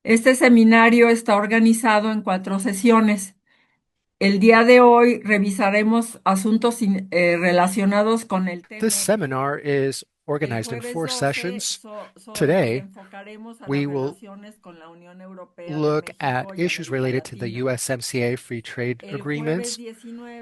Este seminario está organizado en 4 sesiones. El día de hoy revisaremos asuntos relacionados con el This TMEC. seminar is El organized in jueves four 12 sessions. nos Today, enfocaremos a las we will relaciones con la Unión Europea de look at México y issues América related to the Latina. USMCA free trade El jueves agreements.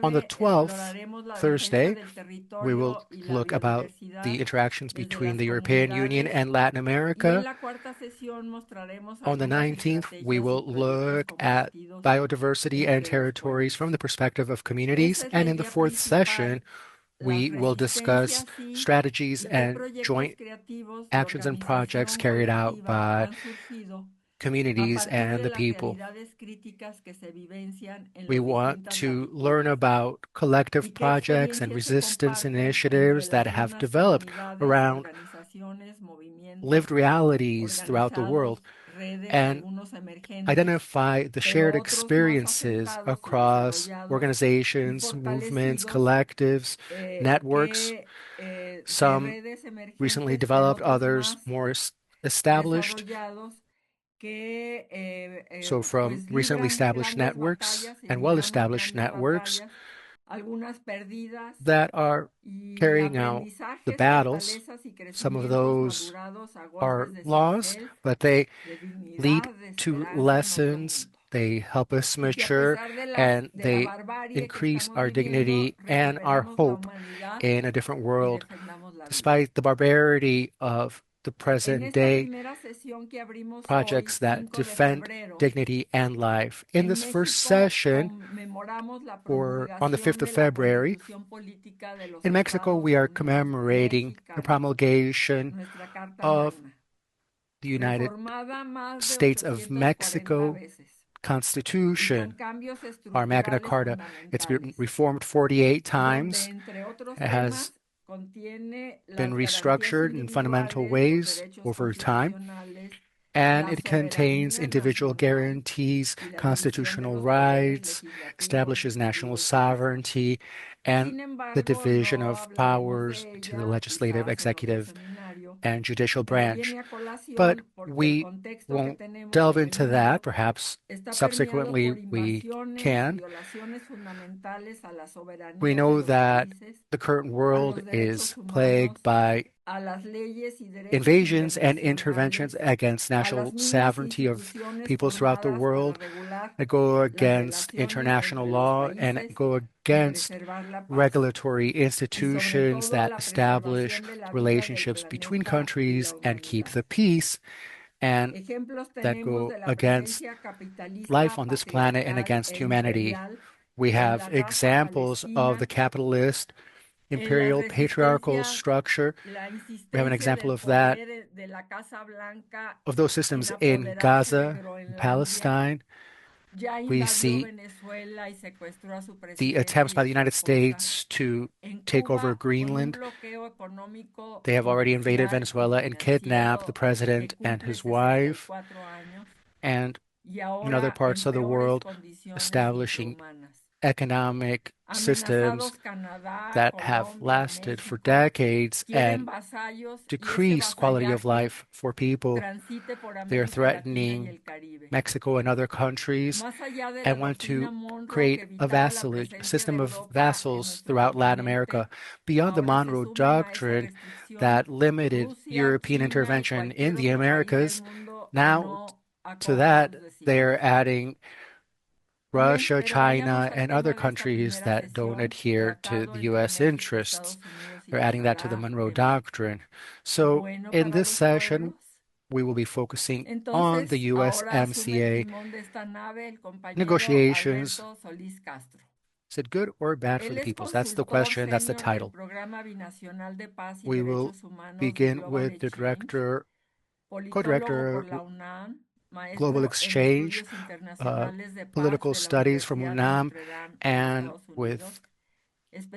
On the 19 12th, exploraremos la defensa Thursday, del we will territorio y la look about the biodiversidad interactions desde between las the European Union comunidades. and Latin Y en America. la cuarta sesión mostraremos On the algunas 19th, we estrategias y will proyectos look at compartidos biodiversity and entre los territories from the pueblos. perspective of communities. Esa es la And in the idea fourth principal. session, Las we will discuss resistencias sí, strategies y qué and proyectos joint creativos de actions and projects organización carried out colectiva by han surgido a communities partir and de the las people. realidades críticas que se vivencian en We los want distintos to learn territorios about collective y qué projects and experiencias se resistance comparten entre initiatives that las have mismas developed comunidades, around organizaciones, lived movimientos realities throughout the world, organizados, redes, and algunos emergentes, identify the shared pero otros más experiences asentados y across desarrollados y organizations, movements, fortalecidos collectives, networks, de some redes recently emergentes en developed, otros others más more established. desarrollados que So, from pues recently libran established grandes networks batallas y and well libramos established grandes networks batallas, algunas perdidas that are y carrying out the aprendizajes, battles. fortalezas y Some of crecimientos those madurados a are golpes de laws, cincel, but they de lead dignidad, de to esperanza en otro lessons. mundo. They help us Y que a mature pesar de and de la they barbarie que increase estamos our viviendo, dignity and our recuperemos la hope humanidad in a different y world, defendamos la vida. despite the barbarity of the En present esta day primera sesión que abrimos hoy, projects that 5 de defend febrero, dignity and life. In en this first México session, conmemoramos la or on the 5th promulgación of de la February, Constitución Política de los in Mexico, Estados we are Unidos commemorating the Mexicanos, promulgation nuestra Carta of Magna, the United reformada más de States of 840 Mexico veces y con Constitution, cambios our Magna estructurales Carta. It's been fundamentales, reformed 48 donde, times. entre otros It has temas, contiene been las garantías restructured in fundamental individuales, los ways derechos over time, constitucionales, and la it contains soberanía individual nacional guarantees, y la división de constitutional los poderes rights, legislativo, establishes national ejecutivo y judicial. sovereignty, and Sin the embargo, division no of hablaremos powers de to the ella, legislative, quizás en otro executive, seminario, and judicial pero branch. viene a But colación porque el we contexto que won't tenemos delve en el into that. mundo Perhaps está permeado subsequently por we invasiones, can. violaciones fundamentales a las We soberanías de know los that países, the current a world los is derechos plagued humanos, by a las leyes y derechos invasions and interventions internacionales, against a las national mismas sovereignty of instituciones peoples throughout the formadas para world, regular that go las against relaciones international entre los law, and países go y against preservar la paz, regulatory y sobre institutions todo that la establish preservación de la vida del relationships between planeta y la countries and keep humanidad. the peace, and Ejemplos that tenemos go de la against presencia life capitalista, on this planet and patriarcal against e humanity. imperial We en have la Gaza examples of the palestina, capitalist, en la imperial, patriarchal resistencia, structure. la We have an insistencia example del of that, poder de la Casa Blanca of those en systems in apoderarse de Gaza, in Groenlandia. Palestine. Ya We invadió see Venezuela y secuestró a su the presidente attempts y by a the su United esposa. States to En take over Cuba, con un Greenland. bloqueo económico, They have already invaded comercial y Venezuela and kidnapped the financiero que president and cumple his sesenta y wife, cuatro años and y in other ahora parts en of the peores world, condiciones establishing infrahumanas. economic systems Amenazados Canadá, that have Colombia, lasted for México, decades quieren and vasallos y ese decrease quality of vasallaje life for people. transite por They are América Latina y threatening el Caribe. Mexico and other countries Más allá de la and want doctrina to Monroe que create a evitaba la vassalage, a presencia de system of Europa en vassals nuestro throughout Latin continente, America, beyond the ahora se Monroe sumen a esa Doctrine restricción that limited Rusia, European China y intervention in cualquier the otro país del Americas. mundo que Now, no to acoja sus that, designios. they're adding Bien, Russia, pero vayamos China, al and other tema de esta countries primera that don't sesión, adhere to tratado the entre U.S. México, interests. Estados Unidos y They're adding that to the Canadá, Monroe TMEC. Doctrine. So, Bueno in para this los session, pueblos. we will be focusing on the Entonces, ahora asume el USMCA timón de esta nave el compañero negotiations. Alberto Solís Castro. Is it good or bad for Él the es peoples? That's the consultor question. That's the senior del title. Programa Binacional de Paz y We will Derechos Humanos de begin Global with the Exchange, director, politólogo por co-director, la UNAM, Global maestro en Exchange, estudios uh, internacionales de paz political de la studies from Universidad de UNAM, Notre Dame en and Estados Unidos, with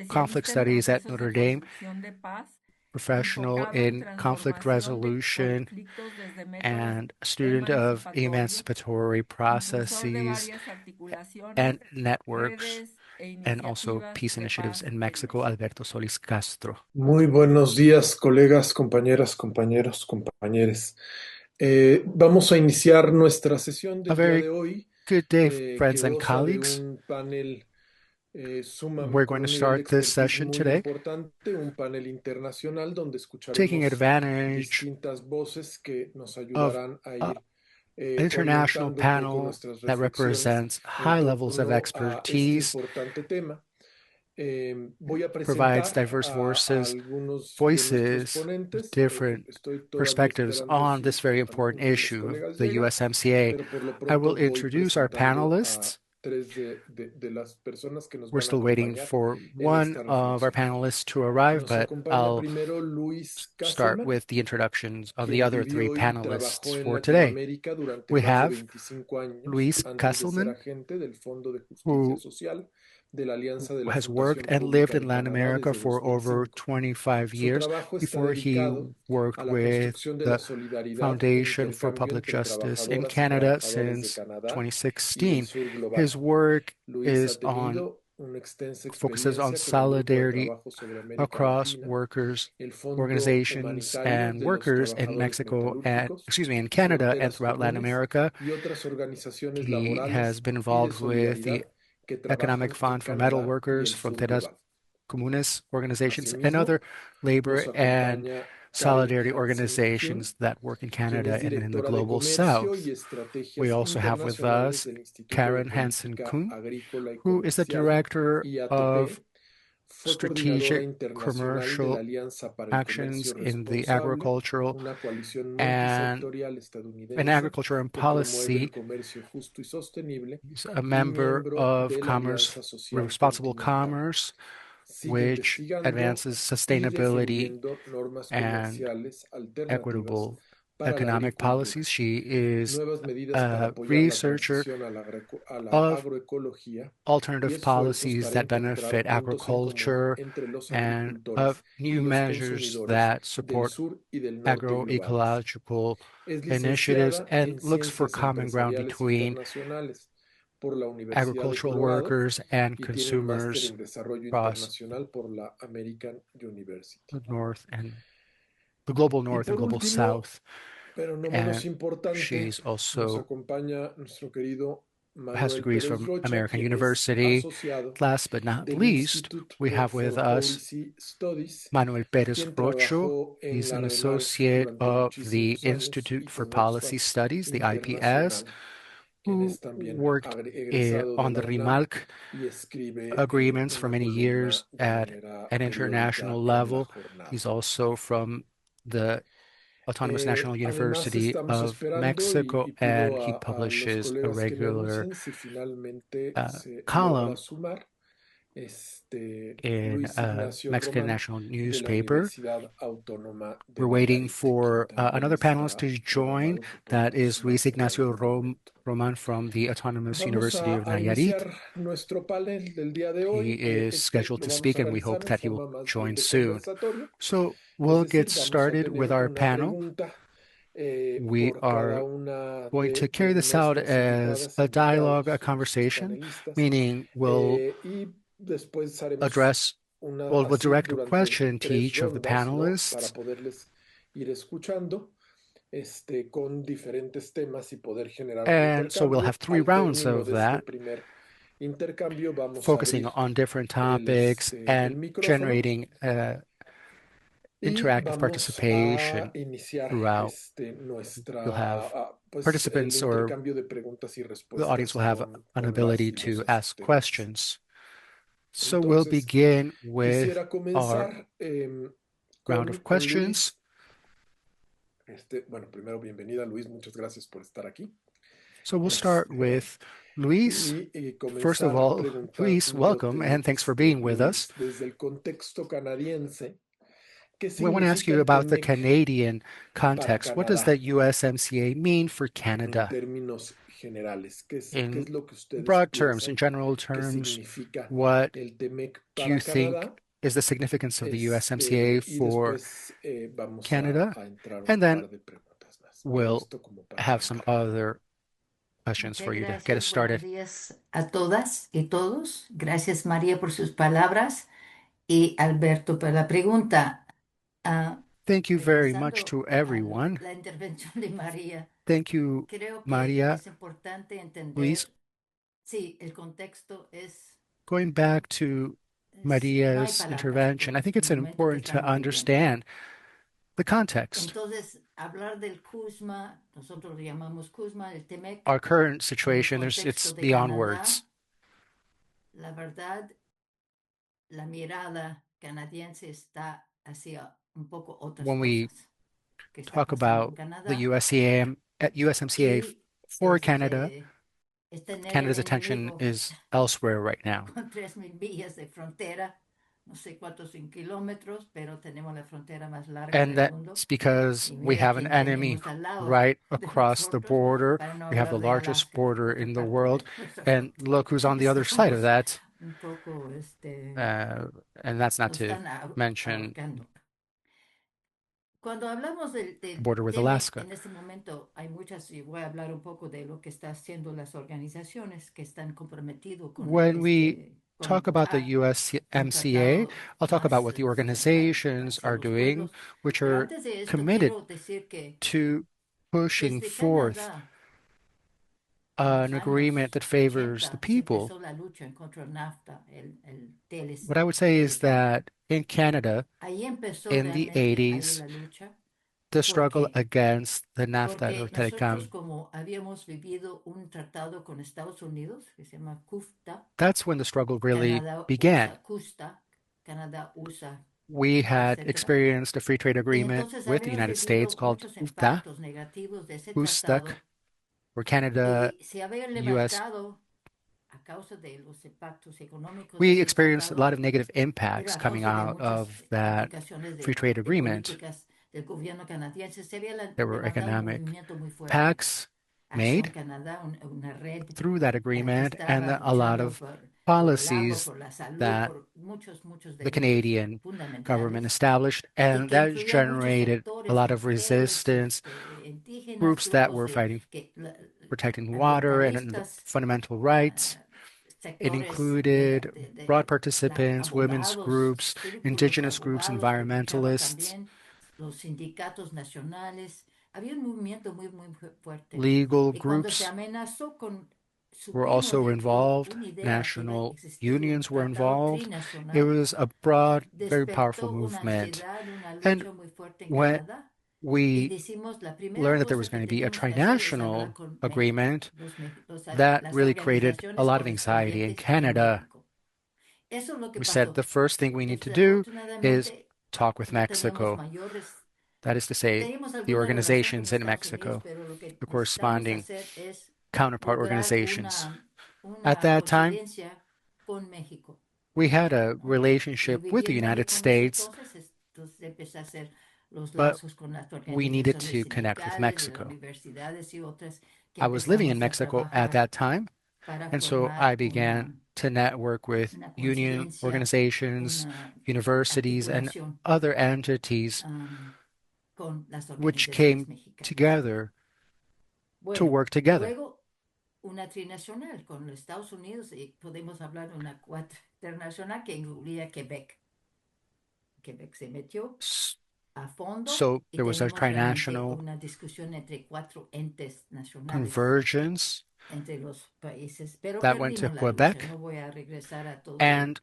conflict especialista en studies at procesos de Notre Dame, construcción de paz, professional enfocado en in conflict transformación de resolution, conflictos desde métodos and a student of emancipatorios, emancipatory impulsor de processes varias articulaciones, and networks, redes e and also iniciativas peace de initiatives paz in en Mexico, México. Alberto Solis Castro. Muy buenos días, colegas, compañeras, compañeros, compañeres. Vamos a iniciar nuestra sesión A del día very de hoy, good day, que friends and goza de colleagues. un panel We're con going to un nivel de start this expertise session muy today importante, un panel internacional donde taking escucharemos advantage distintas voces que nos of ayudarán a uh, ir an international orientando un poco panel nuestras that reflexiones represents en high levels of torno a este expertise, importante tema. Voy a provides presentar diverse a voices, algunos de nuestros voices, ponentes. different Estoy todavía perspectives esperando on this very a ver important con cuáles issue, colegas the llegan, USMCA. pero por lo I will pronto voy introduce our presentando a panelists. tres de las personas que nos We're van a still waiting acompañar for en one esta of our reflexión. panelists to arrive, Nos but acompaña I'll primero Luis start Kasselman, with the introductions of the quien other three vivió y panelists trabajó en for today. Latinoamérica durante We más de have 25 años Luis antes de ser Kasselman, agente del Fondo de Justicia who Social de la Alianza de la has worked Asunción and lived Pública in de Latin Canadá America desde for over 2005. 25 Su years trabajo está before he dedicado worked a la with construcción de la the solidaridad e Foundation for intercambio Public entre Justice in trabajadoras y Canada trabajadores de since Canadá y del 2016. sur global. His work Luis ha is on tenido una extensa focuses on experiencia con el Grupo de solidarity Trabajo sobre América across Latina, workers, el Fondo organizations, Humanitario and de los workers in Trabajadores Mexico and, Metalúrgicos, in Canada and Fronteras throughout Latin Comunes America. y otras organizaciones He has laborales been y de involved with the solidaridad que Economic trabajan en Fund for Metal Canadá y Workers, el sur Fronteras global. Comunes organizations, and other Asimismo, labor nos and acompaña Karen solidarity Hansen-Kuhn, organizations that work in quien Canada es and in the directora de global Comercio y South. We Estrategias also have with Internacionales us del Instituto de Karen Política Hansen-Kuhn, Agrícola y who is the Comercial, director of IATP. Fue coordinadora strategic internacional de la commercial Alianza para el actions Comercio in the Responsable, agricultural una coalición and multisectorial in estadounidense agriculture and que promueve el policy. comercio justo y sostenible, He's a y member miembro of de la Commerce, Alianza Social Responsible Continental. Commerce, Sigue which investigando advances y sustainability defendiendo normas and comerciales alternativas equitable para la economic agricultura, policies. She is nuevas medidas para a apoyar la researcher transición a la of agroecología y alternative esfuerzos policies para that encontrar benefit puntos en común agriculture entre los and agricultores of y new los measures consumidores that del support sur y del norte globales. agroecological Es initiatives licenciada and en looks for Ciencias common ground Empresariales between Internacionales por la Universidad de agricultural Colorado workers and y tiene un máster consumers en Desarrollo across Internacional por la American University. the north and the global Y north and por global último, south. pero no menos And importante, she's nos also acompaña nuestro querido has Manuel degrees Pérez from Rocha, American quien es University. asociado Last but not del least, Institute we have with for us Policy Studies, Manuel Perez quien Rocho. trabajó en He's la an RENAL associate durante of the muchísimos años y Institute for con Policy Oxfam Studies, the IPS, Internacional, quien who es también worked egresado de on la the UNAM RIMALC y escribe agreements for una many years columna de at manera an periódica international en La level. Jornada. He's also from the Autonomous National Además, University estamos of esperando Mexico, y and pido he a los publishes a colegas que me regular anuncien si finalmente se logra column sumar in Luis a Ignacio Mexican Román national de la newspaper. Universidad Autónoma de We're waiting Nayarit, quien for también another panelist está to join. programado que That pueda is Luis sumarse en Ignacio algún momento. Roman from the Autonomous Vamos University of a Nayarit. iniciar nuestro panel del día de He hoy. is scheduled Lo to vamos speak, a and we realizar hope en that he will forma más bien join de soon. conversatorio, So es we'll get decir, vamos a started with tener our una panel. pregunta We por cada are una going to de carry this out nuestras as invitadas, a dialogue, a invitados, de nuestros conversation, panelistas, meaning we'll y después haremos address, we'll así direct a durante question to tres each of the rondas, ¿no? Para panelists. poderles ir escuchando con diferentes temas y poder generar un And so we'll have intercambio. 3 Al rounds término of de este that, primer intercambio vamos a focusing abrir on different el, topics el and micrófono generating y interactive vamos a participation iniciar throughout. You'll have pues el participants, or intercambio de preguntas y the audience respuestas will have an con las ability y los to ask asistentes. questions. So we'll Entonces, begin with quisiera our comenzar round of con questions. Luis. Bueno, primero, bienvenida Luis, muchas gracias por estar aquí. So we'll start with Luis. Y First of comenzar all, Luis, welcome, preguntándote, and thanks for being with us. Luis, desde el contexto canadiense, ¿qué We want to ask you significa about the TMEC Canadian para context. What does Canadá the USMCA mean for en Canada? términos generales? ¿Qué In es lo que ustedes broad terms, in piensan general que terms, significa what el TMEC do you para think Canadá? is the significance of the USMCA Y for después vamos Canada? a entrar un And then par de preguntas más. Pero we'll esto como para have some arrancar. other questions for Muchas you to get us gracias. Buenos started. días a todas y todos. Gracias, María, por sus palabras y Alberto por la pregunta. Thank you very much regresando to a everyone. la intervención de María, Thank you, creo que Maria. es importante entender, Luis, sí, el contexto going back to no hay Maria's palabras intervention, I por think el it's momento que important to estamos viviendo. understand the context. Entonces, hablar del CUSMA, nosotros lo llamamos CUSMA, el TMEC, Our current en el situation, it's contexto de beyond Canadá, words. la verdad, la mirada canadiense está hacia un poco otras When we cosas que está talk pasando en about the Canadá USMCA y for Canada, es tener el Canada's attention enemigo is elsewhere right now. con 3,000 millas de frontera, no sé cuántos kilómetros, pero tenemos la frontera más larga And del mundo. that's because Y we mira have an quién enemy tenemos al lado right de across the nosotros, border. para no We have the hablar de largest Alaska, border otra in the parte world. de nuestra And frontera. look who's on the other side of Estamos that. un poco, And that's not nos to están mention ahorcando. Cuando hablamos the border with TMEC, Alaska. en este momento hay muchas, y voy a hablar un poco de lo que están haciendo las organizaciones que están comprometidos con When we con talk about the un USMCA, tratado I'll talk about más what the organizations hacia are los doing, pueblos. which Pero are antes de esto, committed quiero decir que to pushing desde forth Canadá, en los an agreement años that favors the 80, se people. empezó la lucha en contra del NAFTA, el What I would say is TLCUEM. that in Canada, Ahí empezó in the realmente ahí 80s, la lucha. the ¿Por struggle qué? against the NAFTA or Porque nosotros, Telecom, como habíamos vivido un tratado con Estados Unidos que se llama CUFTA, that's when the struggle really Canadá began. usa CUSTA, Canadá usa We CUFTA, had etcétera. experienced a free trade Y agreement entonces with the habíamos United States vivido called muchos UFTA, impactos negativos de ese USTUC, tratado where Canada, y se había US, levantado a causa de los impactos económicos de we ese experienced a tratado, lot of negative pero impacts a coming causa de out muchas of that implicaciones free trade de agreement. políticas del gobierno canadiense, se había There were levantado un economic movimiento muy fuerte. pacts Acción made Canadá, una red through that que agreement and estaba a lot luchando of por el agua, policies por la salud, that por muchos the derechos Canadian government fundamentales established, y and que that incluía muchos generated a sectores, lot of mujeres, resistance, indígenas, groups that grupos were fighting, que, protecting water and ambientalistas, fundamental rights. It sectores included broad participants, women's abogados, groups, círculos de indigenous groups, abogados que luchaban environmentalists, también, los sindicatos nacionales. Había un movimiento muy fuerte. legal Y cuando se groups amenazó con, were supimos also de que involved. una idea que iba a National existir un unions were tratado involved. It trinacional, was a broad, very powerful despertó una movement. ansiedad, una And lucha muy fuerte en when Canadá. Y we decimos, la primera learned that there was cosa que going to be a tenemos que hacer es hablar trinational con México, agreement, that las really created a organizaciones lot of anxiety in correspondientes en Canada. México. Eso es lo que We said pasó. the first thing we need to do is Desafortunadamente, talk with no teníamos Mexico. mayores, That is to say, teníamos the alguna relación con organizations in Estados Unidos, Mexico, pero lo que the necesitamos corresponding hacer es counterpart lograr organizations. At una that time, coincidencia con México, we had a ¿no? Y relationship with the viviendo United yo con ese States, entonces empecé a hacer los but lazos con las we needed organizaciones to connect with sindicales de las Mexico. universidades y otras que I was living in empezamos a Mexico at trabajar that time, para and so I formar began to network with una union coincidencia, organizations, una universities, and articulación other entities con las which organizaciones came mexicanas. together to Bueno, work together. luego una trinacional con los Estados Unidos y podemos hablar de una internacional que incluía Quebec. Quebec se metió a fondo So y there was a tenemos realmente trinational una discusión entre 4 entes nacionales convergence entre los países, pero that went to perdimos la lucha. Quebec, No voy a regresar a todo, and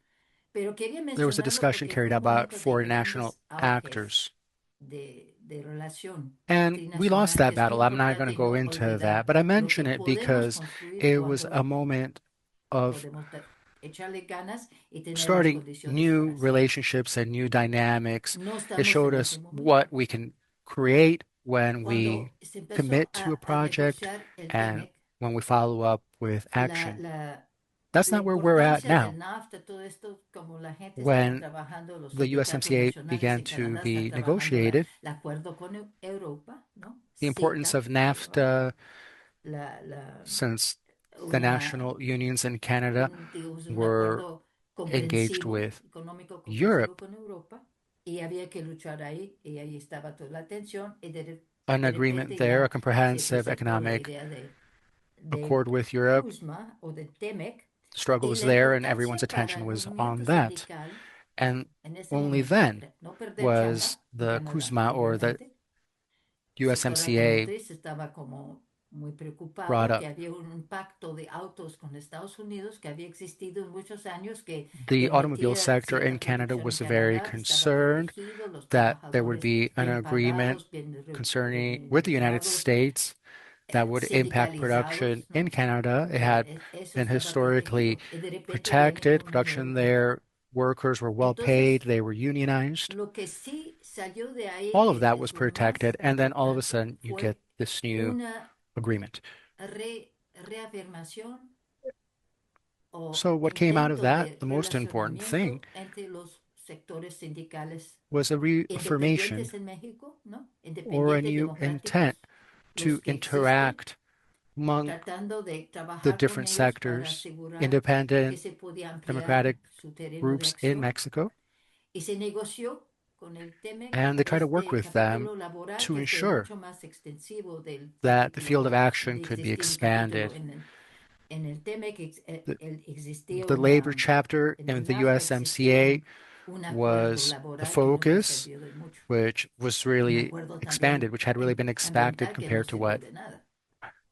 pero quería there was a mencionarlo discussion porque fue carried un out by momento de foreign national grandes auges actors. de relación And we lost trinacional, that que es muy battle. I'm not going importante to y go no into that, olvidar but I lo que mention it podemos because construir it was a cuando moment of podemos echarle ganas y tener las starting condiciones para new hacerlo. relationships and new dynamics. No It estamos showed en us ese what momento. we can create when we Cuando se empezó commit to a a project negociar el and TMEC, when we follow up with la, action. la, That's la not where we're at importancia del now. NAFTA, todo esto, como la gente está When trabajando, los the sindicatos USMCA nacionales began en to Canadá están be trabajando negotiated, el acuerdo con Europa, ¿no? the importance CETA, of se llama, NAFTA, la, la, since the una, national unions in Canada digamos, un were acuerdo engaged comprensivo, with económico comprensivo Europe, con Europa, y había que luchar ahí, y ahí estaba toda la atención, y an de agreement repente there, a ya se comprehensive presentó la economic idea del accord with Europe. CUSMA o del TMEC, The struggle y was la there, and importancia everyone's para attention el was movimiento on that. sindical And En ese only momento, then no perder was chamba en the Canadá, CUSMA or the obviamente. El sector USMCA automotriz estaba como muy brought preocupado que up. había un pacto de autos con Estados Unidos que había existido en muchos años que The automobile permitía sector cierta in Canada producción en was very Canadá, estaba concerned protegido, los that there would trabajadores be an bien agreement pagados, bien concerning with the United remunerados, States that would impact production sindicalizados, in ¿no? Canada. It had Eso been estaba historically protegido. Y de repente viene protected. un Production nuevo cambio. there, workers were well paid, Entonces, they were unionized. lo que sí salió de ahí All of que that was es lo más protected, and then all of a importante sudden you get fue this new una agreement. reafirmación o So what came out of intento that, de the most important thing, relacionamiento entre los sectores sindicales was a reaffirmation independientes en México, ¿no? or a Independientes new intent democráticos, to los que existen, interact among tratando de the trabajar con different ellos para sectors, asegurar que independent, se podía ampliar democratic su terreno de groups in acción Mexico, y se negoció con el TMEC and they try to work este with them capítulo laboral to que fue ensure mucho más extensivo del that the capítulo field of 2. action could be Existía un capítulo expanded. en el TMEC, The, existía the labor una, chapter en in el the NAFTA existía USMCA un acuerdo was the laboral que nunca focus, sirvió de mucho. which was Un really acuerdo expanded, también which had really been expanded ambiental que no compared to sirvió what de nada.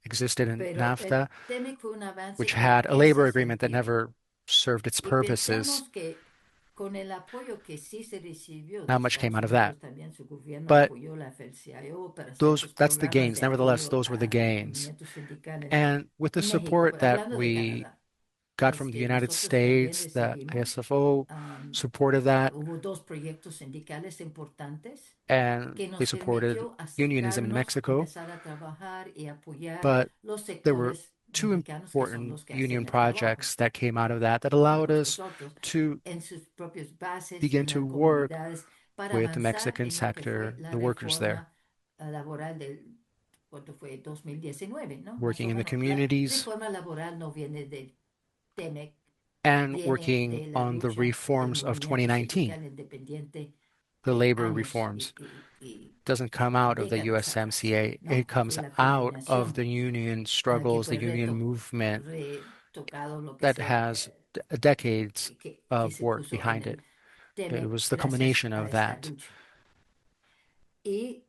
existed in Pero el NAFTA, TMEC fue un avance which en had a labor ese agreement that sentido. never served its Y purposes. pensamos que con el apoyo que sí se recibió de Not much came Estados out of that. Unidos, también su gobierno But apoyó la FEL-CIO para ciertos that's the programas gains. de Nevertheless, apoyo those were the al gains. movimiento sindical And with the en México. support Pero that hablando de we Canadá, got from the United nosotros también States, that recibimos, ISFO supported that, hubo dos proyectos sindicales importantes and que they nos supported permitió unionism in acercarnos, Mexico. empezar a trabajar y apoyar But los there were sectores two mexicanos que son important los que hacen union el trabajo, projects that came out of that that ¿no? allowed Los us nosotros, to en sus propios bases, begin en to las work comunidades, para with the avanzar Mexican en lo que fue sector, la the workers there, reforma laboral del, ¿cuánto fue? 2019, ¿no? Más working o in the menos. La communities reforma laboral no viene del TEMEC, and viene working de la on the lucha del reforms of movimiento 2019. sindical independiente The de labor años reforms y doesn't come out of the décadas atrás, USMCA. It ¿no? Que comes fue la out of coordinación the union que struggles, the fue union movement retocado lo que that se has decades que of se work puso en behind it. el It TEMEC was the gracias culmination a of esta that. lucha. Y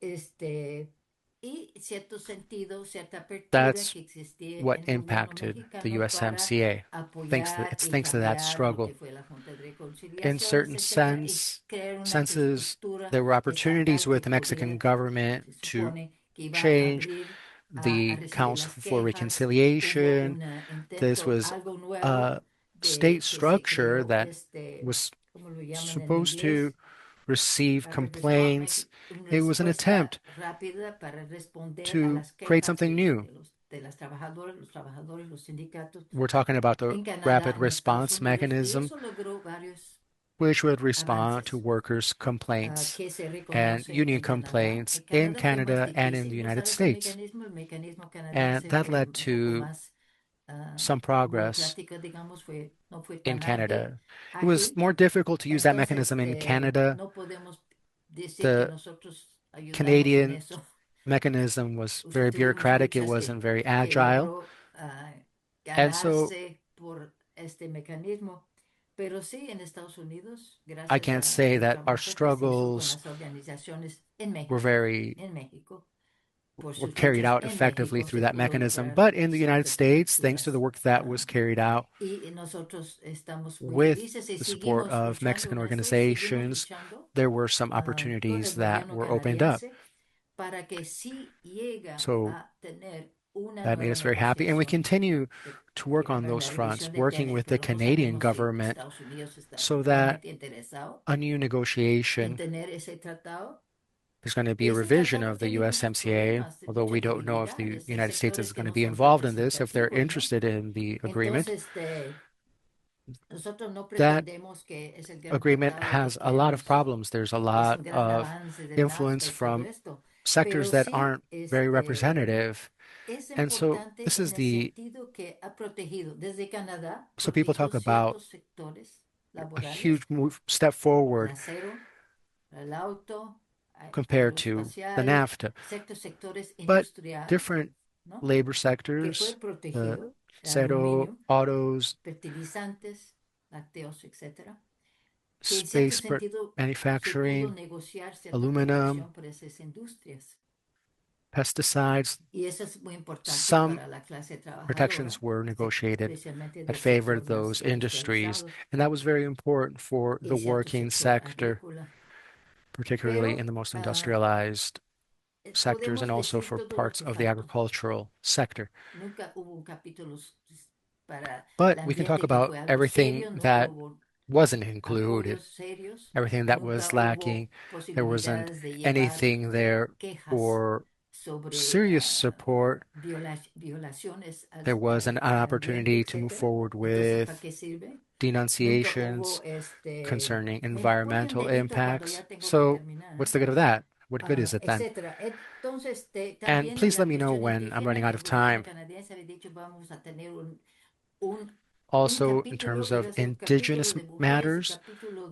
y cierto sentido, cierta apertura That's que existía what en el gobierno impacted the mexicano para USMCA. apoyar It's y thanks to that cambiar lo struggle. que fue la Junta de In Reconciliaciones, certain etcétera, y crear una senses, estructura there were opportunities estatal que with the Mexican government se to supone que iba a change abrir a the recibir Council las for quejas. Hubo Reconciliation. un This intento, was algo nuevo a state de que se structure creó that was ¿cómo lo llaman en supposed to inglés? receive Rapid Response, complaints. una It was an respuesta attempt rápida para responder a to las create quejas something new. de las trabajadoras, los trabajadores, los sindicatos We're talking about the en Canadá, rapid en Estados response Unidos, y mechanism, eso logró varios which would respond to avances workers' complaints que se and reconocen union en Canadá. complaints En in Canadá fue más Canada and in the difícil. ¿Vos United sabes States. el mecanismo And canadiense that fue led un poco to más some progress burocrática, digamos, no fue in tan Canada. It was ágil. more difficult to use that Entonces, mechanism in Canada. no podemos decir que The nosotros ayudamos en Canadian eso. mechanism was very Tuvimos bureaucratic. It luchas wasn't very que agile. logró And so ganarse por este mecanismo. Pero sí, en Estados Unidos, I gracias can't say al that our trabajo que se hizo con struggles las organizaciones were very En México, por were sus carried luchas out en effectively México, through se that pudo mechanism. lograr But in the United ciertas States, thanks to the aperturas. work that was carried out Y nosotros estamos muy with felices y the support seguimos of luchando Mexican en eso y seguimos organizations, luchando there were some con opportunities el that gobierno were opened up. canadiense para que sí llega So a tener una that made nueva us very happy. And we negociación continue to work on para those la fronts, revisión de working TEMEC, with the pero no Canadian sabemos si government Estados Unidos está so that realmente interesado a new en negotiation, tener ese tratado. there's going to Y be a ese revision tratado of the tiene muchos USMCA, problemas, although we muchas don't know if the debilidades de United States is sectores que going to no be son involved in this, if they're representativos, ¿no? interested in the agreement. Entonces, nosotros no That pretendemos que es el gran agreement tratado que has a lot of queremos, problems. There's a que es lot un gran of avance del NAFTA influence y todo from esto, sectors pero that sí aren't very representative. es And so importante this en is el the, sentido que ha protegido desde Canadá, so people protegió talk about ciertos sectores a huge laborales, step el forward acero, el auto, compared to the aeroespacial, NAFTA. ciertos sectores But industrial, different ¿no? labor Que fue sectors, protegido, el Cero, aluminio, autos, fertilizantes, lácteos, etcétera. que en cierto space sentido se pudo manufacturing, negociar cierta aluminum, protección por esas industrias. pesticides. Y eso es muy importante Some para la clase protections trabajadora, were negotiated especialmente that del favored sector más those industries, industrializado and that was very important for y the cierto working sector sector, agrícola. particularly in Pero the most industrialized sectors and podemos also decir for todo lo parts que of the faltó. agricultural sector. Nunca hubo un capítulo para el But we can talk ambiente que about fue algo everything serio, nunca that hubo wasn't included, apoyos serios, everything that nunca was hubo lacking. There wasn't posibilidades de llevar anything there quejas for sobre serious support. violaciones There was an al ambiente, opportunity to move etcétera. forward Entonces, ¿para with qué sirve? Nunca denunciations hubo concerning me importa un environmental dedito cuando impacts. ya tengo que So, terminar, what's the good of that? What good is it then? etcétera. Entonces, And también please let la me know cuestión when I'm running indígena, out el of gobierno time. canadiense había dicho vamos a tener un Also, in capítulo, terms iba of a ser un capítulo indigenous de mujeres, un matters, capítulo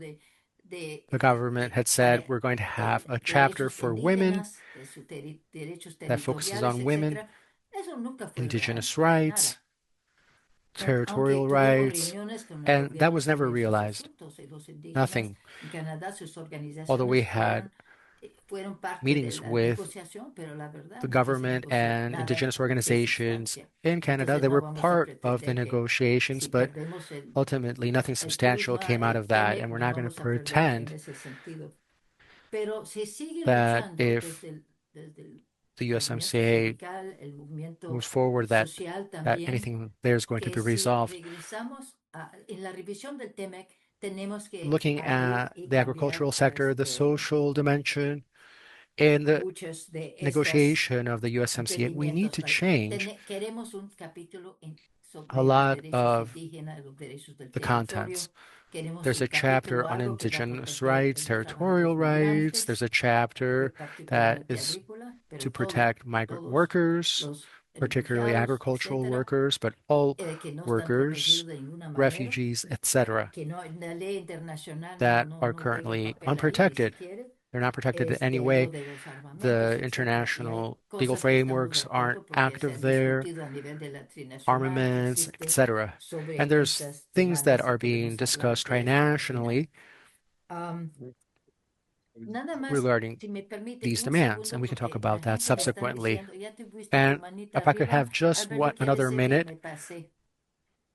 the government had said para we're going to have a chapter derechos for women indígenas, de sus derechos that focuses territoriales, on women, etcétera. Eso nunca fue real, indigenous para rights, nada. Aunque territorial tuvimos rights, reuniones con el and that gobierno was never sobre esos realized. asuntos y los indígenas Nothing. en Canadá, sus Although we organizaciones had fueron parte de meetings la with negociación, pero la verdad the nunca se government negoció and nada indigenous de organizations sustancia. in Canada, Entonces they no were vamos a part of the pretender que negotiations, si but perdemos ultimately nothing el substantial PUSMA, came out el of that. TMEC, And we're no not going to vamos a perder en pretend ese sentido. Pero se sigue that luchando if desde el the movimiento USMCA sindical, el movimiento moves forward, that social that también, anything there is going to que be si resolved. regresamos en la revisión del TMEC, tenemos que Looking abrir at y the cambiar agricultural sector, the social dimension, in the muchas de esas negotiation of the USMCA, we need entendimientos. to change Queremos un capítulo a sobre los lot derechos of indígenas, los derechos del the territorio. contents. Queremos There's un a chapter capítulo, on algo que va a indigenous proteger rights, los trabajadores territorial rights. There's migrantes, a chapter that particularmente is agrícola, pero to todo, protect migrant todos workers, los particularly refugiados, agricultural etcétera, workers, but all que no están workers, protegidos de ninguna manera, refugees, etc., que no, la ley internacional that are no juega currently papel ahí, ni unprotected. siquiera. They're not protected in any Lo way. de los armamentos, The etcétera. Y hay international legal cosas que estamos de frameworks aren't acuerdo porque se active han there, discutido a nivel de la trinacional que armaments, existe etc. And sobre there's estas things that demandas y are being podemos hablar discussed de eso al final. trinationally Nada más, regarding si me permite, these un demands, and segundo, we can talk porque la about that gente me está subsequently. diciendo, ya tuviste tu And manita if I could arriba. have just Alberto quiere another decir que minute, me pasé.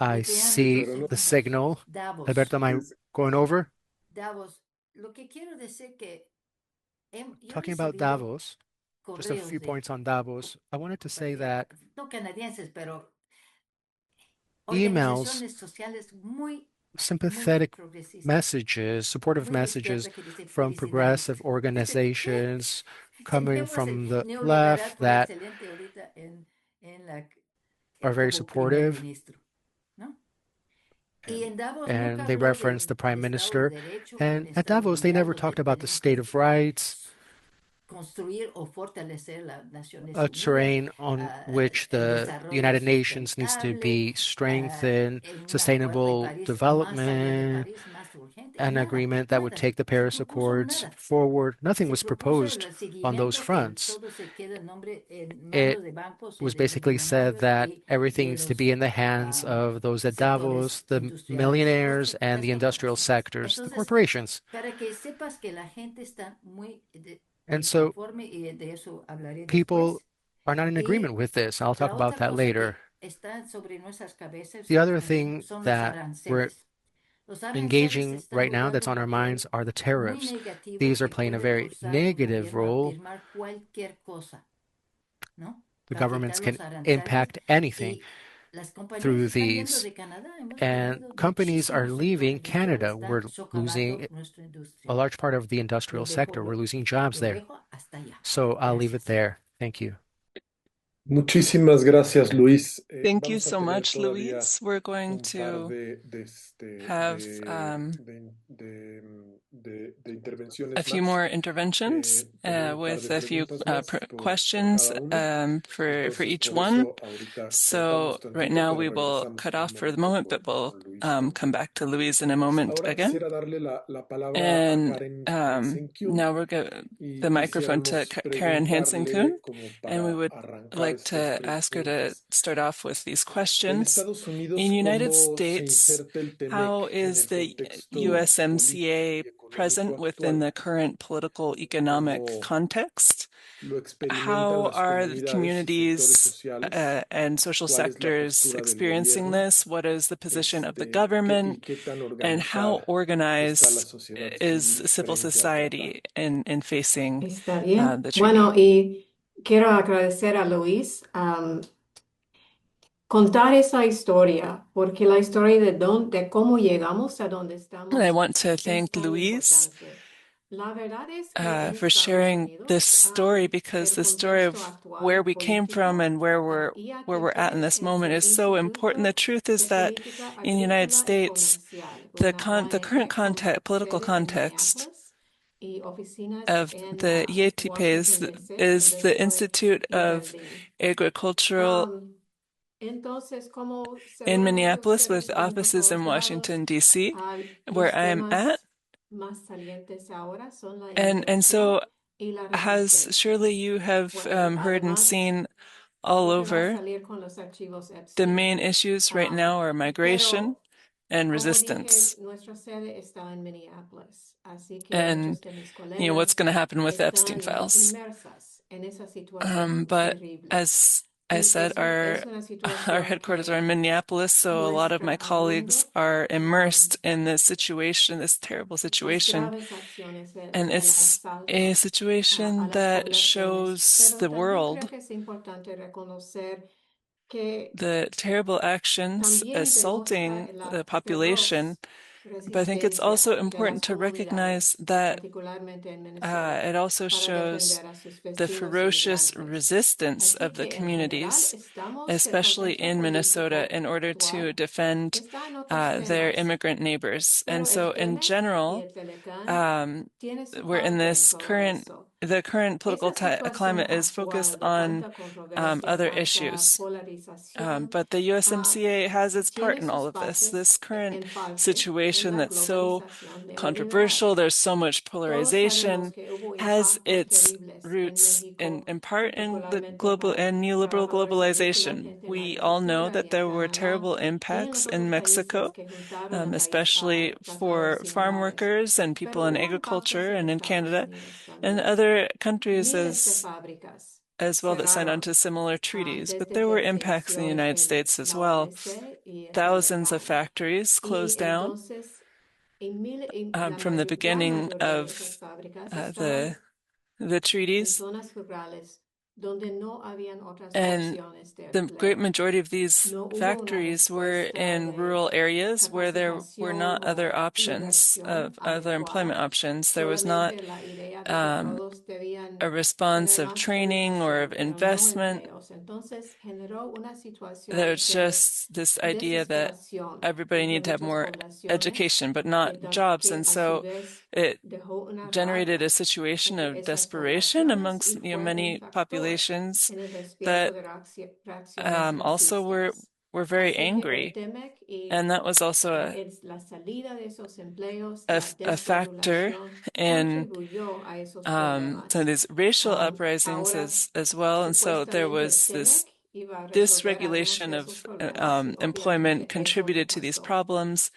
I Lo que han dicho see Pero no, the segundos. signal. Davos, Alberto, am I going over? Davos. Lo que quiero decir que yo he Talking about recibido Davos, just a correos few points on Davos. I wanted to say that no canadienses, pero emails, organizaciones sociales muy sympathetic progresistas, messages, supportive muy de messages izquierda que dicen from felicidades. progressive organizations coming Tenemos el from the neoliberal left por that excelente ahorita are very como primer supportive. ministro, ¿no? Y en Davos nunca And they habló reference the prime Estado de minister. Derecho, un And at Estado Davos, they mundial never donde talked about the tenemos state que of rights, construir o fortalecer las Naciones a Unidas, terrain on which el the desarrollo United Nations needs to sustentable, be strengthened, en un acuerdo de sustainable París, más allá de development, París, más urgente. an Nada, agreement that would nada. take the Se Paris propuso Accords nada. forward. Nothing Se was propuso proposed el on those seguimiento que fronts. todo se quede en nombre, en It manos de bancos y was de basically said millonarios that y everything de needs to los be in the hands of those at sectores Davos, the industriales. millionaires and the Esto no industrial pasó. sectors, the Entonces, corporations. para que sepas que la gente está muy And so inconforme y de eso hablaré people después. are not in agreement Y with this. I'll talk la about otra that cosa later. que está sobre nuestras cabezas The other thing son los that we're aranceles. Los aranceles se engaging están right now that's jugando un on our papel minds are the muy tariffs. negativo These are que playing a puede very forzar un negative gobierno a role. firmar cualquier cosa, ¿no? The Para quitar governments los can aranceles impact anything y las compañías through están yendo these. de Canadá. Hemos And perdido companies are muchísimos leaving sectores y eso Canada. está We're socavando losing nuestra a industria. large part of the industrial Lo dejo, sector. We're losing jobs lo there. dejo hasta allá. So I'll leave it Gracias. there. Thank you. muchísimas gracias, Luis. Thank you Vamos a so tener much, todavía Luis. We're going un par to have de intervenciones a few más. more interventions Tengo un par with de a few preguntas más por questions cada uno. for Entonces, each por one. eso ahorita So cortamos right tantito, now pero we will regresamos cut un off for the momento moment, but we'll con Luis come pronto. back to Louise in a moment Ahora again. quisiera darle la palabra a And Karen Hansen-Kuhn now we're going y the microphone to quisiéramos Karen Hansen-Kuhn, preguntarle como and we para would arrancar like estas to ask her to preguntas. start off with these En questions. Estados Unidos, In United ¿cómo se States, inserta el TMEC how en is el the contexto USMCA político y económico present within actual? the current political economic ¿Cómo context? lo experimentan How las are the comunidades y sectores communities sociales? and social ¿Cuál es la sectors postura del experiencing gobierno? this? What is the position of the ¿Y government? qué tan And how organizada está la organized sociedad is civil civil frente a society in facing Está bien. the treaty? Bueno, y quiero agradecer a Luis contar esa historia, porque la historia de cómo llegamos a donde And I estamos want to es thank tan Luis importante. La verdad es que en for Estados sharing this Unidos, story, because el the story contexto of where actual we came from político and where we're at in this moment is so important. The truth is that in the United States, the current context, political context of the YETIPES is the Institute of Agricultural Entonces, como in seguramente Minneapolis ustedes with ven por offices todos in Washington, lados, D.C., los where I am at. temas más salientes ahora son la And so, inmigración y la as resistencia. surely you have Bueno, heard and además, seen all lo que va a over, salir con los archivos the Epstein. main issues right now are migration Pero, and como resistance. dije, nuestra sede está en Minneapolis, así que And, muchos de mis you know, what's colegas going to happen with the Epstein están ya files. inmersas en esa situación But terrible. as I Y said, es una our situación headquarters are que in Minneapolis, so a lot of my muestra al colleagues mundo are immersed in this situation, this terrible las situation. graves acciones And del it's asalto a a situation las that poblaciones. shows Pero the también creo world que es importante reconocer que the terrible actions también assaulting demuestra the la population. feroz But I think it's also resistencia de important las to recognize comunidades, that particularmente en Minnesota, it also para shows defender a sus the vecinos ferocious inmigrantes. resistance Así of the que en general communities, estamos, el especially contexto in Minnesota, político in order to actual defend está en otros their temas, immigrant neighbors. pero And el so, in TMEC y general, el TLCUEM tiene su we're in parte en this todo eso. the current political Esa situación climate is focused actual de on tanta controversia, other tanta issues. polarización, But the USMCA has its part tiene in all sus of this. bases This current en parte en situation la that's so globalización controversial, neoliberal. there's so much Todos sabemos polarization, que hubo has impactos its terribles en roots México, in part in the particularmente global para and neoliberal trabajadores agrícolas, globalization. gente de la We all know agricultura, y that en there were Canadá terrible y en impacts los in otros países Mexico, que juntaron especially a for trabajadores farm similares. workers and Pero people in hubo impactos agriculture, en and in Estados Canada Unidos and también. other countries Miles de fábricas as well that signed on cerraron to similar treaties. But desde there que were impacts in the inició United States as la well. OMC y el Thousands of TLCAN. factories Y closed down entonces, la from the gran beginning mayoría de esas of fábricas the estaban en treaties. zonas rurales donde no habían otras And opciones de the great empleo. majority of these No hubo una factories were respuesta in de rural areas where there were capacitación not other o options inversión of other employment adecuada. options. There was not Solamente la idea de que um, todos debían a response tener of más training or of educación, pero no investment. empleos. Entonces generó una situación There's de just this idea that desesperación everybody entre needed to have muchas more poblaciones education, but que, not jobs. que And a su so vez it dejó una generated a rabia situation entre of esas desperation poblaciones amongst y fue un many factor populations en el despierto that de reacciones also racistas. were very Así que el angry. TMEC y And that was also la salida de esos empleos, a, la a factor despoblación, in contribuyó a esos some of problemas. these racial uprisings Ahora, as well. And so there supuestamente el was this TMEC iba a resolver algunos dysregulation de esos of problemas y employment obviamente eso no contributed to these pasó. problems.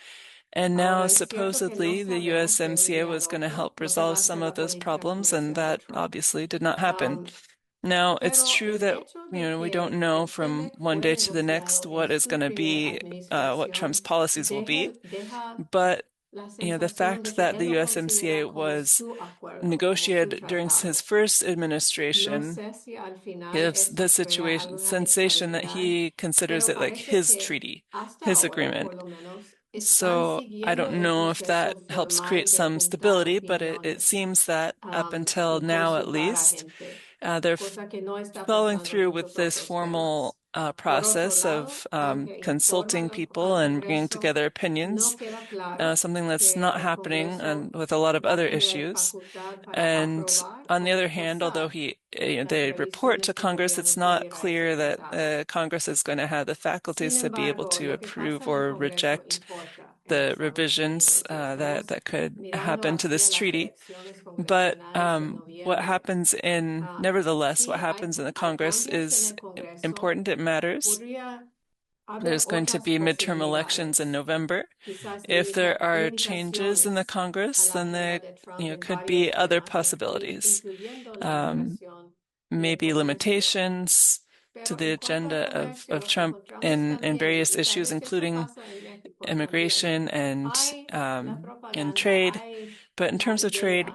And now Ahora es cierto que no supposedly the sabemos de un USMCA día al was going to otro help lo que va resolve a some hacer of la those política problems, and congresional de that Trump. obviously did not happen. Now, it's Pero true el that hecho de we don't que know el from TMEC one fue day to the next negociado en what is su going to primera be what Trump's administración policies will be. deja But la the sensación de fact que that él the lo considera USMCA como was su acuerdo, como su negotiated during his tratado. first No administration sé si al final gives eso the crea situation alguna sensation that estabilidad, he considers pero it like parece his que treaty, hasta his ahora, agreement. por lo menos, están So I siguiendo don't el know if that proceso helps create formal de some juntar stability, but it opiniones seems that up until y now, at consultar a least, gente, they're cosa que no está following pasando en through with muchos this otros formal temas. process of consulting people and bringing together opinions, something that's not happening with a lot of other issues. And on the other hand, although they report to Congress, it's not clear that Congress is going to have the faculties to be able to approve or reject the revisions that could happen to this treaty. But nevertheless, what happens in the Congress is important. It matters. There's going to be midterm elections in November. If there are changes in the Congress, then there could be other possibilities. Maybe limitations to the agenda of Trump in various issues, including immigration and trade. But in terms of trade,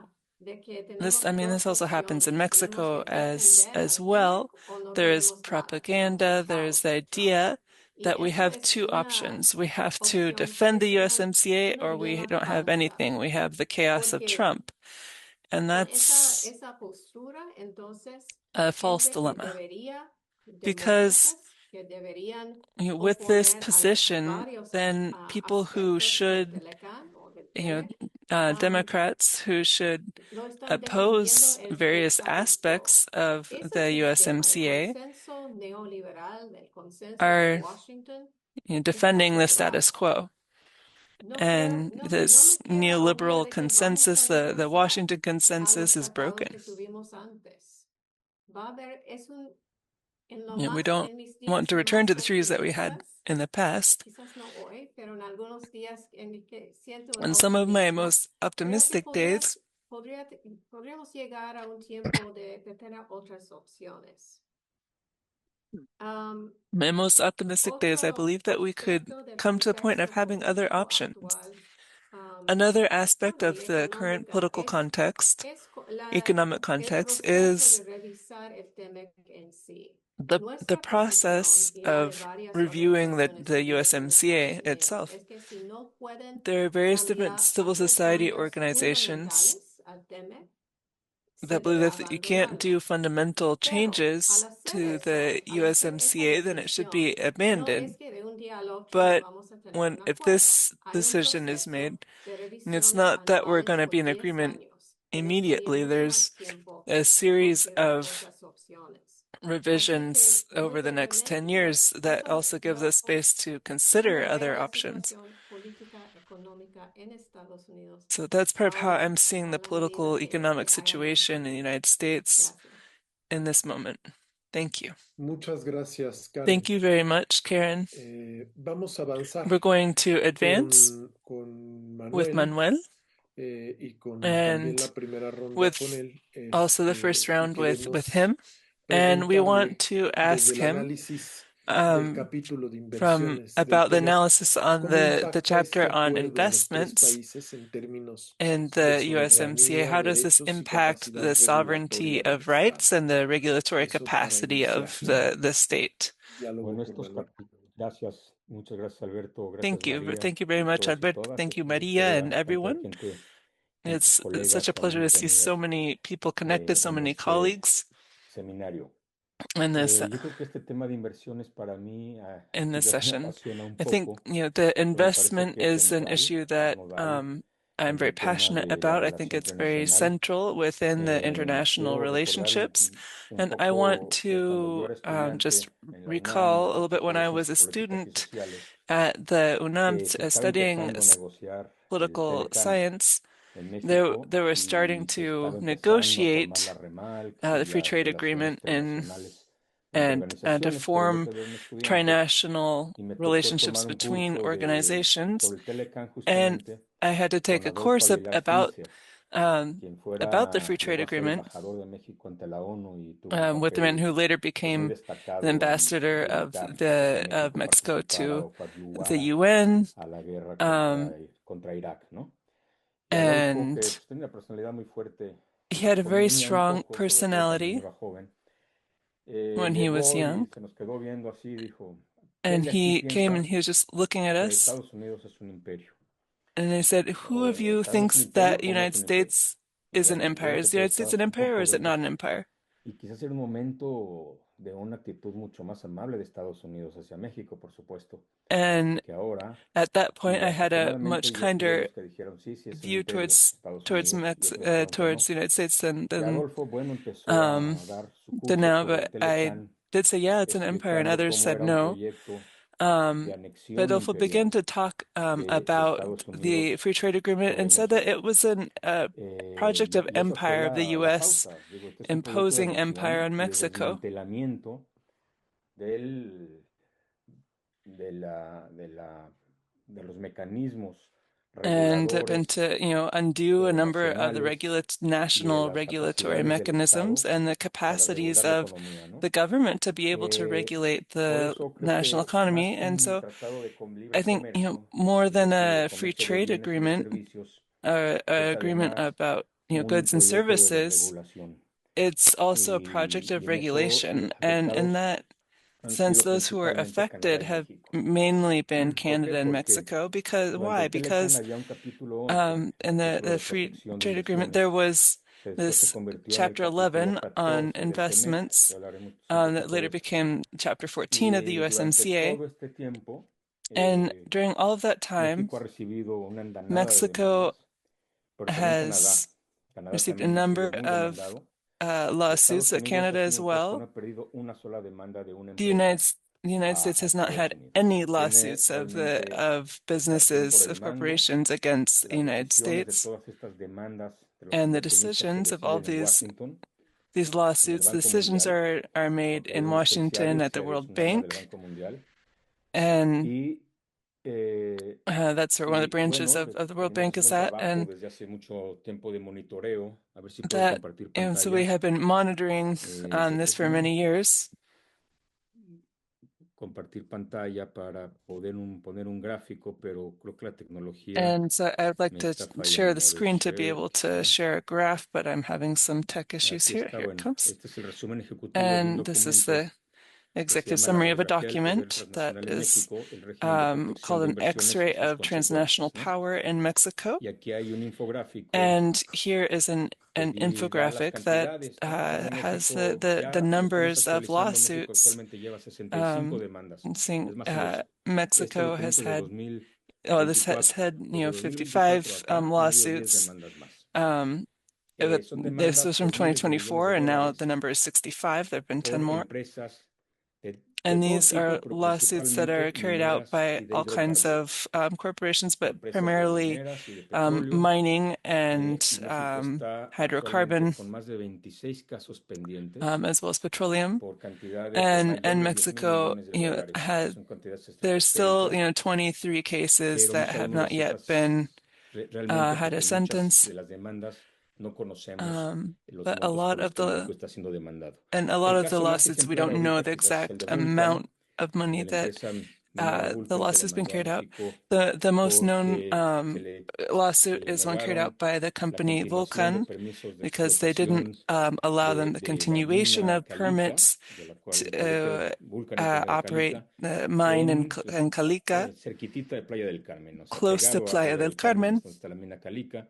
this also happens in Mexico as well. There is propaganda. There's the idea that we have two options. We have to defend the USMCA or we don't have anything. We have the chaos of Trump. And that's a false dilemma. Because with this position, then people who should, Democrats who should oppose various aspects of the USMCA are defending the status quo. And this neoliberal consensus, the Washington consensus, is broken. We don't want to return to the trees that we had in the past. On some of my most optimistic days, I believe that we could come to the point of having other options. Another aspect of the current political context, economic context, is the process of reviewing the USMCA itself. There are various different civil society organizations that believe that if you can't do fundamental changes to the USMCA, then it should be abandoned. But if this decision is made, it's not that we're going to be in agreement immediately. There's a series of revisions over the next 10 years that also gives us space to consider other options. So that's part of how I'm seeing the political economic situation in the United States in this moment. Thank you. Muchas gracias, Karen. Thank you very much, Karen. Vamos a avanzar We're going to advance con with Manuel y con and también la primera ronda with con él. also the first round with him. And we want to ask him from about the analysis on the chapter on investments in the USMCA. How does this impact the sovereignty of rights and the regulatory capacity of the state? Thank you. Thank you very much, Alberto. Thank you, Maria, and everyone. It's such a pleasure to see so many people connected, so many colleagues in this session. I think the investment is an issue that I'm very passionate about. I think it's very central within the international relationships. And I want to just recall a little bit when I was a student at the UNAM studying political science. They were starting to negotiate the free trade agreement and to form trinational relationships between organizations. And I had to take a course about the free trade agreement with the man who later became the ambassador of Mexico to the UN. And he had a very strong personality when he was young. And he came and he was just looking at us. And they said, who of you thinks that the United States is an empire? Is the United States an empire or is it not an empire? y quizás era un momento de una actitud mucho más amable de Estados Unidos hacia México, por supuesto, And que ahora. at that point, Y I had a afortunadamente much yo fui de kinder los que dijeron, sí, sí, es un view imperio, Estados towards Unidos, y otros dijeron que towards no. the United States Y than Adolfo, bueno, empezó um, a dar su than curso now. sobre el But I TLCUEM, did say, yeah, it's an empire, and explicando others cómo said era un no. proyecto de But anexión Adolfo began imperial to talk de about Estados the Unidos free trade agreement sobre and said that México. it was a project of Y eso fue empire of the la U.S. causa. Digo, este es un proyecto de imposing empire anexión on y de Mexico. desmantelamiento del, de, la, de, la, de los mecanismos And reguladores to, undo a number of the nacionales y de national las regulatory capacidades del mechanisms Estado and the para capacities regular la of economía, ¿no? the government to be able to Por regulate the eso creo national que más economy. que And un so tratado de libre I think, comercio, more es than decir, de a free comercio de trade bienes y de agreement, servicios, or es agreement además about, un goods and proyecto de services, desregulación. it's also a project Y of en eso regulation. los And in afectados that han sense, sido those who were principalmente Canadá affected y have México. mainly been ¿Por qué? Canada and Porque Mexico. Because durante why? el TLCAN Because había un capítulo 11, in the capítulo de free protección de trade agreement, there inversiones, was que después se this convirtió en el chapter capítulo 11 on 14 del TMEC, investments ya hablaremos un that poquito de later eso. became chapter 14 of the Y durante USMCA. todo este tiempo, And during all of that time, México ha recibido una andanada de Mexico demandas, pero también Canadá. has Canadá received a también ha sido number muy of demandado. lawsuits, Estados Unidos Canada ha as sido un caso que well. no ha perdido una sola demanda de una The United empresa the United States a has not Estados had Unidos. any Tiene lawsuits of realmente businesses, sartén por el of mango. corporations against the Las United decisiones de States, todas estas demandas de los and the inversionistas se decisions of all deciden en Washington, these en el lawsuits, Banco decisions Mundial, are made porque hay in un Washington especiario at que the es World un alma del Bank, Banco Mundial. and Y, that's where one of the branches bueno, of the World venimos Bank haciendo is un at, trabajo and desde hace mucho tiempo de monitoreo. A ver si puedo that, compartir and so we pantalla. have been monitoring ¿Se this for presionan? many years. Compartir pantalla para poder poner un gráfico, pero creo que la tecnología And so I'd like me to está share the fallando. A ver, screen to be share, able to share. share a graph, but I'm having some tech issues Aquí here. está, Here it bueno, comes. este es el resumen ejecutivo de un And this is documento the que se executive llama La summary of a Radiografía del Poder document that Transnacional en is México, el régimen de protección called de an inversiones y X-ray sus of transnational consecuencias, ¿no? power in Mexico. Y aquí hay un infográfico And here is an que da las infographic that cantidades, ¿no? O sea, has México the ya lo estamos numbers of actualizando. México lawsuits. actualmente lleva 65 demandas. Seeing Es más, este Mexico documento has es de had, 2024. this has had, Desde 55 2024 acá han habido 10 lawsuits. demandas más. Son This was demandas from por miles de millones 2024, de and now dólares the number is 65. There have been 10 por more. empresas de And todo these are tipo, pero lawsuits that are principalmente carried out mineras by y de all kinds hidrocarburos. of corporations, but Empresas primarily mineras y de petróleo. mining and Y México está actualmente hydrocarbon, con más de 26 casos pendientes as well as petroleum. por cantidades And mayores de 10 mil Mexico, millones de dólares. Son cantidades there's still, estratosféricas, 23 cases pero that no have sabemos not las yet cifras been realmente had a porque muchas sentence. de las demandas no conocemos los But a montos lot por los of que México está siendo demandado. a El lot of the caso más lawsuits, we ejemplar don't know ahorita the quizás es el exact de Vulcan, amount of money de la that empresa minera the Vulcan que lawsuit's been demandó a carried out. México The most known porque se le lawsuit is one carried out negaron by the la company continuación de Vulcan permisos de because they didn't explotación allow them the de la continuation mina of calica, permits de la cual to Vulcan entendía la operate calica, the mine in Calica, cerquitita de Playa del Carmen, o sea, close to pegado a Playa Playa del del Carmen, Carmen. es donde está la mina calica,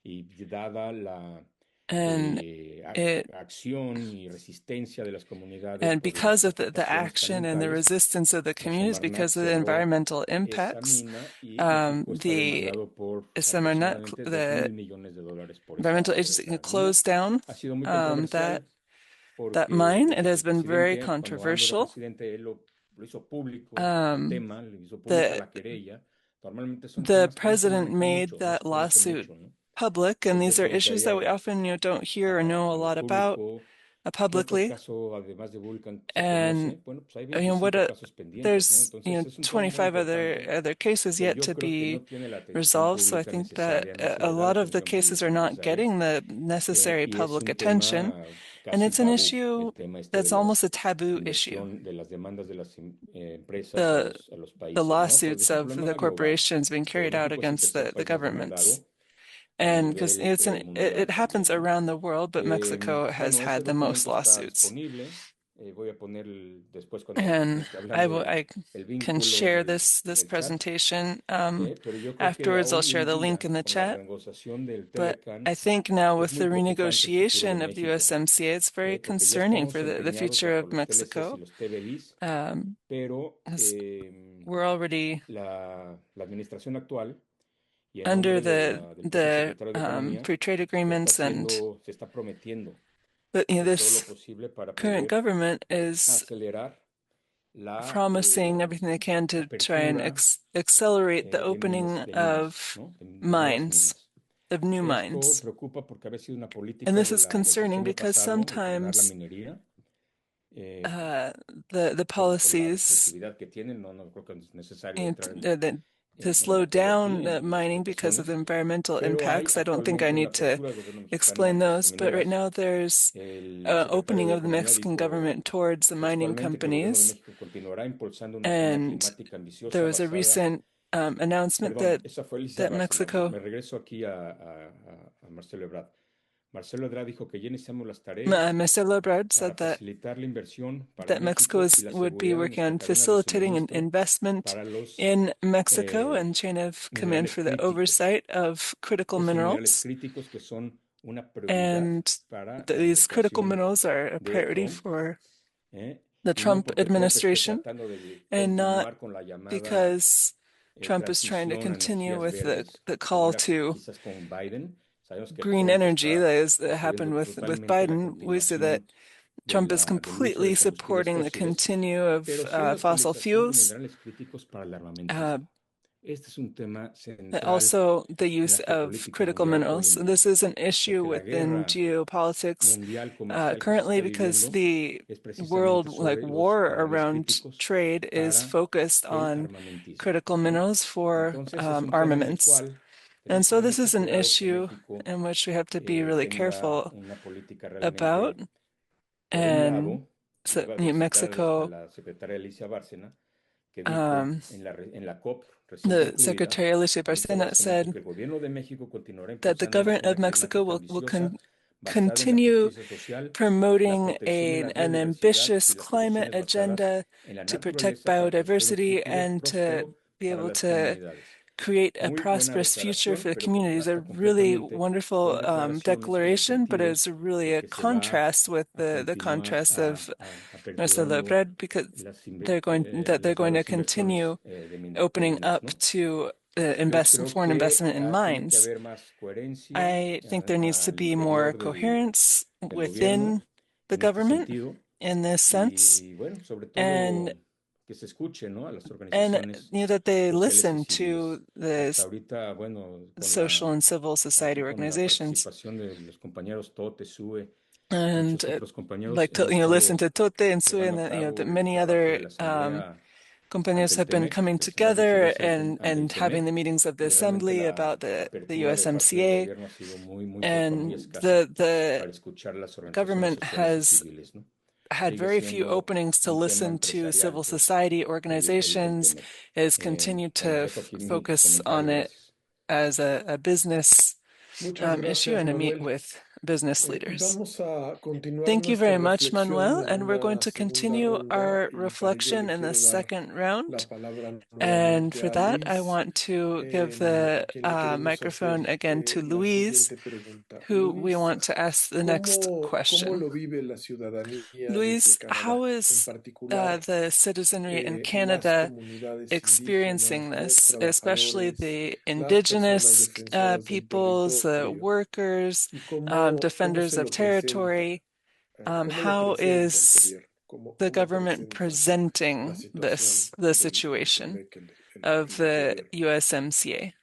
y dada la And it acción y resistencia de las comunidades And por because las of the afectaciones action and the ambientales, resistance of the la communities, Semarnat because of the cerró environmental esa impacts, mina y México está the demandado por Semarnat, aproximadamente the 2.000 millones de dólares por environmental esa agency mina. closed down Ha sido muy that controversial mine. porque It has el been very presidente, cuando AMLO era controversial. presidente, él lo hizo público el tema, le hizo pública The la querella. Normalmente son the temas que no se president manejan made mucho, no that se conocen lawsuit mucho, ¿no? public, and Es these are mejor que issues that we haya often don't hear or know a a lo lot about público. ¿Qué otro publicly. caso, además de Vulcan, se And conoce? Bueno, pues hay what 25 casos pendientes, ¿no? there's Entonces es un tema muy 25 importante other cases que yet yo to creo que be no tiene la atención resolved. So I pública think that necesaria, no se a le da la lot of the atención cases are pública not necesaria. getting the necessary Y es public un attention. tema And casi it's an tabú, issue el tema este de that's almost a taboo issue. inversión, de las demandas de las empresas The a los the países, ¿no? Pero lawsuits es un of problema the global. corporations being carried out México es el against tercer the país más governments. demandado a And because nivel it mundial happens también, ¿no? around the world, but Mexico has Bueno, este had the most documento está lawsuits. disponible. Voy a poner después cuando And esté hablando I el can vínculo share en this el chat. presentation. Pero yo creo que Afterwards, I'll hoy share en the día, link in the con la chat. renegociación del But TLCUEM, I think now es with muy the preocupante el futuro de renegotiation of the México, USMCA, it's very porque ya concerning estamos for the empeñados future bajo of los TLCs y Mexico. los TBIs, pero We're already la administración actual y en under nombre del propio secretario de Economía free trade agreements, and se está prometiendo but todo lo this posible para current poder government is acelerar la promising everything they can to try and apertura accelerate the de opening minas, of ¿no? De nuevas mines, minas. of new Esto mines. preocupa porque había sido una política And this del is concerning sexenio because pasado de frenar la sometimes minería. the Por la policies restrictividad que tienen, no creo que es necesario entrar to en slow materia down aquí, en mining because of explicaciones, environmental pero hay impacts. I don't think I actualmente una need to apertura del gobierno mexicano explain a las those, but right mineras. now there's El opening secretario de of the Economía Mexican dijo government towards the mining textualmente que el gobierno de companies. México continuará impulsando una agenda And climática there ambiciosa was a basada. recent announcement Perdón, esa fue Elisa that Bárcena. Mexico. Me regreso aquí a Marcelo Ebrard. Marcelo Ebrard dijo que ya iniciamos las tareas Marcelo Ebrard said para that facilitar la inversión para Mexico México y la would be seguridad en working nuestra on cadena de facilitating an suministro investment para los in Mexico and chain of command minerales for the críticos. oversight of critical Esos minerales minerals. críticos que son una prioridad And para la these critical administración minerals are a de priority Trump, for y the no Trump porque Trump esté administration, tratando de and not continuar con la llamada because Trump is trying to transición a continue energías with verdes, the como call era to quizás con Biden. Sabemos que green Trump energy está that happened prefiriendo with totalmente la Biden. We see that continuación Trump is del uso de completely combustibles supporting the fósiles, continue of pero sí la fossil utilización de fuels. minerales críticos para el armamentismo. Este es un tema central Also, the en use la of geopolítica critical mundial hoy minerals. en And día, this is an issue porque la within guerra geopolitics mundial comercial que se currently está because viviendo the es precisamente world sobre los war minerales around críticos trade is para focused el on armamentismo, critical ¿no? minerals for Entonces es un tema en el armaments. cual And tenemos que so tener this is mucho an cuidado que issue México in which we have to be really tenga careful una política about. realmente, por un And lado, y so voy a citar a Mexico, la secretaria Alicia Bárcena, que dijo en la COP recién the concluida, Secretary Alicia Alicia Bárcena Bárcena dijo said que el gobierno de México continuará that the impulsando una government of agenda Mexico climática will ambiciosa basada en la continue justicia social, la promoting protección de la an biodiversidad ambitious y las climate soluciones basadas agenda en la to protect naturaleza para construir un biodiversity futuro and to próspero be para able las to comunidades. create a Muy buena prosperous future for declaración, the pero communities. A contrasta really completamente wonderful con declaraciones en el declaration, but sentido it's really de a que se va contrast with a the continuar contrast of Marcelo aperturando Ebrard, because they're going to continue opening mineras, up ¿no? to Yo creo foreign que investment in tiene que mines. haber más coherencia I think there needs to al be more interior coherence del within gobierno the en este government sentido in this sense, y bueno, sobre and todo que se escuche, ¿no? A las organizaciones that they sociales y listen to civiles. the Hasta ahorita, bueno, social and civil society aquí con la organizations, participación de los compañeros Tote, Sue, and muchos otros compañeros like to hemos listen estado to Tote and Sue, llevando and a cabo that el many trabajo de other la Asamblea ante companies el have been TMEC, coming que es la together residencia ante el and having the TMEC, meetings of the y realmente assembly la about the apertura de parte del USMCA, gobierno ha sido muy poca, muy and escasa the para escuchar las organizaciones government sociales y has civiles, ¿no? had Sigue very few siendo openings to un tema listen to empresarial, civil pues, society el organizations, TMEC. has continued Bueno, to dejo aquí mi focus on comentario, it gracias. as a business Muchas issue gracias, and to meet Manuel. with business leaders. Vamos a continuar Thank you very nuestra much, reflexión Manuel, en and we're going una to segunda continue ronda our y para ello reflection le in the quiero dar second la round. palabra And nuevamente for a that, I Luis, want to give a the quien le queremos microphone hacer again to la Luis, siguiente pregunta. who we Luis, want to ask the next ¿cómo question. lo vive la ciudadanía desde Luis, how Canadá? En is particular, the citizenry in las Canada comunidades experiencing indígenas, los this, especially trabajadores, the las personas indigenous defensoras del peoples, territorio, workers, y cómo defenders se of lo presenta, territory? cómo lo How presenta el is gobierno, the cómo government presenta la presenting situación the del situation TMEC, of the gobierno. USMCA?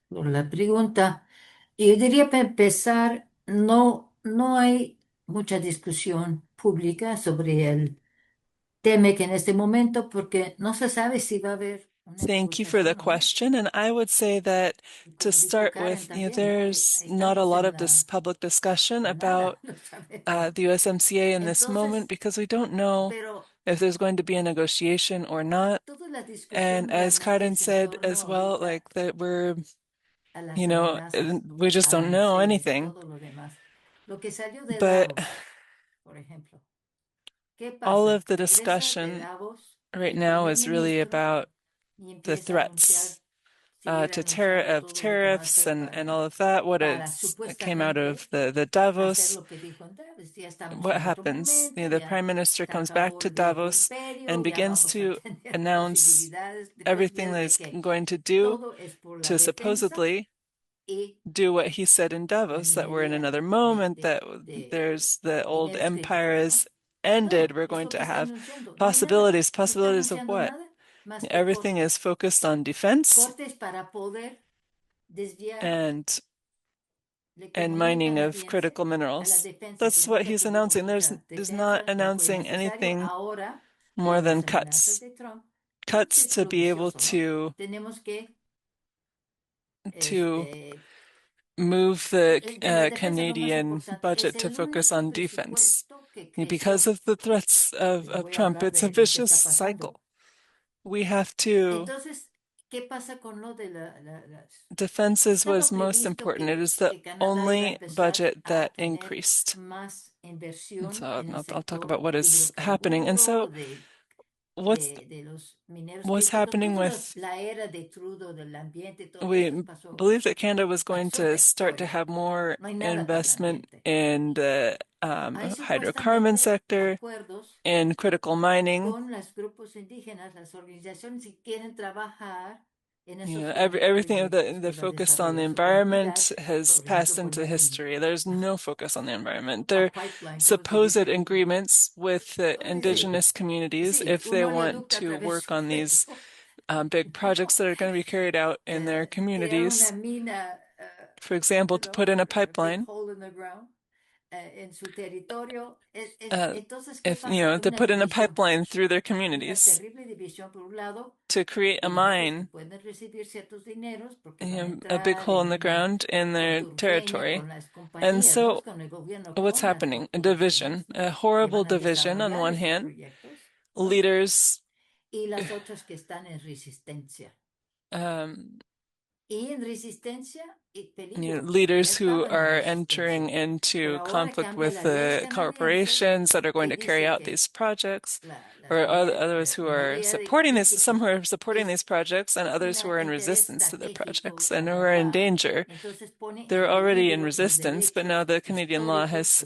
Por la pregunta. Yo diría para empezar, no hay mucha discusión pública sobre el TMEC en este momento porque no se sabe si va a haber una Thank you for the exportación o no. question. And I would say that Y to como dijo start Karen with, también, ¿no? there's not a Estamos lot en of this la public discussion nada, about lo sabemos. the USMCA in this moment Entonces, because we don't know pero if there's going to be a negotiation or not. toda la And discusión as realmente Karen es en said torno as well, ahorita like that we're, a las you know, amenazas, we just don't know aranceles, anything. todo lo demás. Lo que salió de But Laos, por ejemplo, all of the discussion right now is really about the threats to tariffs and all of that, it came out of the Davos. What happens? The Prime Minister comes back to Davos and begins to announce everything that he's going to do to supposedly do what he said in Davos, that we're in another moment, that there's the old empire is ended, we're going to have possibilities. Possibilities of what? Everything is focused on defense and mining of critical minerals. That's what he's announcing. There's not announcing anything more than cuts. Cuts to be able to move the Canadian budget to focus on defense. Because of the threats of Trump, it's a vicious cycle. We have to. Defense is what is most important. It is the only budget that increased. And so I'll talk about what is happening. And so what's happening with, we believe that Canada was going to start to have more investment in the hydrocarbon sector, in critical mining. Everything of the focus on the environment has passed into history. There's no focus on the environment. There are supposed agreements with the indigenous communities if they want to work on these big projects that are going to be carried out in their communities. For example, to put in a pipeline. To put in a pipeline through their communities to create a mine, a big hole in the ground in their territory. And so what's happening? A division, a horrible division on one hand, leaders leaders who are entering into conflict with the corporations that are going to carry out these projects, or others who are supporting this, some who are supporting these projects, and others who are in resistance to the projects and who are in danger. They're already in resistance, but now the Canadian law has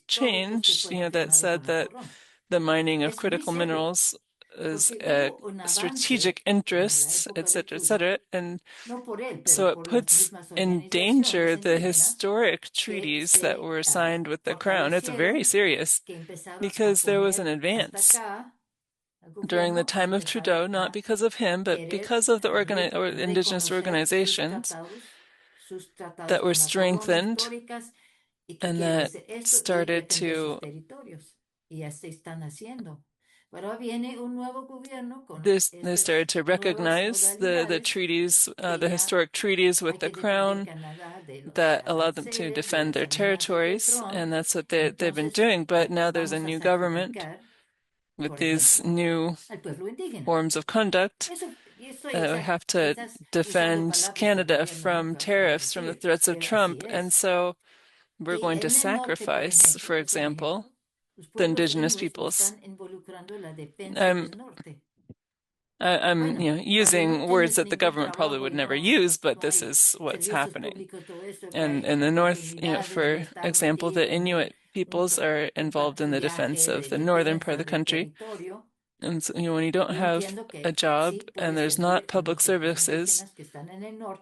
changed, that said that the mining of critical minerals is a strategic interests, etc., and so it puts in danger the historic treaties that were signed with the Crown. It's very serious because there was an advance during the time of Trudeau, not because of him, but because of the indigenous organizations that were strengthened and that started to they started to recognize the treaties, the historic treaties with the Crown that allowed them to defend their territories, and that's what they've been doing. But now there's a new government with these new forms of conduct. We have to defend Canada from tariffs, from the threats of Trump, and so we're going to sacrifice, for example, the indigenous peoples. I'm using words that the government probably would never use, but this is what's happening. And in the north, for example, the Inuit peoples are involved in the defense of the northern part of the country. And so, when you don't have a job and there's not public services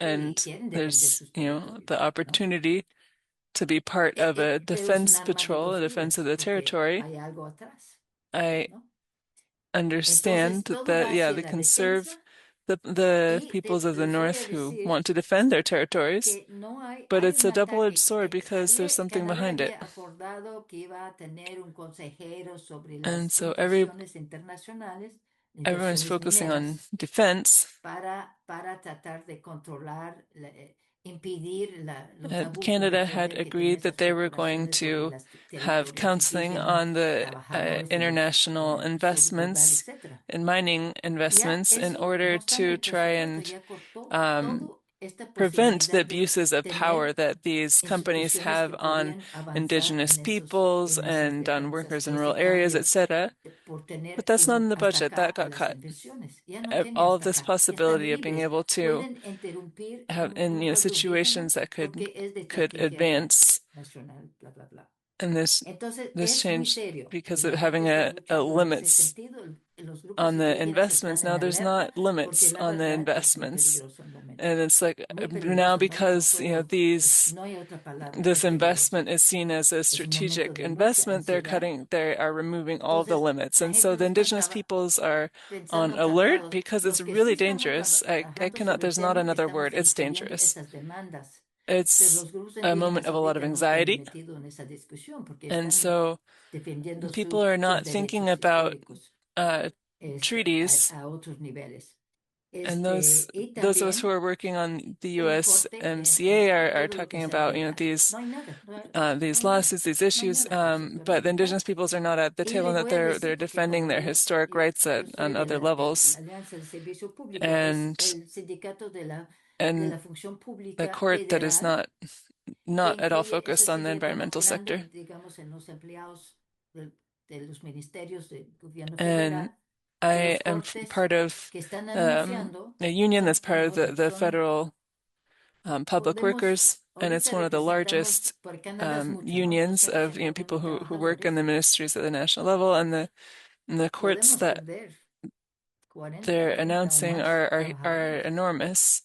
and there's, the opportunity to be part of a defense patrol, a defense of the territory, I understand that they can serve the peoples of the North who want to defend their territories, but it's a double-edged sword because there's something behind it. And so everyone's focusing on defense. Canada had agreed that they were going to have counseling on the international investments and mining investments in order to try and prevent the abuses of power that these companies have on indigenous peoples and on workers in rural areas, etc. But that's not in the budget. That got cut. All of this possibility of being able to have in situations that could advance, and this changed because of having a limits on the investments. Now there's not limits on the investments. And it's like now because this investment is seen as a strategic investment, they are removing all the limits. And so the indigenous peoples are on alert because it's really dangerous. There's not another word. It's dangerous. It's a moment of a lot of anxiety. And so people are not thinking about treaties. And those of us who are working on the USMCA are talking about these lawsuits, these issues, but the indigenous peoples are not at the table, and that they're defending their historic rights on other levels, and the court that is not at all focused on the environmental sector. And I am part of a union that's part of the federal public workers, and it's one of the largest unions of people who work in the ministries at the national level, and the courts that they're announcing are enormous.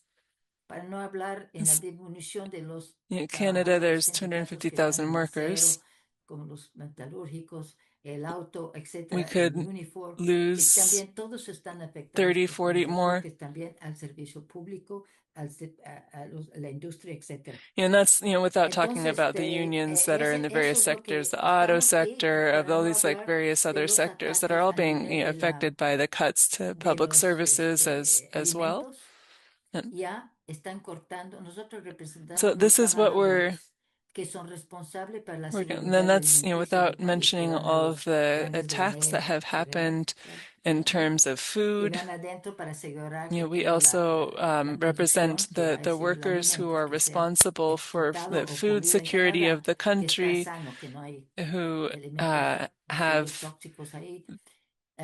Canada, there's 250,000 workers. We could lose 30, 40 more. And that's, without talking about the unions that are in the various sectors, the auto sector, of all these various other sectors that are all being affected by the cuts to public services as well. And so this is what we're and then that's, without mentioning all of the attacks that have happened in terms of food. We also represent the workers who are responsible for the food security of the country, who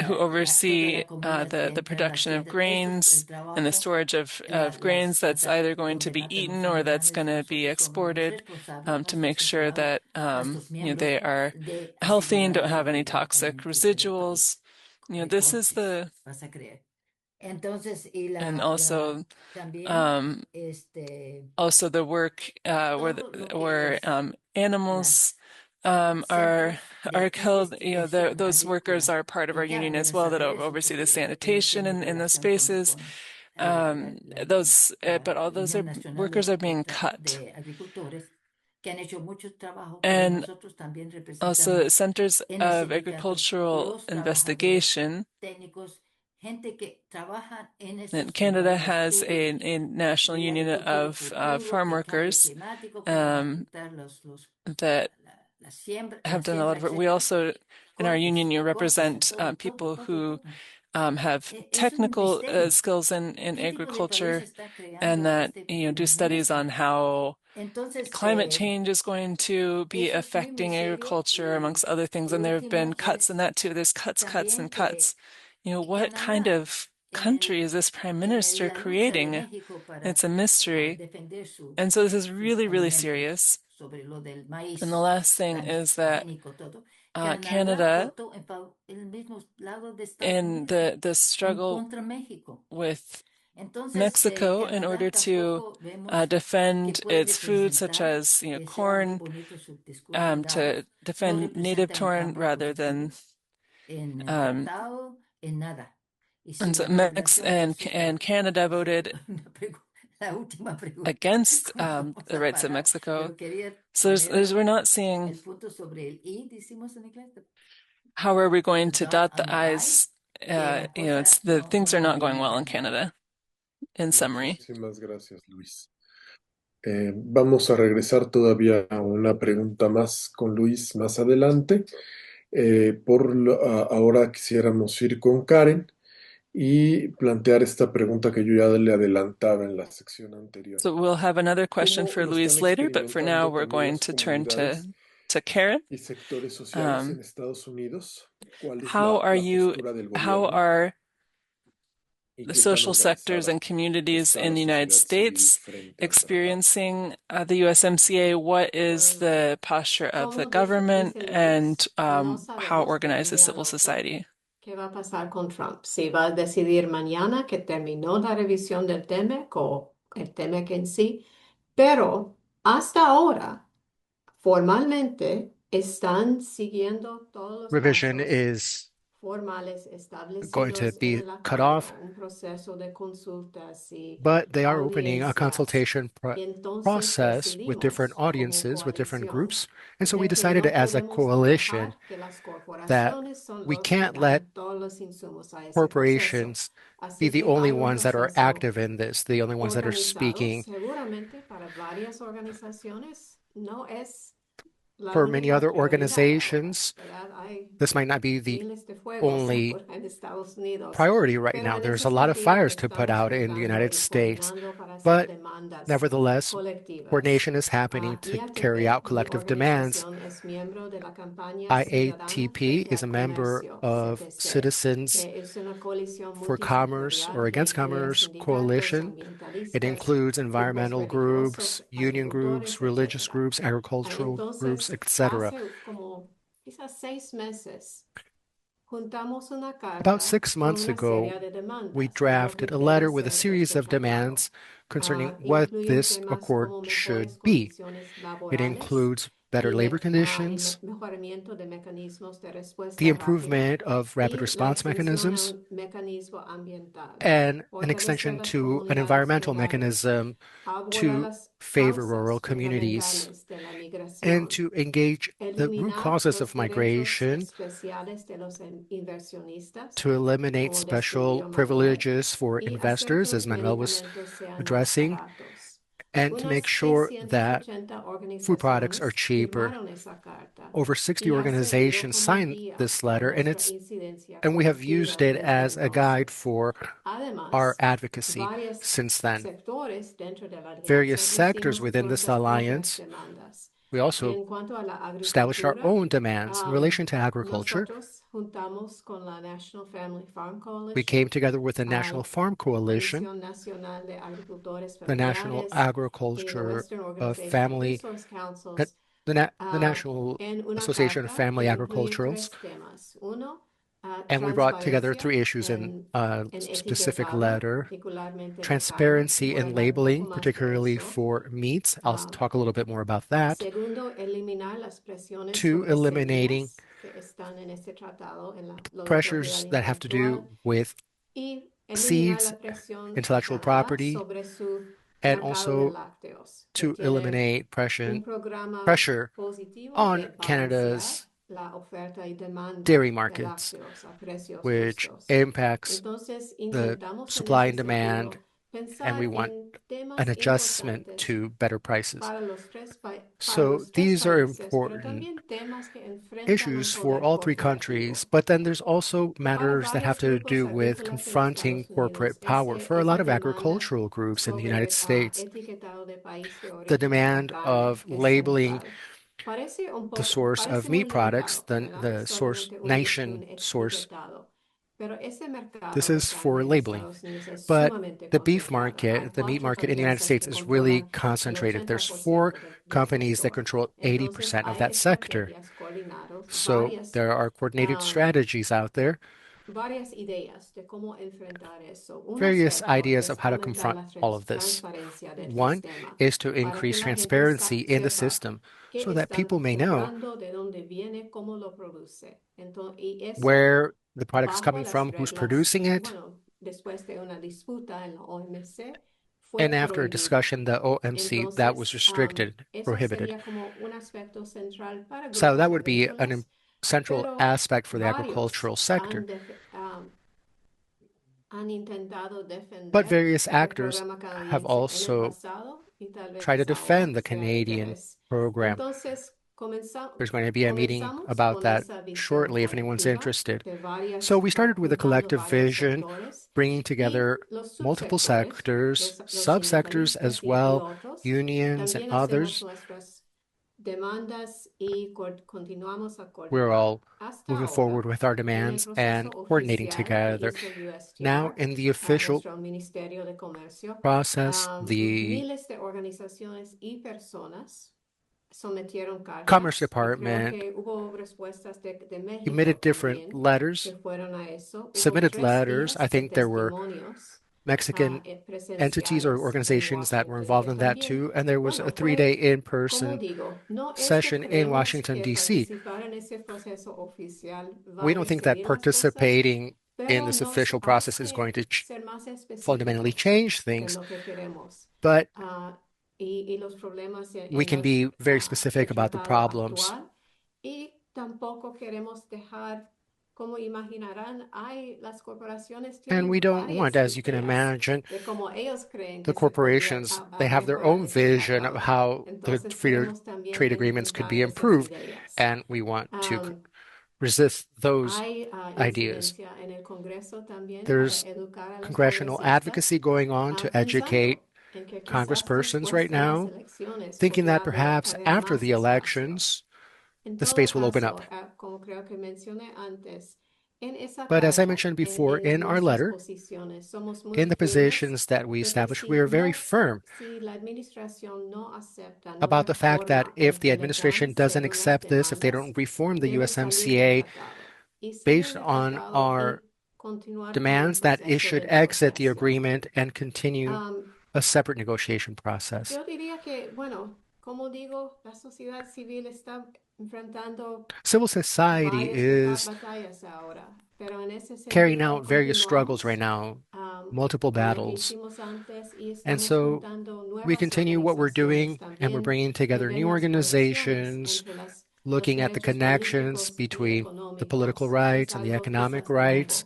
oversee the production of grains and the storage of grains that's either going to be eaten or that's going to be exported, to make sure that they are healthy and don't have any toxic residuals. This is and also the work where animals are killed. Those workers are part of our union as well, that oversee the sanitation in those spaces. But all those workers are being cut. And also the Centers of Agricultural Investigation. And Canada has a national union of farm workers that have done a lot of work. We also, in our union, represent people who have technical skills in agriculture, and that do studies on how climate change is going to be affecting agriculture, amongst other things. And there have been cuts in that too. There's cuts, and cuts. What kind of country is this prime minister creating? It's a mystery. And so this is really, really serious. And the last thing is that Canada, in the struggle with Mexico in order to defend its food, such as corn, to defend native corn rather than and so and Canada voted against the rights of Mexico. So we're not seeing how are we going to dot the I's. Things are not going well in Canada, in summary. Muchísimas gracias, Luis. Vamos a regresar todavía a una pregunta más con Luis más adelante. Ahora quisiéramos ir con Karen. y plantear esta pregunta que yo ya le adelantaba en la sección anterior. So we'll have another question ¿Cómo for lo están Luis later, but for now experimentando we're también going las to turn comunidades to Karen. y sectores sociales en Um, Estados Unidos? ¿Cuál es how are la you, postura del how gobierno are y the qué tan social sectors organizada and communities está in la the United sociedad civil States frente al tratado? experiencing the USMCA? What is the posture of the government Dice and Luis, no how sabemos de organized un is día al civil otro society? qué va a pasar con Trump. Si va a decidir mañana que terminó la revisión del TMEC o el TMEC en sí. Pero hasta ahora, formalmente, están siguiendo todos los Revision pasos is formales going to establecidos en be el cut acuerdo, off, un proceso de consultas y but they are opening a audiencias. consultation Y entonces process with different decidimos como audiences, with different coalición groups. And so we de que decided no as a podemos coalition dejar que las that corporaciones son we los que can't let dan todos los insumos a ese proceso. corporations be Así the que only hay un ones that are proceso active in this, the only ones that are organizado, speaking. seguramente para varias organizaciones no es la For many única other prioridad ahora, organizations, ¿verdad? Hay this might not be the miles de fuegos only ahora en Estados Unidos, priority right pero now. en There's ese a lot of sentido fires nos to put estamos out in the juntando United y States, coordinando para hacer but demandas nevertheless, colectivas. coordination is happening to carry IATP, out mi collective demands. organización, es miembro de la campaña Ciudadana IATP frente is al a member comercio, of CFC, Citizens que es una coalición for Commerce or multisectorial de Against líderes Commerce sindicatos, coalition. It ambientalistas, includes grupos environmental groups, religiosos, union groups, agricultores, religious etcétera. groups, agricultural groups, Entonces, etc. hace como quizás 6 meses, juntamos una About carta six con months una ago, serie de we demandas que drafted a letter with a obedecen series este of tratado. demands concerning what Incluyen this temas accord como mejores should be. condiciones It laborales includes better labor y conditions, mejoramiento de mecanismos de the respuesta rápida improvement of rapid y la response extensión a mechanisms, un mecanismo ambiental, and an fortalecer extension las to an comunidades environmental rurales, mechanism abordar to las favor rural causas communities fundamentales de la and migración, to engage the root eliminar causes of los derechos migration, especiales de los inversionistas, to eliminate como special describió Manuel, privileges for y hacer que investors, los as Manuel was medicamentos sean más addressing, baratos. and to Unas make sure that 680 food products are organizaciones cheaper. firmaron esa carta Over 60 y ha servido organizations como signed guía this para letter, nuestra incidencia and we have used colectiva it desde as a guide entonces. for our Además, advocacy varios since then. sectores dentro de la Various alianza sectors hicimos within this nuestras propias alliance, demandas. we Y also en cuanto a la established our agricultura, own demands in relation to agriculture. nosotros juntamos con la National Family Farm We Coalition, came together with the National la Farm Coalition, Comisión Nacional de Agricultores the National Familiares y the Agriculture Western of Organization of Family, Resource the, Councils the National en una Association of carta que Family incluye Agriculturals, 3 temas. Uno, and we brought together transparencia 3 issues in a en specific etiquetado, letter: particularmente de carne, y transparency voy a in hablar un poco labeling, más de particularly eso. for meats. I'll talk a little bit more about that. Segundo, eliminar las presiones Two, sobre eliminating semillas que están en este tratado en lo de propiedad pressures that have to do intelectual with y eliminar seeds, la presión de intellectual Canadá property, sobre su and mercado de also lácteos, que to tiene eliminate un programa pressure positivo on de balancear Canada's la oferta y demanda dairy de markets, lácteos a precios which justos. impacts Entonces, the intentamos en supply ese and demand, sentido and we pensar want en an temas adjustment importantes to better prices. para para So los tres these are países, pero important también temas que enfrentan un issues for poder all 3 countries, corporativo. but then there's also Para matters that have varios to grupos do with agrícolas en confronting Estados Unidos, corporate power. For a lot esa of demanda agricultural groups in the United sobre States, etiquetado de país de the origen de la demand carne of es labeling central. Parece the source of parece meat muy products, limitado, the, ¿verdad? the source Solamente un nation source. etiquetado. Pero ese This mercado de is carne for en labeling. Estados Unidos es But sumamente the beef concentrado. Hay market, the meat cuatro market in the United empresas States que is really controlan el concentrated. There's 4 80% del companies that sector. control Entonces, 80% of hay that sector. estrategias coordinadas, So there are coordinated strategies out there, varias ideas de cómo enfrentar eso. Un various aspecto ideas es of how to aumentar confront la all of this. transparencia del One sistema is to para que increase la gente transparency in the sepa system qué so that están people may know comprando, de dónde viene, cómo lo produce. Entonces, y eso where the product is bajo coming las from, who's reglas, producing it, bueno, después de una disputa en la OMC, fue and after a prohibido. discussion, the OMC, that was Entonces, restricted, eso prohibited. sería como un aspecto central para So that grupos would be an agrícolas, central pero aspect for the varios agricultural sector. han intentado But defender various el actors programa have canadiense en el also pasado y tal tried to vez ahora defend the sea de Canadian interés. program. Entonces, There's going to be a meeting comenzamos about con that esa visión shortly if anyone's colectiva interested. de varias, So we started with a juntando collective varios vision, sectores bringing y together los multiple subsectores, sectors, los subsectors as sindicalistas y well, otros. unions and También hacemos others. nuestras demandas y continuamos a We're coordinar. all Hasta moving ahora, forward with our en el demands and proceso coordinating oficial que together. hizo USTR, Now, in the a official nuestro Ministerio de Comercio, process, the miles de organizaciones y personas sometieron Commerce cartas y creo Department que hubo respuestas de México emitted different también letters, que fueron a eso. Hubo submitted 3 letters. I días de think there were testimonios Mexican entities or presenciales en organizations that were Washington involved in that también. too, and there was a Bueno, 3-day como in-person digo, no es que session in creemos Washington, que D.C. participar en ese proceso oficial va We a don't think that decidir las cosas, participating in pero this nos official process is hace going to ser más fundamentally específicos change en things, lo que queremos. but Y los problemas we en can los, be very el specific about the tratado problems. actual y tampoco queremos dejar, como imaginarán, las corporaciones And we tienen don't varias want, as you can ideas imagine, de cómo ellos creen the que se podría corporations, they have their mejorar own ese vision of tratado. how the Entonces free queremos también trade agreements could be enfrentar esas improved, ideas. and we want to Um, resist those Hay ideas. incidencia en el Congreso también para There's educar a los congressional congresistas, advocacy going on to educate pensando en que quizás congresspersons right después de las now, elecciones thinking that podría perhaps haber after más the espacio. elections, En the todo space will open up. caso, como creo que mencioné antes, en esa But as I carta, mentioned before, in our nuestras letter, posiciones, somos muy in the firmes positions that we de que established, we are very firm si la administración no acepta, no about the fact that reforma el if the administration TLCUEM doesn't según las accept this, if they demandas, don't reform the debe salir del USMCA tratado y salir based del on tratado our y continuar con el demands, that it proceso should de exit the negociación. agreement and continue Um, a separate negotiation process. Yo diría que, bueno, como digo, la sociedad civil está enfrentando Civil society varias is batallas ahora, pero en ese carrying sentido out various struggles right continuamos now, multiple con lo que battles. hicimos antes y And estamos so juntando we nuevas continue what we're organizaciones doing, and we're también bringing y together ver new las conexiones organizations, entre los looking at the derechos connections políticos y between the political económicos, que es rights and the algo economic quizás rights,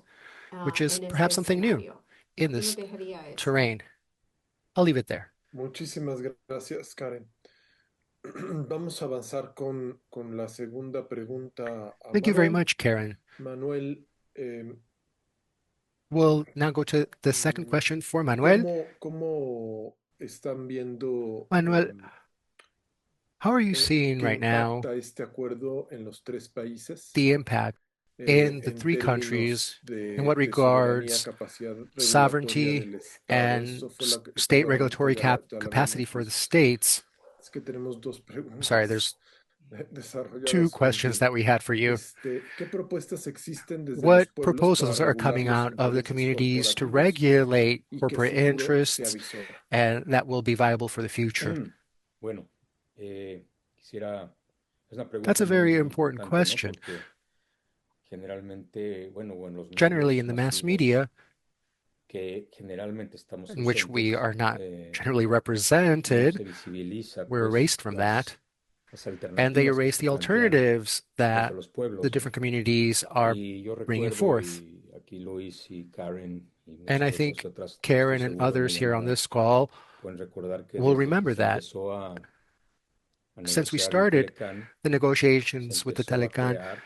nuevo which is en este perhaps something new escenario. in Yo lo this dejaría eso. terrain. I'll leave it there. Muchísimas gracias, Karen. Vamos a avanzar con la segunda pregunta a Thank you very Manuel. much, Karen. Manuel, We'll now go to the second question for Manuel. ¿cómo están viendo Manuel, how are you seeing que right now impacta este acuerdo en los 3 países the impact in the en 3 términos countries in what de soberanía, regards capacidad regulatoria sovereignty del Estado? and Eso fue lo que state estaba regulatory ahorita ya la capacity habíamos for the visto. states? Es que tenemos 2 Sorry, there's preguntas 2 desarrolladas questions that we had for you. ¿Qué propuestas existen desde los What pueblos para proposals are regular coming los out of the intereses communities to corporativos regulate y qué corporate futuro se interests avisora? and that will be viable for the future? Bueno, quisiera, es una That's pregunta a very muy important importante, ¿no? question. Porque generalmente, bueno, o en los Generally, in medios the mass masivos media, que generalmente estamos in which we are ausentes, not generally no represented, se visibiliza we're pues erased from that, las and they alternativas que erase se the plantean alternatives that desde los the pueblos, ¿no? different communities are Y yo bringing recuerdo, forth. y aquí Luis y Karen y And I muchos think otros, estoy Karen and seguro, en la others here on llamada this call pueden recordar que will desde que remember se that empezó a since we negociar el started TLCAN, the se negotiations with the empezó a Telecan, crear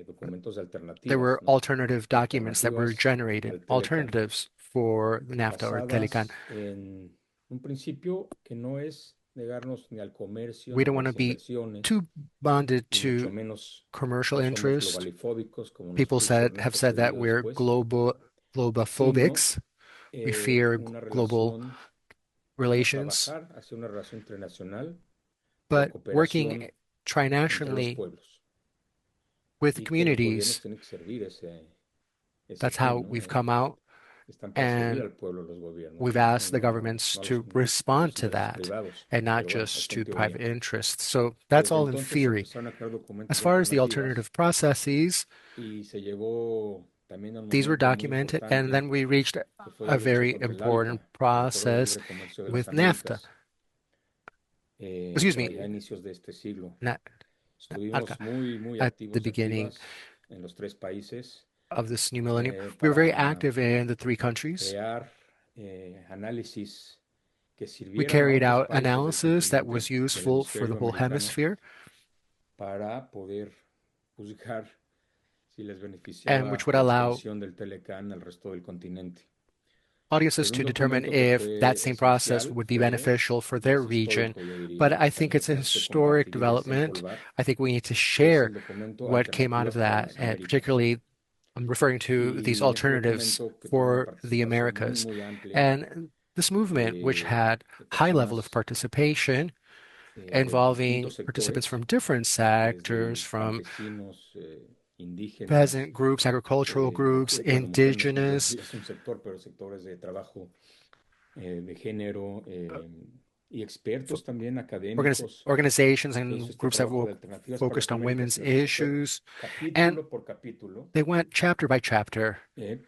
documentos de there were alternativas, ¿no? alternative documents that were Alternativas generated, al TLCAN, alternatives for the NAFTA or Telecan. basadas en un principio que no es negarnos ni al comercio, We ni a don't want to las be inversiones, too bonded ni mucho to menos commercial somos interest. globalifóbicos, como nos People puso have Ernesto said that Cedillo we're después, sino globophobics. We fear una global relación, relations, trabajar hacia una relación internacional de but working cooperación entre los trinationally pueblos, with y que los gobiernos communities. tienen que servir ese That's fin, how ¿no? we've come out, Están para servir and al pueblo los gobiernos, we've ¿no? asked the No governments a los to respond to intereses that privados. and not Pero bueno, just esto en to private teoría. interests. So that's Desde all in entonces se theory. empezaron a crear documentos As de far as the alternativas alternative processes, y se llegó también a un these were momento muy documented, and then importante we reached que fue a el hecho very sobre el important ALCA, el Acuerdo de process Libre Comercio de with las NAFTA. Américas, Excuse por me, allá a inicios de este siglo. not Estuvimos muy at the activos y beginning activas en los 3 países of this new millennium. We were very para active in the 3 countries. crear análisis que We sirvieran a carried otros out países del analysis that continente, was del useful for the hemisferio whole americano, hemisphere, para poder juzgar si les and beneficiaba which would la allow extensión del TLCAN al resto del continente. audiences Pero to un determine documento que if that fue same process esencial would be fue, beneficial for y their es region. histórico, yo But diría, I think it's a permítanse historic compartir y development. desempolvar, I think we need to es share el documento what came out of Alternativas para that, las and Américas. particularly I'm referring to these Y en este alternatives documento, que tuvo una for the participación muy, Americas. muy amplia And this movement, which had de high level of personas participation, de involving distintos participants sectores, from different sectors, desde from campesinos, indígenas, peasant groups, agricultural groups, bueno, mujeres no son indigenous, consideradas un sector, pero sectores de trabajo, de género, y expertos también académicos organizations que hizo and este groups that trabajo de Alternativas para las focused on Américas, women's en el que fue issues. And capítulo por capítulo, they went chapter by chapter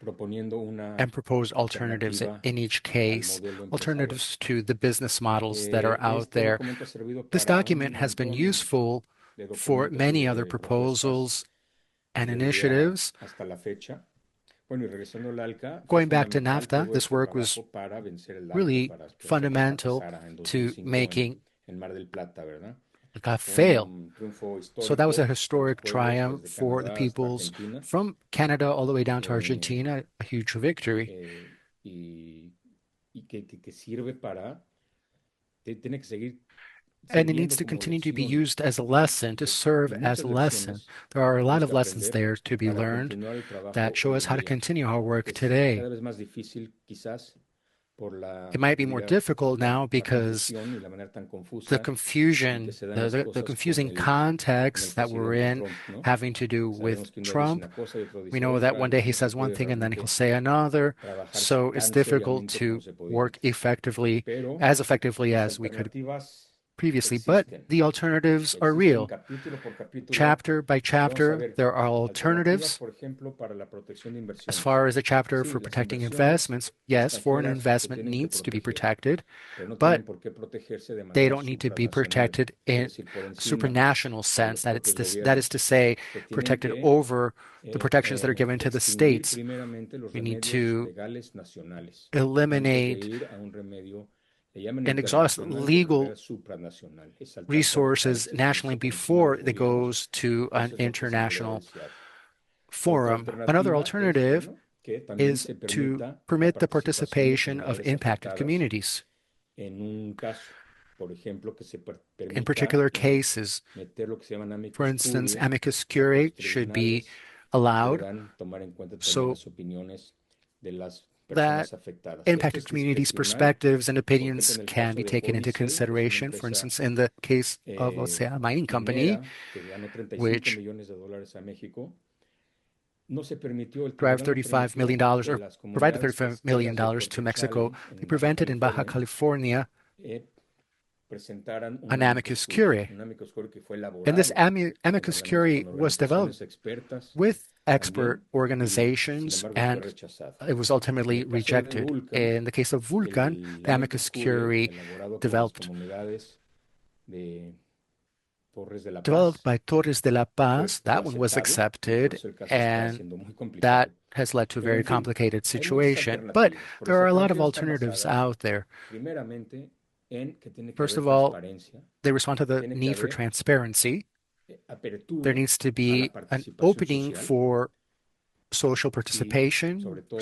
proponiendo una and proposed alternatives alternativa in each al case, modelo empresarial. alternatives to the business models that are out Este there. documento ha servido This para un document has been montón useful de for documentos y many other de propuestas proposals and desde el día initiatives. hasta la fecha. Bueno, y regresando al ALCA, fue Going back to fundamental NAFTA, todo this este work was trabajo para vencer el ALCA, really para que esto fundamental fracasara en to 2005 making en Mar del Plata, ¿verdad? it Fue fail. un triunfo So that was a histórico para los historic pueblos triumph desde for the Canadá hasta peoples Argentina, from Canada all the way down to eh, Argentina, a huge victory. y que sirve para, tiene que seguir And it needs sirviendo to como continue to be lección used as a lesson, to de serve as muchas a lesson. lecciones There are a que lot tenemos of que lessons aprender there to be para learned continuar el that trabajo show hoy us en how to día, continue our work que es today. cada vez más difícil quizás por la, It might be yo more diría, difficult la, now la because confusión y la manera tan the confusa en que confusion, se dan the, las the, the cosas confusing con el context that we're presidente in, Trump, ¿no? having to do with Sabemos que un día dice Trump. una cosa y otro We dice know that otra one y day he no se says one puede thing and then he'll realmente say another. trabajar So it's tan difficult seriamente como to se podía work antes. effectively, Pero as effectively las as we could alternativas previously. But existen, the alternatives are existen real. capítulo por capítulo. Chapter by Vamos a chapter, ver there are alternativas, alternatives. por ejemplo, para la protección de As inversiones. far as the chapter Sí, for las protecting inversiones investments, yes, foreign extranjeras se investment tienen que needs to be proteger, protected, pero no but tienen por qué protegerse de they manera don't need to be supranacional, protected es in decir, por encima supranational de sense, los that it's propios that is gobiernos. to say, Se tienen protected que over the protections that are given to the extinguir states. primeramente los We need remedios to legales nacionales antes de eliminate ir a un remedio, le llaman and exhaust internacional, pero en legal realidad es supranacional, es saltarse a otros resources países, nationally irse por encima de before los it gobiernos. goes to an Eso es lo que se podría international desear. Otra forum. Another alternativa es, alternative bueno, que también is se to permita la permit the participación de participation of comunidades impacted afectadas communities. en un caso, por ejemplo, que se In permita particular cases, meter lo que se llaman for amicus instance, curiae amicus para que curiae los should be tribunales allowed puedan tomar en cuenta también so las opiniones de las that personas afectadas. Esto impacted es communities' discrecional. perspectives and Por ejemplo, opinions en el can caso be de taken into Codicel, que es una consideration. For empresa instance, in the case of, let's say, a mining company, minera que ganó 35 which millones de dólares a México, no se permitió, el derived tribunal no $35 million permitió que or las provided comunidades $35 million pesqueras de to Puerto Mexico. Chale They en Baja prevented in Baja California California presentaran an amicus curiae. un amicus curiae que fue And this elaborado amicus curiae con was developed organizaciones expertas with expert también, y sin organizations, embargo fue and rechazado. it was En ultimately el caso de rejected. Vulcan, In the case of Vulcan, el the amicus amicus curiae curiae elaborado por las developed comunidades de Torres de la developed Paz by Torres de la Paz. fue That one was aceptado, y por accepted, eso el caso está and siendo muy complicado. that has led to a Pero very en fin, complicated hay muchas situation. But alternativas, pero there las are a lot of alternativas están alternatives basadas out there. primeramente en que tiene que First haber of all, transparencia, they respond to the tiene que need for haber transparency. There apertura needs to a la be an participación opening social for social y participation, sobre todo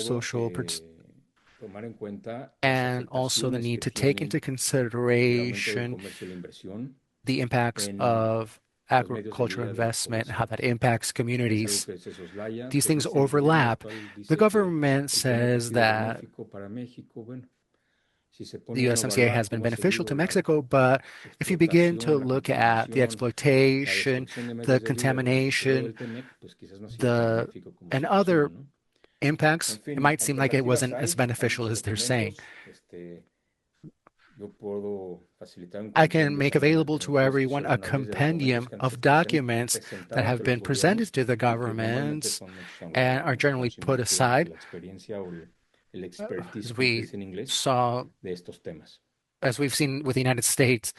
tomar en cuenta las and also the afectaciones need que to take tienen into el aumento del consideration comercio y la inversión the impacts en of los medios de agricultural vida de la investment, how población. that impacts Es algo communities. que se soslaya, These que things dice el gobierno overlap. actual, The dice que government el TMEC ha says sido that benéfico para México. Bueno, si se pone the uno a USMCA evaluar has been cómo ha beneficial seguido to la Mexico, but if you begin to explotación, la look at the contaminación, la exploitation, destrucción de the medios de vida durante el periodo contamination, del TMEC, pues quizás no ha sido tan the benéfico como and se other presume, ¿no? En impacts, it fin, might seem like it alternativas wasn't as hay beneficial muchos as they're saying. documentos. Yo puedo facilitar un I can compendio make para available que to sea everyone a excepcionales de documentos compendium que han of sido documents that presentados have ante los been presented gobiernos to the y que normalmente governments son hechos a un lado, and are ¿no? generally put Conocimiento, aside, la experiencia o el expertise, as como se we dice en inglés, saw de estos temas. as we've seen with the United States,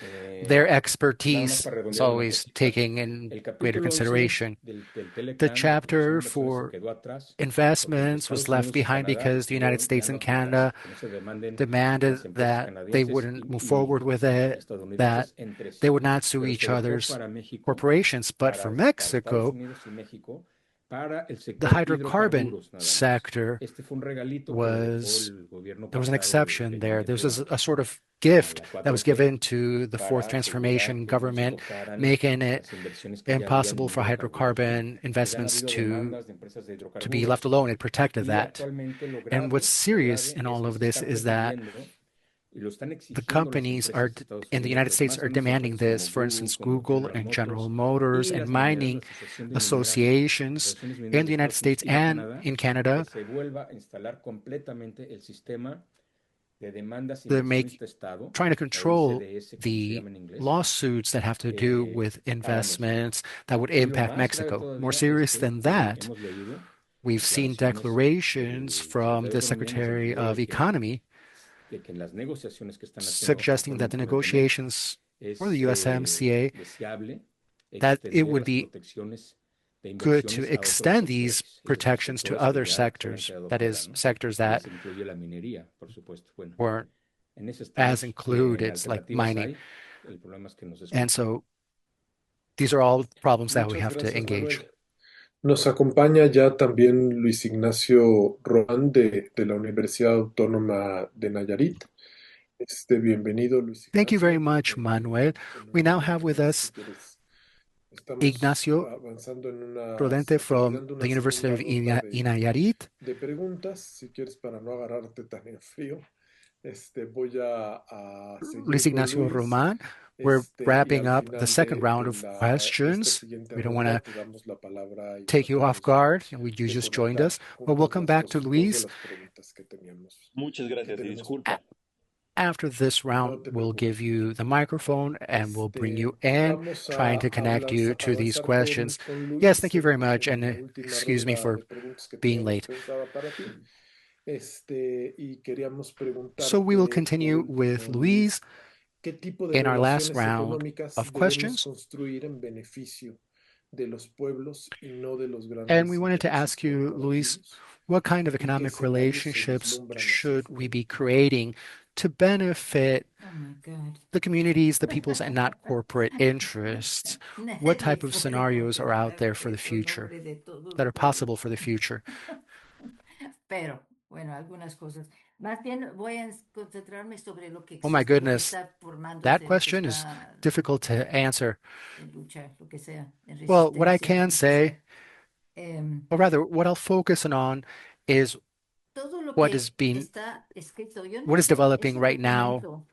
their Nada más expertise para is redondear una always cosita. taken in El greater capítulo 11 consideration. del The TLCUEM de chapter promoción de inversiones se for quedó atrás porque investments was Estados left Unidos y behind Canadá because the United decidieron ya States no and aplicarlo, Canada que no se demanden las demanded empresas that they canadienses wouldn't move y forward with it, that estadounidenses entre they sí, would not sue pero each se dejó other's para México, corporations. But for para Estados Mexico, Unidos y México, para el the sector hydrocarbon hidrocarburos nada más. sector Este fue un regalito que le dejó was, el gobierno there was an pasado exception de there. Peña There was Nieto a sort of a gift la that was 4T given to the fourth para asegurar transformation que no se government, tocaran making it las inversiones que ya había en impossible for hidrocarburos, ¿no? hydrocarbon Entonces han investments habido demandas de empresas de to be left hidrocarburos alone. It protected y that. actualmente And what's lo serious grave in es all que of se this está is that pretendiendo y lo están the exigiendo las companies empresas de Estados in the Unidos, United las States más are grandes demanding empresas como this. For instance, como Google General and General Motors Motors y and las mineras, la mining Asociación de Mineras, associations Asociaciones in Mineras the de United Estados Unidos States y de and Canadá, in que Canada se vuelva a instalar completamente el sistema de demandas to make inversionista-Estado trying to o control ICDS, como se the llama en inglés, lawsuits that have to do with para México. investments that would Y lo impact más grave Mexico. More todavía es serious que than that, hemos leído we've seen declaraciones declarations del from secretario de the Economía en el Secretary sentido of Economy de que en las negociaciones que están haciendo suggesting that the actualmente con el TMEC negotiations for the es USMCA deseable that it extender would las be protecciones de good to inversiones a otros extend these sectores y estos protections to sectores que other ya se habían sectors, quedado that fuera, is, ¿no? sectors Y that se incluye la minería, por supuesto. Bueno, weren't en eso as estamos. included, like Alternativas mining. hay. El problema es que nos And escuchen. so these are all problems that we Muchas have to gracias, engage. Manuel. Nos acompaña ya también Luis Ignacio Román de la Universidad Autónoma de Nayarit. Bienvenido, Luis Thank you very Ignacio. much, Manuel. We now have with us Si quieres, estamos Ignacio avanzando en una, Rodente from terminando the una University segunda of ronda Nayarit. de preguntas. Si quieres, para no agarrarte tan en frío, voy a seguir Luis con Ignacio Luis. Roman. We're Y wrapping al up the final second round de of esta questions. siguiente We don't want ronda to te damos la palabra y take you off tratamos guard, and you de just joined conectar us. But we'll juntas come back to dos de Luis. las preguntas que teníamos. Muchas gracias y disculpa. After this No round, te we'll give preocupes. you the microphone and we'll bring you in, Vamos trying to connect you to these avanzar questions. con Luis Yes, thank you very en much, and la última excuse me ronda for de preguntas que being teníamos late. pensada para ti. Y queríamos So we will preguntarte, por continue with último, Luis ¿qué tipo de in our last relaciones round económicas of debemos questions. construir en beneficio de los pueblos y no de los And we grandes wanted to intereses ask you, Luis, corporativos? what kind of ¿Y qué economic escenarios se relationships vislumbran hacia el should we futuro? be creating to benefit Oh my God. the communities, the peoples, and not corporate interests? What Nadie type of puede scenarios are out there contestar for the eso en future, nombre de todos that los are possible pueblos. for the future? Pero, bueno, algunas cosas. Más bien voy a concentrarme sobre lo que Oh my existe, lo que goodness, está that formándose, lo que question is está difficult to answer. en lucha, lo que sea, en Well, what I resistencia, can lo que say, sea. Em, or rather, what I'll focus on is Todo lo what is que being, está escrito, yo no what is sé, es developing un right now documento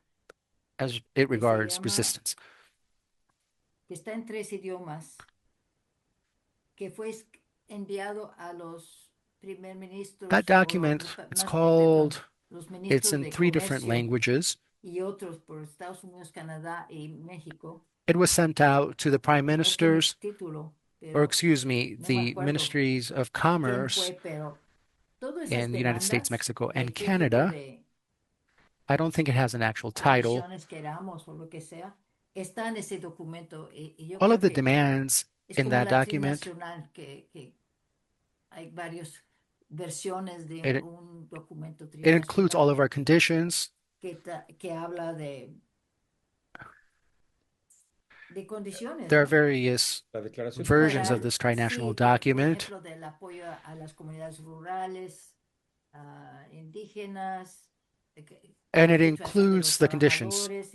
as it que se regards llama, resistance. que está en 3 idiomas, que fue enviado a los primer That ministros, document, it's called, los it's ministros in de 3 different comercio languages. y otros por Estados Unidos, Canadá y México. It was sent out to the prime Otro ministers, título, or pero excuse me, no me the acuerdo ministries of quién commerce fue, pero todas esas in the United States, demandas Mexico, de and qué tipo Canada. de I don't think it has an actual title. condiciones queramos o lo que sea, está en ese documento y yo All of creo the que demands es in como that la document, transnacional, que hay varias versiones de it, un documento it includes all of transnacional our conditions. que habla de condiciones, There are ¿no? various La declaración versions Para of this trinational sí, por document, ejemplo, del apoyo a las comunidades rurales, indígenas, and it situación de los includes the conditions trabajadores,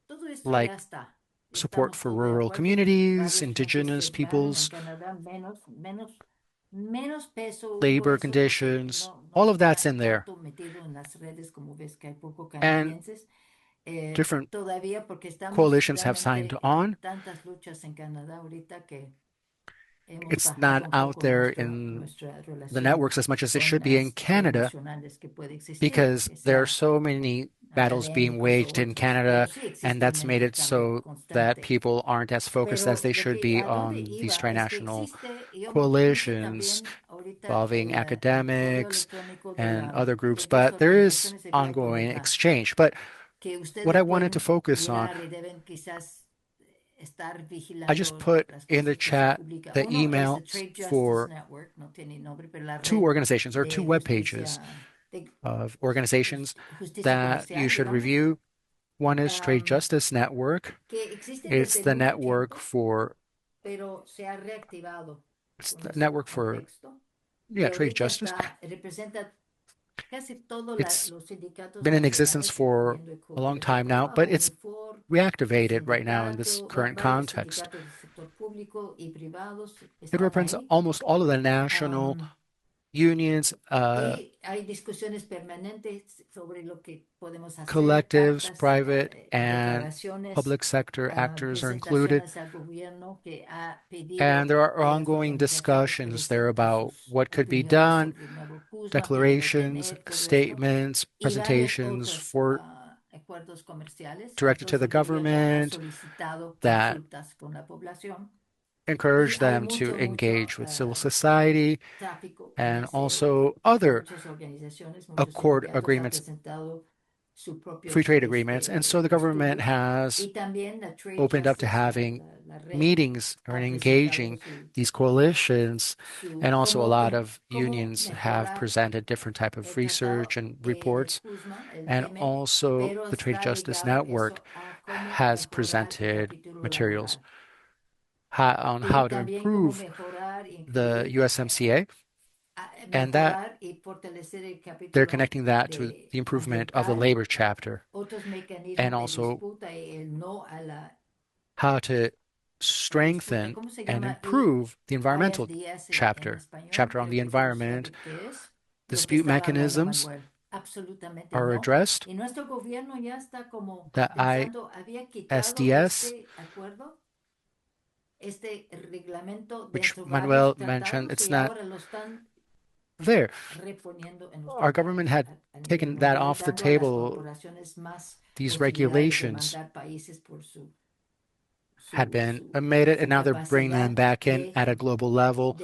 todo esto like ya está. support Estamos for todos de rural acuerdo. communities, Varios países indigenous entraron en peoples, Canadá, menos peso hubo labor eso porque conditions, no all of that's está in there. tanto metido en las redes como ves que hay poco And canadienses. different Todavía porque estamos coalitions have signed realmente on. en tantas luchas en Canadá ahorita que hemos It's not bajado un out poco there in nuestra the relación networks as much as it con should be in las Canada transnacionales que puede existir, because que there are sea so many battles being académicos o waged in otros, pero Canada, sí and existe un that's made it intercambio so that constante. people aren't as focused as Pero they should be a dónde on these iba es que trinational existe, yo puse coalitions también ahorita involving el correo academics electrónico and other de groups, dos but there is organizaciones de vida por la ongoing paz. exchange. But que what ustedes I wanted to pueden focus on, mirar y deben quizás estar I just vigilando put las in the cosas que se chat publican. the Uno es the emails Trade Justice for Network, no tiene nombre, pero la two red organizations or two de web pages justicia, de of organizations justicia that you comercial, should digamos, review. One is Trade um, Justice Network. que existen It's desde the mucho network tiempo, for pero se ha reactivado it's con the este network for contexto. yeah, Y Trade ahorita Justice. representa casi todos It's los sindicatos been in existence nacionales, for incluyendo a long Ecopetrol time now, Trabajo, but it's Unifor, el reactivated right now in this sindicato, current varios context. sindicatos del sector público y privados It están represents ahí. almost all of the national Um, unions, y hay discusiones permanentes sobre lo que podemos hacer, collectives, cartas, private and declaraciones, public sector actors are included. presentaciones al gobierno que ha pedido And there are a las ongoing organizaciones que discussions there presenten about sus what could be opiniones done, sobre el nuevo CUSMA, el declarations, retener, todo esto, statements, y varios presentations otros for acuerdos comerciales. directed to Entonces the el gobierno ha government solicitado that consultas con la población encourage y hay them to mucho engage with civil society tráfico en and ese, also other muchas organizaciones, muchos accord sindicatos han agreements, presentado sus free propios trade agreements. And so the government estudios has y también la Trade opened up to Justice, having la red, meetings or ha engaging presentado these coalitions, and also a lot of cómo unions have mejorar presented different type of el research tratado, and el reports. CUSMA, el And TMEC, also pero the Trade está Justice ligado Network eso a cómo has mejorar el presented capítulo materials laboral on y how to también cómo improve mejorar, the incluir, USMCA, and that mejorar y fortalecer el they're capítulo connecting that to de the improvement of the ambiental, labor chapter, otros mecanismos and de also disputa y el no a la how to disputa. strengthen ¿Cómo se and llama? improve the environmental ISDS en chapter, español, chapter on creo the que todos environment. saben qué es. Lo que Dispute estaba hablando mechanisms Manuel, absolutamente are no. addressed. Y nuestro gobierno ya está como The pensando, había quitado ISDS, este acuerdo, este reglamento which dentro de Manuel varios mentioned, tratados it's y not ahora lo están there. reponiendo en los Our government tratados had a nivel taken that mundial, off the dando a las table. corporaciones más These posibilidades de regulations mandar países por had been made it, and now they're bringing them capacidad back in at a global level,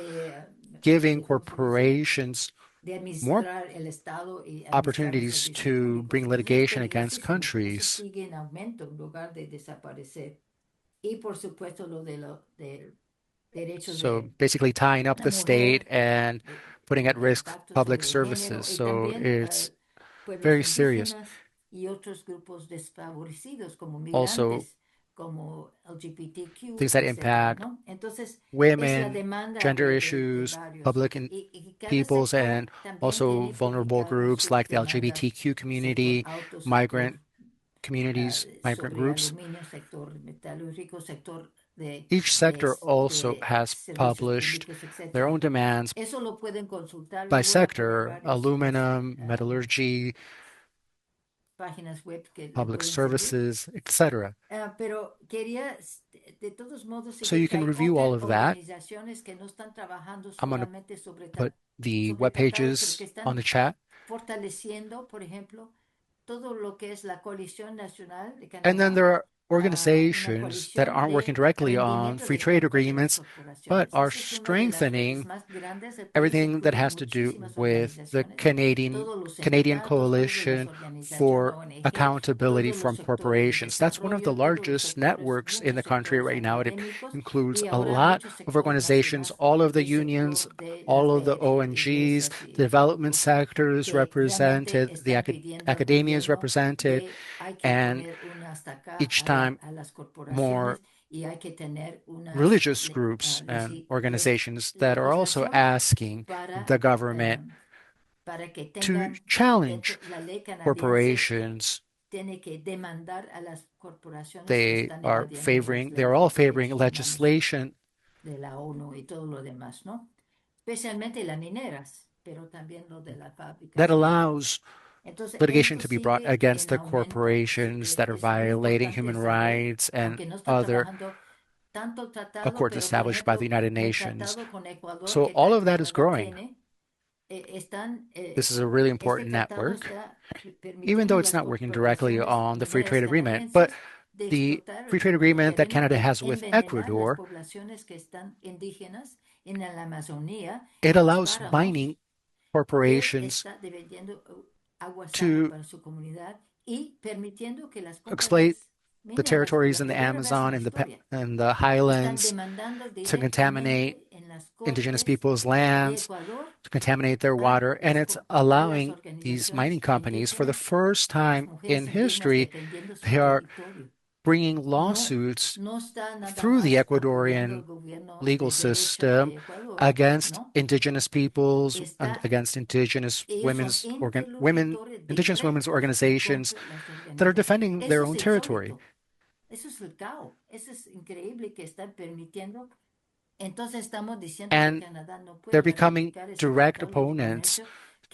giving ¿cómo se dice? corporations De more administrar el Estado y administrar los opportunities servicios to públicos. bring Eso es litigation against peligrosísimo. Eso countries. sigue en aumento en lugar de desaparecer. Y por supuesto lo de derechos So de basically tying up la the state mujer, and putting at el risk impacto public sobre género services. y So también it's pueblos very serious. indígenas y otros grupos desfavorecidos como Also, migrantes, como LGBTQ, things that etcétera, impact ¿no? Entonces, es la women, demanda gender de issues, varios. public and Y cada peoples, sector and también also tiene vulnerable publicadas groups sus like the demandas. LGBTQ Sector community, auto, migrant sector communities, migrant sobre groups. aluminio, sector metalúrgico, sector Each sector also de has servicios published públicos, their etcétera. own demands Eso lo pueden consultar. by Yo voy a poner sector: varias aluminum, metallurgy, páginas web que le public pueden servir. services, etc. Pero quería, de todos modos, So decir you que can hay review all otras of that. organizaciones que no están trabajando I'm going to solamente sobre, put the sobre web tratados, pero que pages on están the chat. fortaleciendo, por ejemplo, todo lo que es la coalición nacional de And then Canadá, there are una organizations that coalición aren't working de directly on rendimiento free de trade cuentas de las agreements, but corporaciones. are Esa es una de las redes strengthening más grandes del país, everything that incluye has to do muchísimas with the organizaciones, Canadian todos los Canadian sindicatos, todas las Coalition organizaciones, for ONG, Accountability todos los from sectores de Corporations. That's one of the desarrollo, todos los largest sectores, networks in muchos the country sectores right now. It académicos includes y a ahora lot muchos of sectores así organizations, más all of the del unions, sector de las all of the redes, ONGs, iglesias the y development grupos sectors que realmente represented, the están pidiendo al academia is gobierno represented, de hay que and poner una hasta acá each time a las more corporaciones y hay que tener unas religious groups and les, organizations that are also legislación asking the para, government para que to tengan challenge dentro la ley canadiense corporations. tiene que demandar a las corporaciones que They están are evadiendo las favoring, they're leyes all de favoring derechos humanos legislation de la ONU y todo lo demás, ¿no? Especialmente las mineras, pero también lo de las that fábricas de armas. allows Entonces, litigation esto to be brought sigue against en the aumento, corporations that are es muy violating importante human saber, rights and aunque no está other trabajando tanto el tratado, accords pero por established by the ejemplo, United el Nations. tratado con Ecuador So que all of that is Canadá growing. tiene, This is a really este important tratado network, está even permitiendo though a it's las not working directly corporaciones on the free mineras trade agreement, but canadienses de the explotar free trade recursos agreement that terrenos Canada y has with envenenar las Ecuador, poblaciones que están indígenas en la Amazonía, it en los allows páramos, mining que corporations está dependiendo agua sana to para su comunidad exploit the territories in the Amazon and the highlands to contaminate indigenous people's lands, to contaminate their water, and it's allowing these mining companies, for the first time in history, they are bringing lawsuits through the Ecuadorian legal system against indigenous peoples and against indigenous indigenous women's organizations that are defending their own territory. And they're becoming direct opponents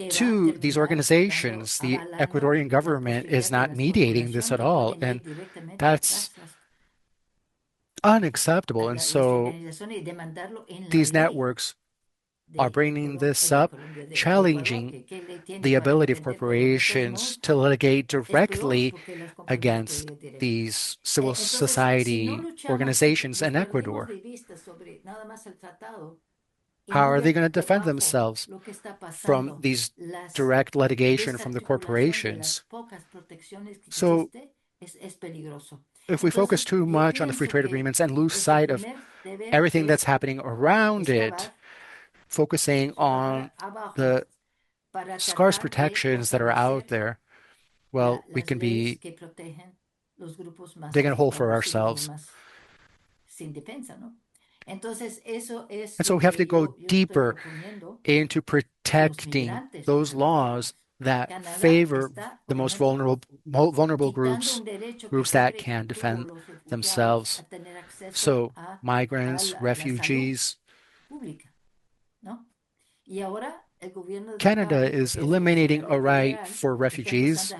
to these organizations. The Ecuadorian government is not mediating this at all, and that's unacceptable. And so these networks are bringing this up, challenging the ability of corporations to litigate directly against these civil society organizations in Ecuador. How are they going to defend themselves from these direct litigation from the corporations? So if we focus too much on the free trade agreements and lose sight of everything that's happening around it, focusing on the scarce protections that are out there, well, we can be digging a hole for ourselves. And so we have to go deeper into protecting those laws that favor the most vulnerable groups that can defend themselves. So migrants, refugees. Canada is eliminating a right for refugees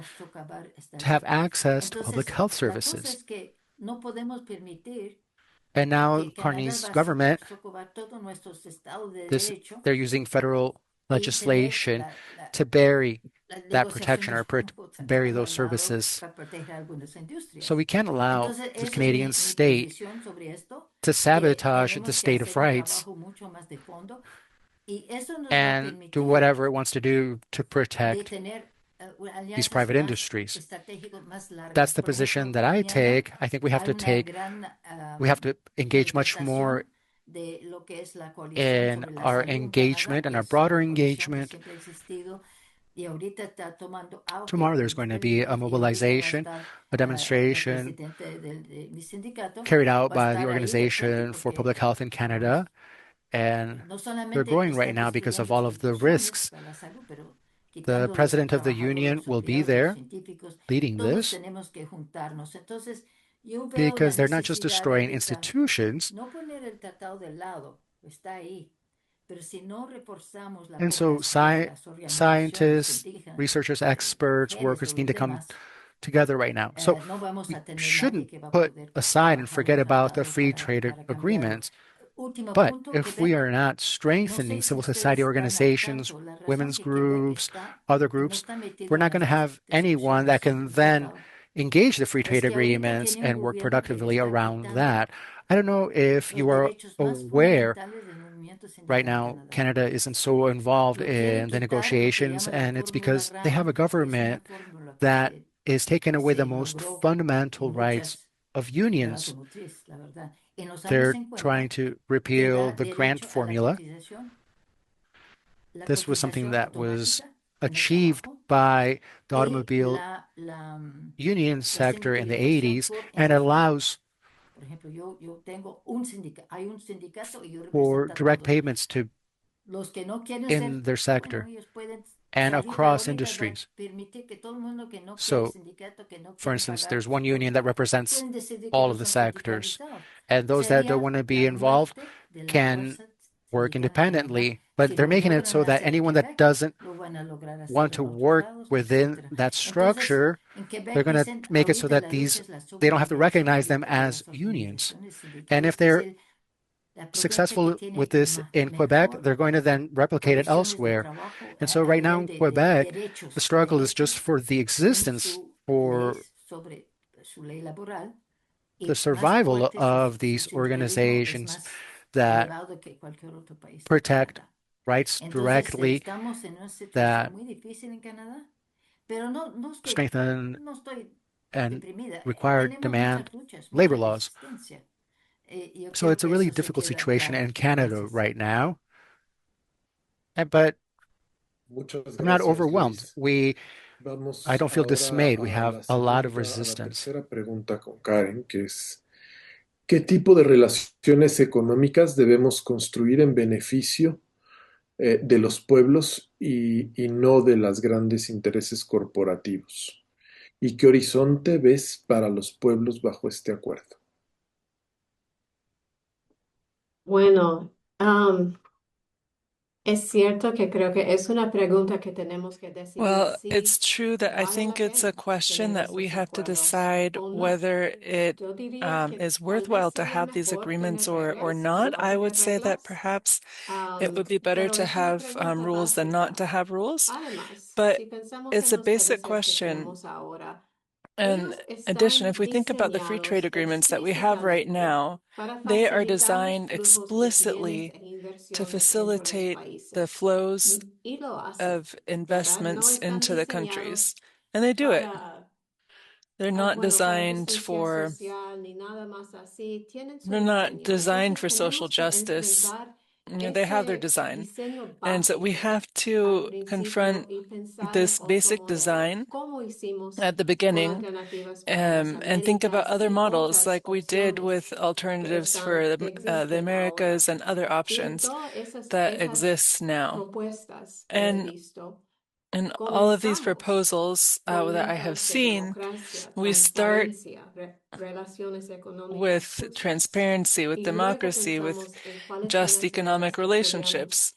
to have access to public health services. And now Carney's government, they're using federal legislation to bury that protection or bury those services. So we can't allow the Canadian state to sabotage the state of rights and do whatever it wants to do to protect these private industries. That's the position that I take. I think we have to engage much more in our engagement and our broader engagement. Tomorrow there's going to be a mobilization, a demonstration carried out by the Organization for Public Health in Canada. And they're growing right now because of all of the risks. The president of the union will be there leading this because they're not just destroying institutions. And so scientists, researchers, experts, workers need to come together right now. So we shouldn't put aside and forget about the free trade agreements. But if we are not strengthening civil society organizations, women's groups, other groups, we're not going to have anyone that can then engage the free trade agreements and work productively around that. I don't know if you are aware, right now Canada isn't so involved in the negotiations, and it's because they have a government that is taking away the most fundamental rights of unions. They're trying to repeal the grant formula. This was something that was achieved by the automobile union sector in the 80s, and allows for direct payments to in their sector and across industries. So, for instance, there's one union that represents all of the sectors, and those that don't want to be involved can work independently, but they're making it so that anyone that doesn't want to work within that structure, they're going to make it so that they don't have to recognize them as unions. And if they're successful with this in Quebec, they're going to then replicate it elsewhere. And so right now in Quebec, the struggle is just for the existence, for the survival of these organizations that protect rights directly, that strengthen no estoy and deprimida. require Tenemos demand muchas luchas, labor mucha laws. resistencia. Yo So creo it's a que really eso se difficult queda situation claro. in Canada Gracias. right now. But Muchas I'm not gracias, overwhelmed. Luis. I Vamos don't feel ahora dismayed. We a have la a lot of segunda, a la resistance. tercera pregunta con Karen, que es, ¿qué tipo de relaciones económicas debemos construir en beneficio de los pueblos y no de los grandes intereses corporativos? ¿Y qué horizonte ves para los pueblos bajo este acuerdo? Bueno, es cierto que creo que es una pregunta que tenemos que decidir Well, it's si true that I vale la think it's a pena question tener that we esos have to acuerdos decide o no. whether it Yo diría que is tal vez worthwhile to sería have these mejor agreements tener or reglas o not. no I would tener say that reglas, perhaps it would be better pero to es una have pregunta rules than not básica. to have rules. Además, But si pensamos it's en a los basic países que question. tenemos ahora, In ellos addition, if están we think about the free trade diseñados agreements that we have right explícitamente now, para they are facilitar los designed flujos de bienes explicitly e to inversiones entre los facilitate the países. flows Y lo hacen, of ¿verdad? No investments están into the diseñados countries. And they do it. para, They're not bueno, para designed justicia for social ni nada más así. Tienen su they're not diseño. designed Entonces for social tenemos que justice. enfrentar You know, they have their ese design. diseño And so we básico have al to principio confront y pensar en this otro basic modelo, design como hicimos at the con beginning, alternativas para las and think about Américas other y models otras like we did opciones with que alternatives for que the existen Americas ahora. and other Y options todas that esas exist now. propuestas que he And visto, in all of these comenzamos proposals con that I have metas de seen, democracia, we start transparencia, relaciones económicas with justas. transparency, with Y luego democracy, with pensamos en cuáles son just las economic reglas que podríamos relationships.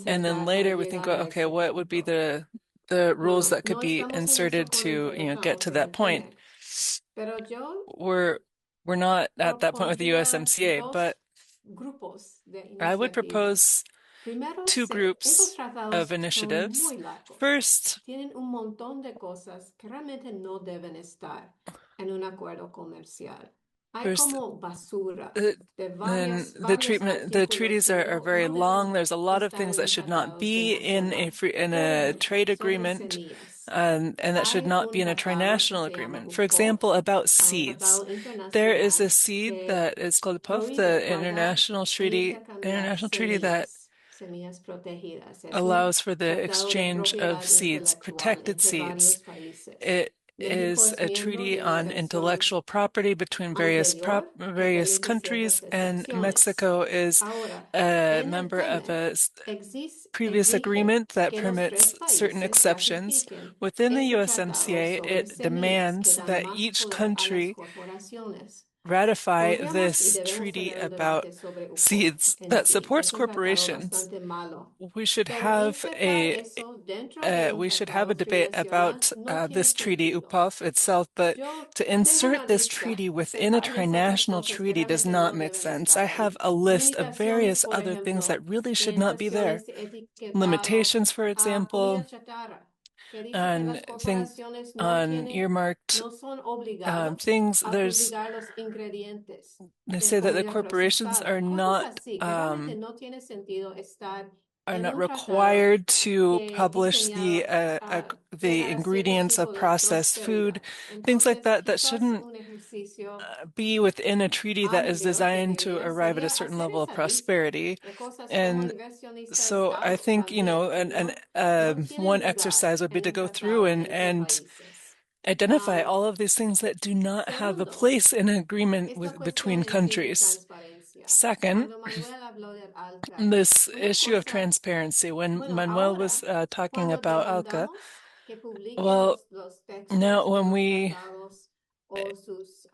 And then insertar para later we think, llegar well, a okay, ese what would be punto. the rules Bueno, that could no be estamos en eso inserted con el to, get TLCAO to con that el point? TMEC, pero yo We're we're not at that point with the propondría USMCA, but dos grupos de I would iniciativas. propose Primero, two esos groups of tratados son initiatives. muy largos. First, Tienen un montón de cosas que realmente no deben estar en un acuerdo comercial. Hay first, como basura uh, de then varios the artículos treaties que are very no long. deben There's a lot of estar things en that un should not tratado be in binacional. in Por a ejemplo, trade sobre agreement, semillas. and that should Hay not un be in a tratado que trinational se llama agreement. For UPOV, example, about un seeds. tratado There is a internacional seed que that is called PUF, prohíbe guardar e international intercambiar treaty that semillas protegidas. Es un allows for the tratado de exchange of propiedad seeds, intelectual protected entre seeds. varios países. It México is es a miembro treaty de una on versión intellectual property between anterior que various permite ciertas countries, and excepciones. Mexico is Ahora, a en el member of TEMEC a previous exige agreement that que los tres permits certain países exceptions. ratifiquen Within the ese tratado USMCA, sobre it semillas que demands dan that más each poder a las country corporaciones. ratify Podríamos y this debemos treaty tener un about debate sobre UPOV seeds en that sí. supports Es un tratado corporations. bastante malo. We should Pero have insertar eso dentro de un we should have a tratado debate trinacional about no tiene this treaty, sentido. UPOF itself, but Yo to tengo una insert this lista treaty de within a varias otras trinational cosas que treaty does realmente not no make deben sense. estar I have ahí. a list of Limitaciones, various por other things ejemplo, that really should not be there. limitaciones de etiquetado Limitations, for a example, comida chatarra, que dice que on las corporaciones no earmarked no son obligados things. a publicar los ingredientes They de say that the comida corporations procesada. Cosas así que realmente no tiene sentido estar are en not un tratado required to publish diseñado the para cierto ingredients of tipo de processed food, prosperidad. things like Entonces, that, that quizás shouldn't un ejercicio be within a treaty that is amplio que designed to deberían arrive at a sería certain hacer level of esa lista prosperity. de cosas como And inversionista so I Estados think, también, que no tienen one lugar exercise would be en to un go through tratado entre and países. identify all of these things that do not have a Segundo, place in agreement esta cuestión between en sí de countries. transparencia. Second, Cuando Manuel habló del ALCA, this una issue of cosa, transparency. When bueno, Manuel was ahora, talking cuando about ALCA, demandamos que publiquen well, los now textos de when los tratados o sus,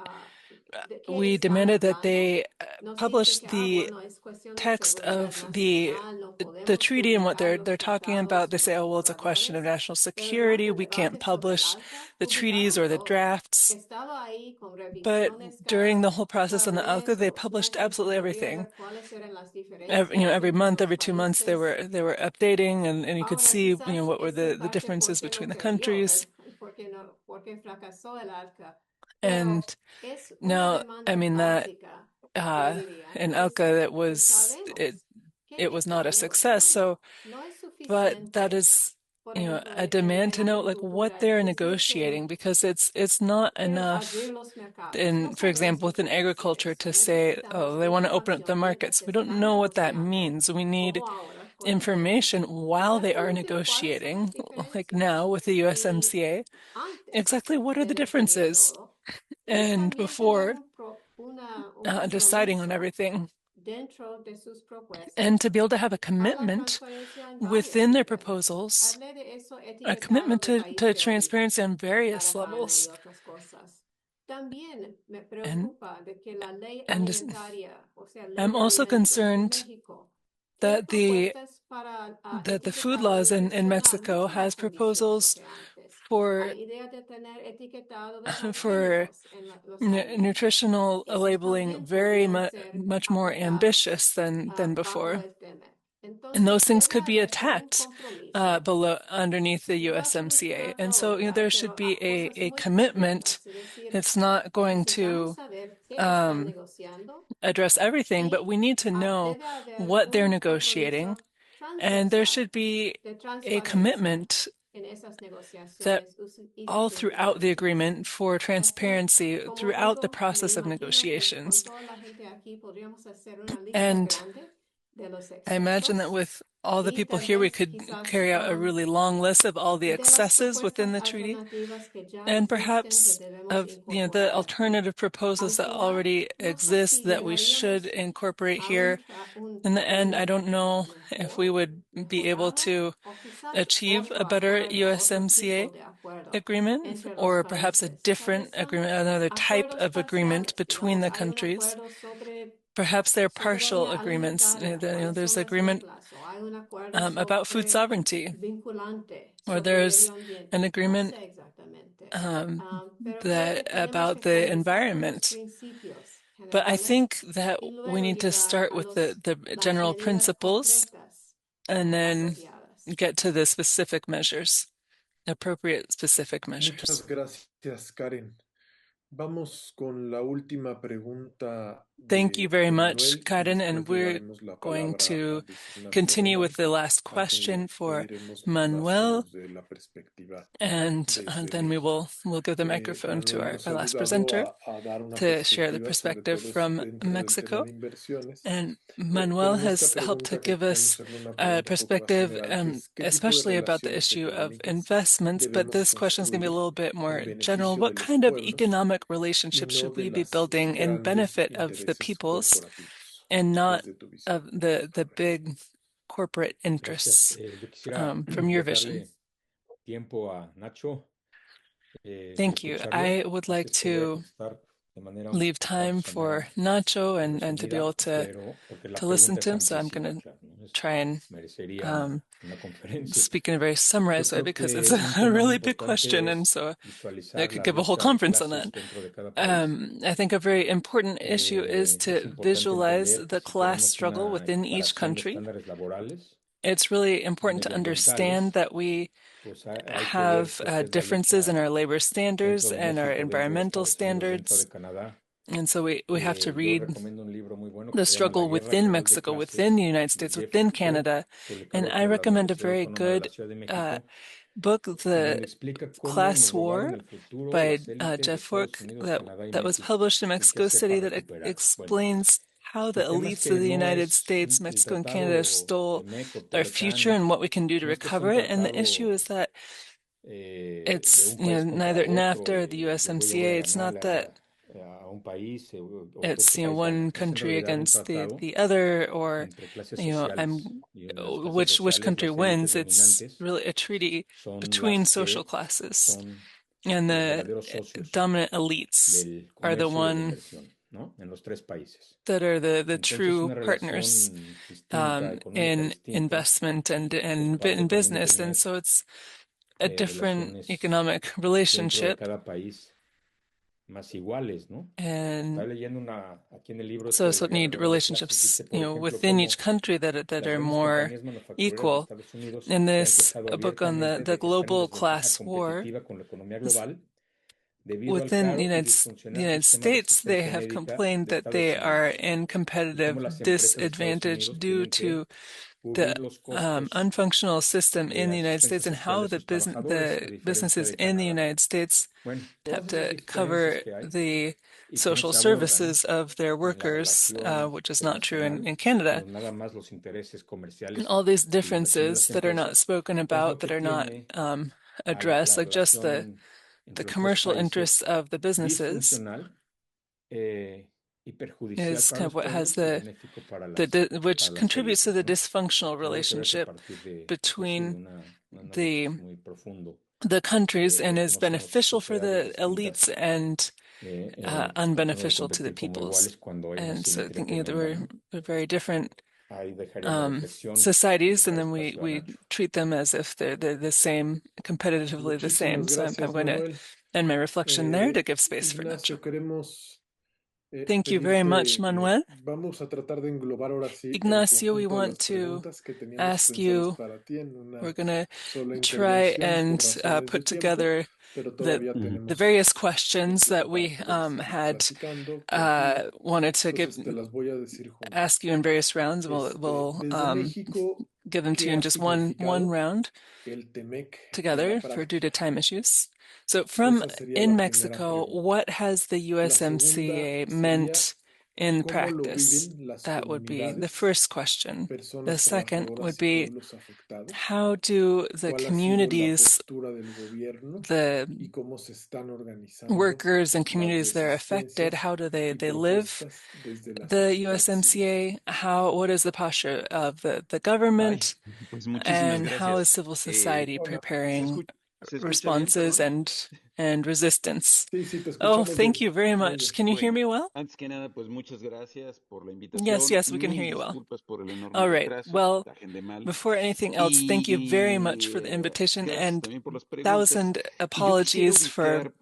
¿qué we están demanded that hablando? they Nos dice publish que, the bueno, es cuestión de text seguridad of nacional, no the podemos treaty and what publicar they're los talking tratados about, they o say, los oh well, it's a question of borradores, national pero durante security. el We can't debate sobre el publish ALCA the treaties publicaron or the todo. drafts. Estaba ahí con But revisiones during the whole process cada on the ALCA, mes they o published meses absolutely y podía everything. ver cuáles eran las diferencias Every entre month, los every 2 months, países. they were updating, and you could Ahora, see, quizás what were es en the parte differences porque no between the perdió, countries. porque no, porque fracasó el ALCA, And pero es una now, I demanda mean that básica, yo diría, in es ALCA, que sabemos qué it was está not a en success. juego. So, No es but that suficiente is a demand to know like what they're negotiating, because it's not enough for example, within agriculture to say, oh, they want to open up the markets. We don't know what that means. We need information while they are negotiating, like now with the USMCA, exactly what are the differences, and before deciding on everything, and to be able to have a commitment within their proposals, a commitment to transparency on various levels. And I'm also concerned that the food laws in Mexico has proposals for nutritional labeling very much more ambitious than before. And those things could be attacked underneath the USMCA. And so there should be a commitment. It's not going to address everything, but we need to know what they're negotiating. And there should be a commitment that all throughout the agreement for transparency throughout the process of negotiations. And I imagine that with all the people here, we could carry out a really long list of all the excesses within the treaty, and perhaps of the alternative proposals that already exist that we should incorporate here. In the end, I don't know if we would be able to achieve a better USMCA agreement, or perhaps a different agreement, another type of agreement between the countries. Perhaps they're partial agreements. There's agreement about food sovereignty, or there's an agreement about the environment. But I think that we need to start with the general principles and then get to the specific measures, appropriate specific measures. Muchas gracias, Karen. Vamos con la última pregunta. Thank you very much, Karen, and we're going to continue with the last question for Manuel, and then we'll give the microphone to our last presenter to share the perspective from Mexico. And Manuel has helped to give us a perspective, especially about the issue of investments, but this question is going to be a little bit more general. What kind of economic relationships should we be building in benefit of the peoples and not of the big corporate interests, from your vision? Thank you. I would like to leave time for Nacho and to be able to listen to him, so I'm going to try and speak in a very summarized way, because it's a really big question, and so I could give a whole conference on that. I think a very important issue is to visualize the class struggle within each country. It's really important to understand that we have differences in our labor standards and our environmental standards. And so we have to read the struggle within Mexico, within the United States, within Canada. And I recommend a very good book, The Class War by Jeff Fork, that was published in Mexico City, that explains how the elites of the United States, Mexico, and Canada stole our future and what we can do to recover it. And the issue is that it's neither NAFTA or the USMCA. It's not that it's one country against the other, or which country wins. It's really a treaty between social classes, and the dominant elites are the one that are the true partners in investment and in business. And so it's a different economic relationship. And so it need relationships, within each country that are more equal. In this book on the global class war, within the United States, they have complained that they are in competitive disadvantage due to unfunctional system in the United States and how the businesses in the United States have to cover the social services of their workers, which is not true in Canada. And all these differences that are not spoken about, that are not addressed, like just the commercial interests of the businesses, is kind of what has which contributes to the dysfunctional relationship between the countries and is beneficial for the elites and unbeneficial to the peoples. And so I think we're very different societies, and then we treat them as if they're the same, competitively the same. So I'm going to end my reflection there to give space for Nacho. Thank you very much, Manuel. Ignacio, we want to ask you, we're going to try and put together the various questions that we had wanted to ask you in various rounds. We'll give them to you in just one round together due to time issues. So in Mexico, what has the USMCA meant in practice? That would be the first question. The second would be, how do the communities, the workers and communities that are affected, how do they live the USMCA? What is the posture of the government? And how is civil society preparing responses and resistance? Oh, thank you very much. Can you hear me well? Yes, we can hear you well. All right. Well, before anything else, thank you very much for the invitation, and 1,000 apologies for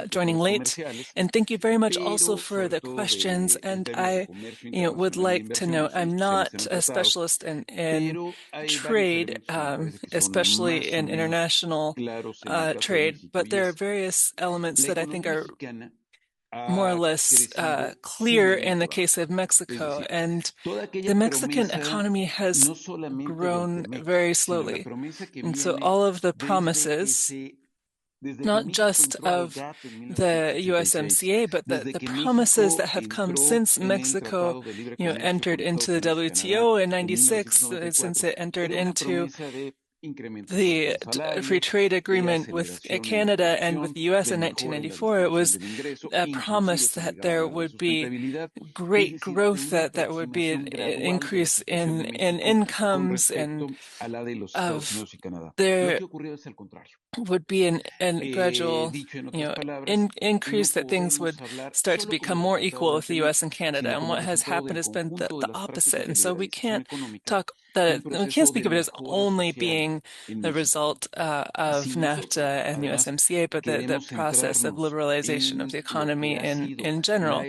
joining late. And thank you very much also for the questions. And I would like to note, I'm not a specialist in trade, especially in international trade, but there are various elements that I think are more or less clear in the case of Mexico. And the Mexican economy has grown very slowly. And so all of the promises, not just of the USMCA, but the promises that have come since Mexico entered into the WTO in 96, since it entered into the free trade agreement with Canada and with the U.S. in 1994, it was a promise that there would be great growth, that there would be an increase in incomes, and there would be a gradual increase, that things would start to become more equal with the U.S. and Canada. And what has happened has been the opposite. And so we can't speak of it as only being the result of NAFTA and the USMCA, but the process of liberalization of the economy in general.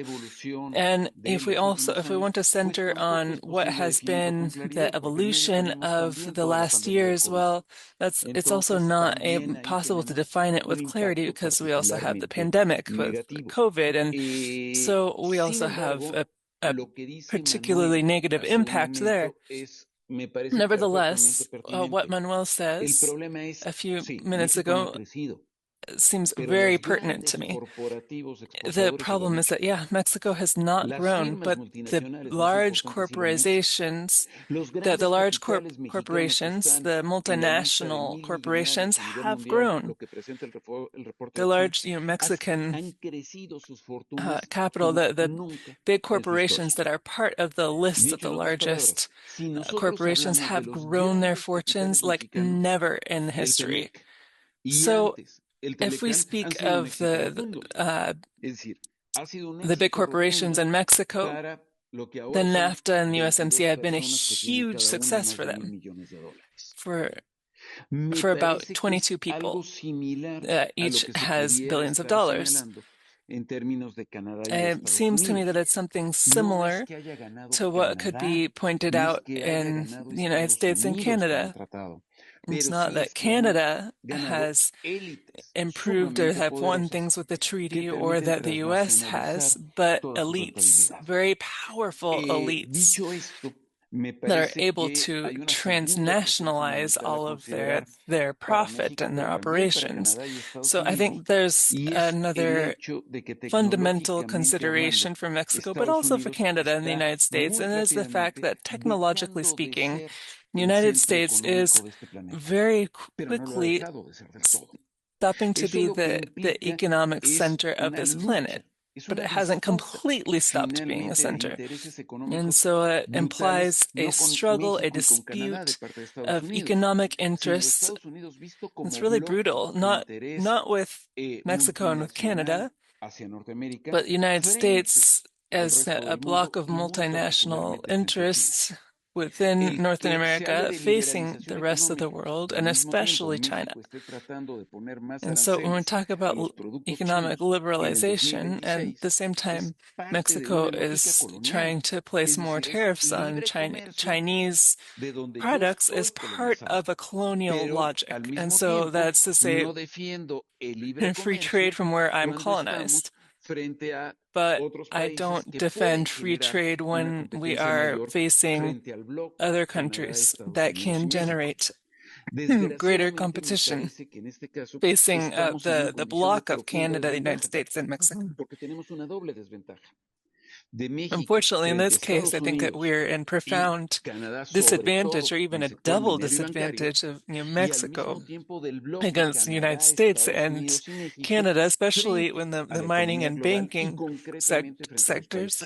And if we want to center on what has been the evolution of the last years, well, it's also not possible to define it with clarity, because we also have the pandemic with COVID, and so we also have a particularly negative impact there. Nevertheless, what Manuel says a few minutes ago seems very pertinent to me. The problem is that, Mexico has not grown, but the large corporations, the multinational corporations have grown. The large Mexican capital, the big corporations that are part of the list of the largest corporations have grown their fortunes like never in history. So if we speak of the big corporations in Mexico, the NAFTA and the USMCA have been a huge success for them. For about 22 people, each has billions of dollars. It seems to me that it's something similar to what could be pointed out in the United States and Canada. It's not that Canada has improved or have won things with the treaty, or that the U.S. has, but elites, very powerful elites, that are able to transnationalize all of their profit and their operations. So I think there's another fundamental consideration for Mexico, but also for Canada and the United States, and is the fact that technologically speaking, the United States is very quickly stopping to be the economic center of this planet, but it hasn't completely stopped being a center. And so it implies a struggle, a dispute of economic interests. It's really brutal, not with Mexico and with Canada, but the United States as a block of multinational interests within North America facing the rest of the world, and especially China. And so when we talk about economic liberalization, at the same time, Mexico is trying to place more tariffs on Chinese products as part of a colonial logic. And so that's to say, free trade from where I'm colonized. But I don't defend free trade when we are facing other countries that can generate greater competition, facing the bloc of Canada, the United States, and Mexico. Unfortunately, in this case, I think that we're in profound disadvantage, or even a double disadvantage of Mexico against the United States and Canada, especially when the mining and banking sectors.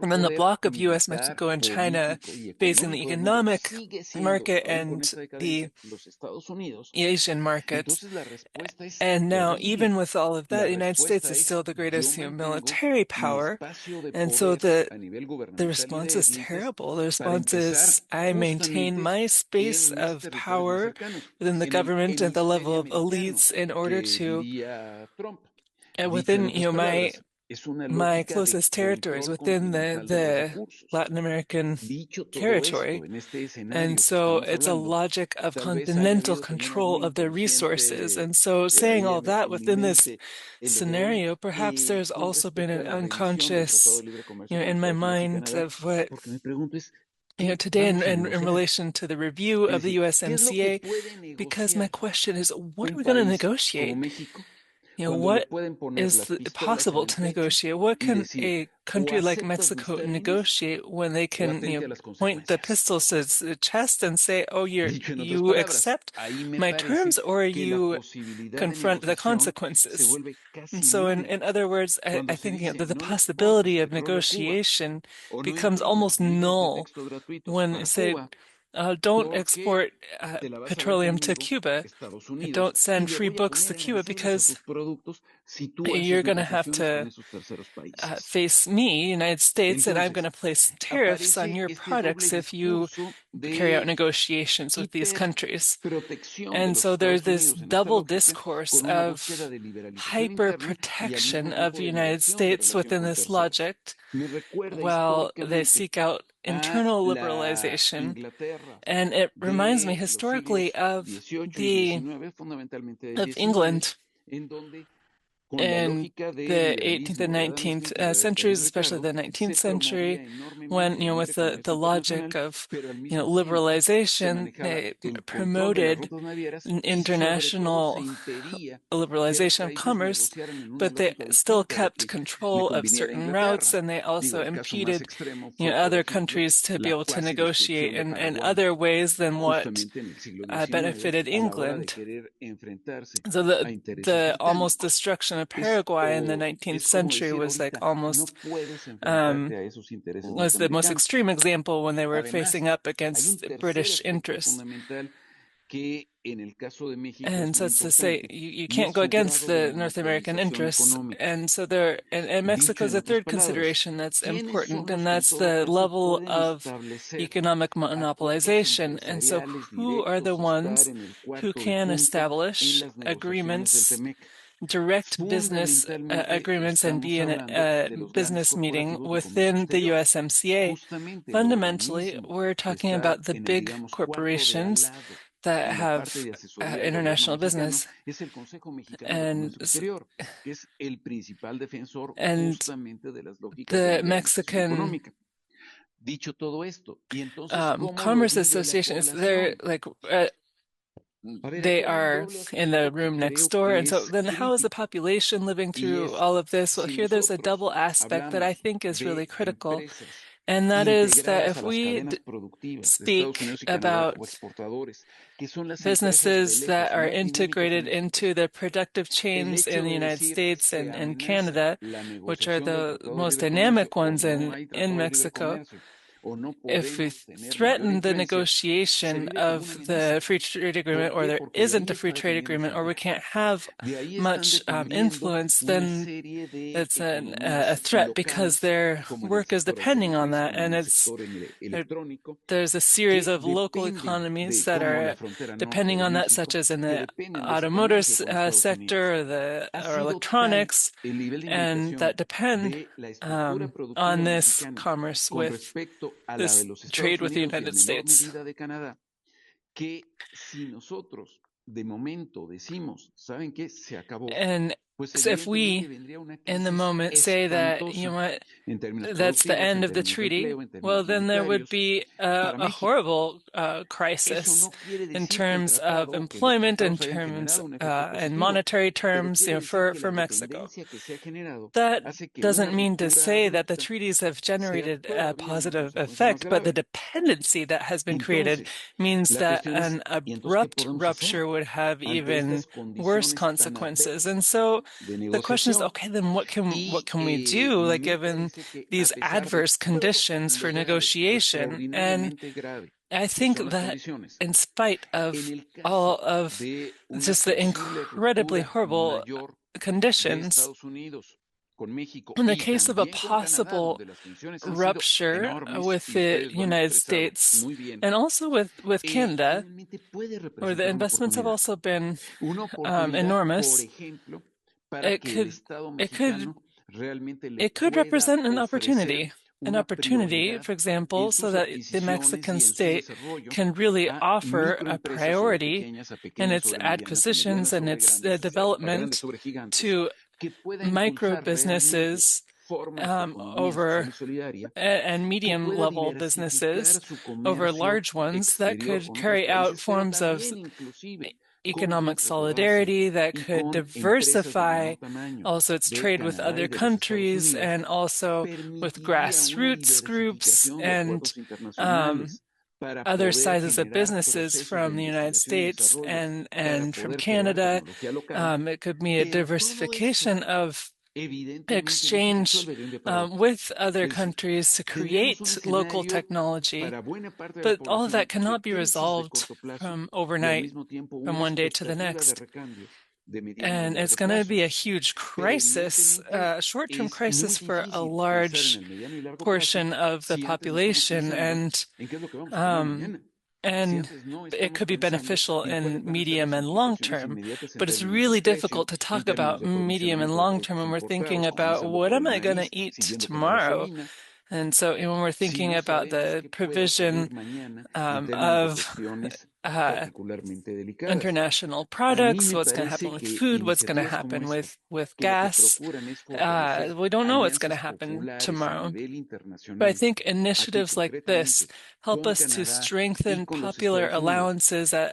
And then the block of US, Mexico, and China facing the economic market and the Asian markets. And now, even with all of that, the United States is still the greatest military power. And so the response is terrible. The response is, I maintain my space of power within the government at the level of elites in order to, within my closest territories, within the Latin American territory. And so it's a logic of continental control of the resources. And so saying all that within this scenario, perhaps there's also been an unconscious, in my mind of what, today in relation to the review of the USMCA, because my question is, what are we going to negotiate? What is possible to negotiate? What can a country like Mexico negotiate when they can point the pistols to its chest and say, oh, you accept my terms, or you confront the consequences? And so in other words, I think that the possibility of negotiation becomes almost null when, say, don't export petroleum to Cuba. Don't send free books to Cuba because you're going to have to face me, United States, and I'm going to place tariffs on your products if you carry out negotiations with these countries. And so there's this double discourse of hyper protection of the United States within this logic, while they seek out internal liberalization. And it reminds me historically of England in the 18th and 19th centuries, especially the 19th century, when, with the logic of, liberalization, they promoted international liberalization of commerce, but they still kept control of certain routes, and they also impeded, other countries to be able to negotiate in other ways than what benefited England. So the almost destruction of Paraguay in the 19th century was like almost was the most extreme example when they were facing up against British interests. And so it's to say, you can't go against the North American interests. And so and Mexico is a third consideration that's important, and that's the level of economic monopolization. And so who are the ones who can establish agreements, direct business agreements, and be in a business meeting within the USMCA? Fundamentally, we're talking about the big corporations that have international business. And the Mexican Commerce Association is there, like they are in the room next door. And so then how is the population living through all of this? Well, here there's a double aspect that I think is really critical. And that is that if we speak about businesses that are integrated into the productive chains in the United States and Canada, which are the most dynamic ones in Mexico, if we threaten the negotiation of the free trade agreement, or there isn't a free trade agreement, or we can't have much influence, then it's a threat because their work is depending on that. And there's a series of local economies that are depending on that, such as in the automotive sector or electronics, and that depend on this commerce with this trade with the United States. And so if we, in the moment, say that, you know what, that's the end of the treaty, well, then there would be a horrible crisis in terms of employment, in terms in monetary terms, you know, for Mexico. That doesn't mean to say that the treaties have generated a positive effect, but the dependency that has been created means that an abrupt rupture would have even worse consequences. And so the question is, okay, then what can we do, like, given these adverse conditions for negotiation? And I think that in spite of all of just the incredibly horrible conditions, in the case of a possible rupture with the United States and also with Canada, where the investments have also been enormous, it could represent an opportunity, for example, so that the Mexican state can really offer a priority in its acquisitions and its development to micro businesses over and medium level businesses over large ones that could carry out forms of economic solidarity, that could diversify also its trade with other countries and also with grassroots groups and other sizes of businesses from the United States and from Canada. It could be a diversification of exchange with other countries to create local technology. But all of that cannot be resolved from overnight, from one day to the next. And it's going to be a huge crisis, a short-term crisis for a large portion of the population. And it could be beneficial in medium and long term, but it's really difficult to talk about medium and long term when we're thinking about what am I going to eat tomorrow. And so when we're thinking about the provision of international products, what's going to happen with food, what's going to happen with gas, we don't know what's going to happen tomorrow. But I think initiatives like this help us to strengthen popular alliances at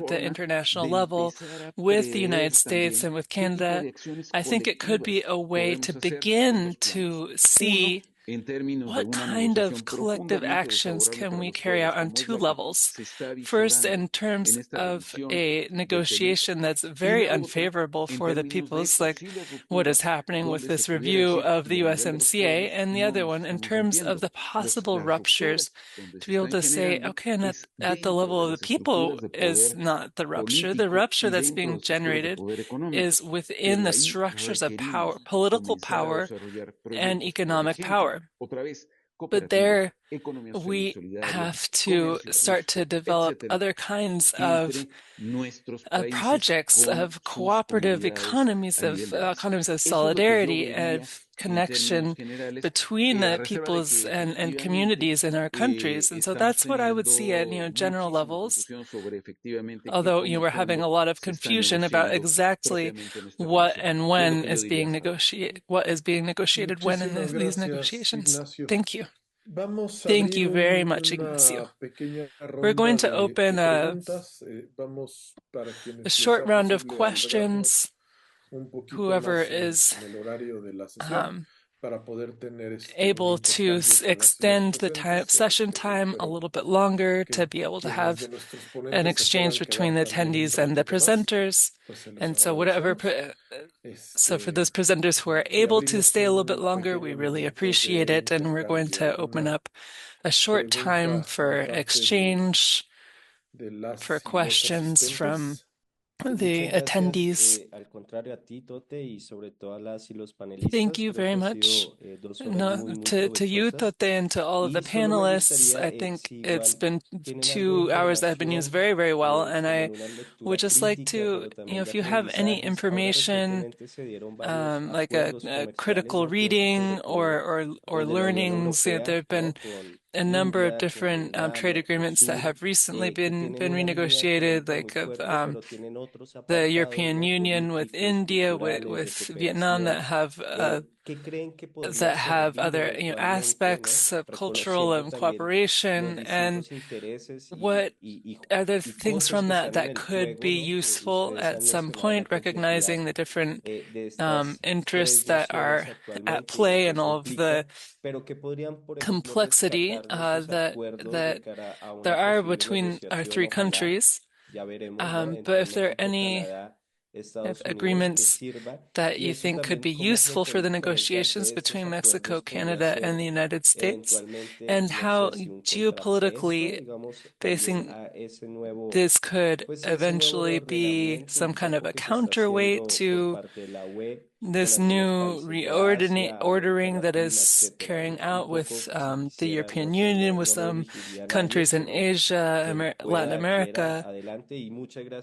the international level with the United States and with Canada. I think it could be a way to begin to see what kind of collective actions can we carry out on two levels? First, in terms of a negotiation that's very unfavorable for the peoples, like what is happening with this review of the USMCA, and the other one in terms of the possible ruptures, to be able to say, okay, and at the level of the people is not the rupture. The rupture that's being generated is within the structures of power, political power, and economic power. But there we have to start to develop other kinds of projects of cooperative economies of solidarity, of connection between the peoples and communities in our countries. And so that's what I would see at general levels. Although we're having a lot of confusion about exactly what and when is being negotiated, what is being negotiated when in these negotiations. Ignacio. Thank you. Vamos a Thank abrir you very much, una Ignacio. pequeña We're going ronda to open de a preguntas. Vamos, para quienes a les short sea round of posible, questions. un poquito Whoever más is en el horario de la sesión para poder tener able un to intercambio con las y los extend the presentes. session time a little bit longer to be able to quienes have de nuestros an ponentes se exchange puedan between quedar the también un attendees and the ratito más, presenters. pues se los And so whatever, agradecemos. so for those presenters who are able to abrimos stay a little bit un longer, we pequeño really momento appreciate de it. And we're going to intercambio, open una up a short time pregunta for de parte exchange, de las for y los questions from asistentes. the attendees. Al contrario a ti, Tote, y sobre todo a las y los panelistas. Thank you very much. To you, Tote, and to all of the panelists. I think it's been 2 hours that have been used very, very well. And I would just like to, if you have any information, like a critical reading or learnings, there have been a number of different trade agreements that have recently been renegotiated, like of the European Union with India, with Vietnam, that have other aspects of cultural and cooperation. And what are there things from that could be useful at some point, recognizing the different interests that are at play and all of the complexity that there are between our 3 countries. But if there are any agreements that you think could be useful for the negotiations between Mexico, Canada, and the United States, and how geopolitically facing this could eventually be some kind of a counterweight to this new reordering that is carrying out with the European Union, with some countries in Asia, Latin America.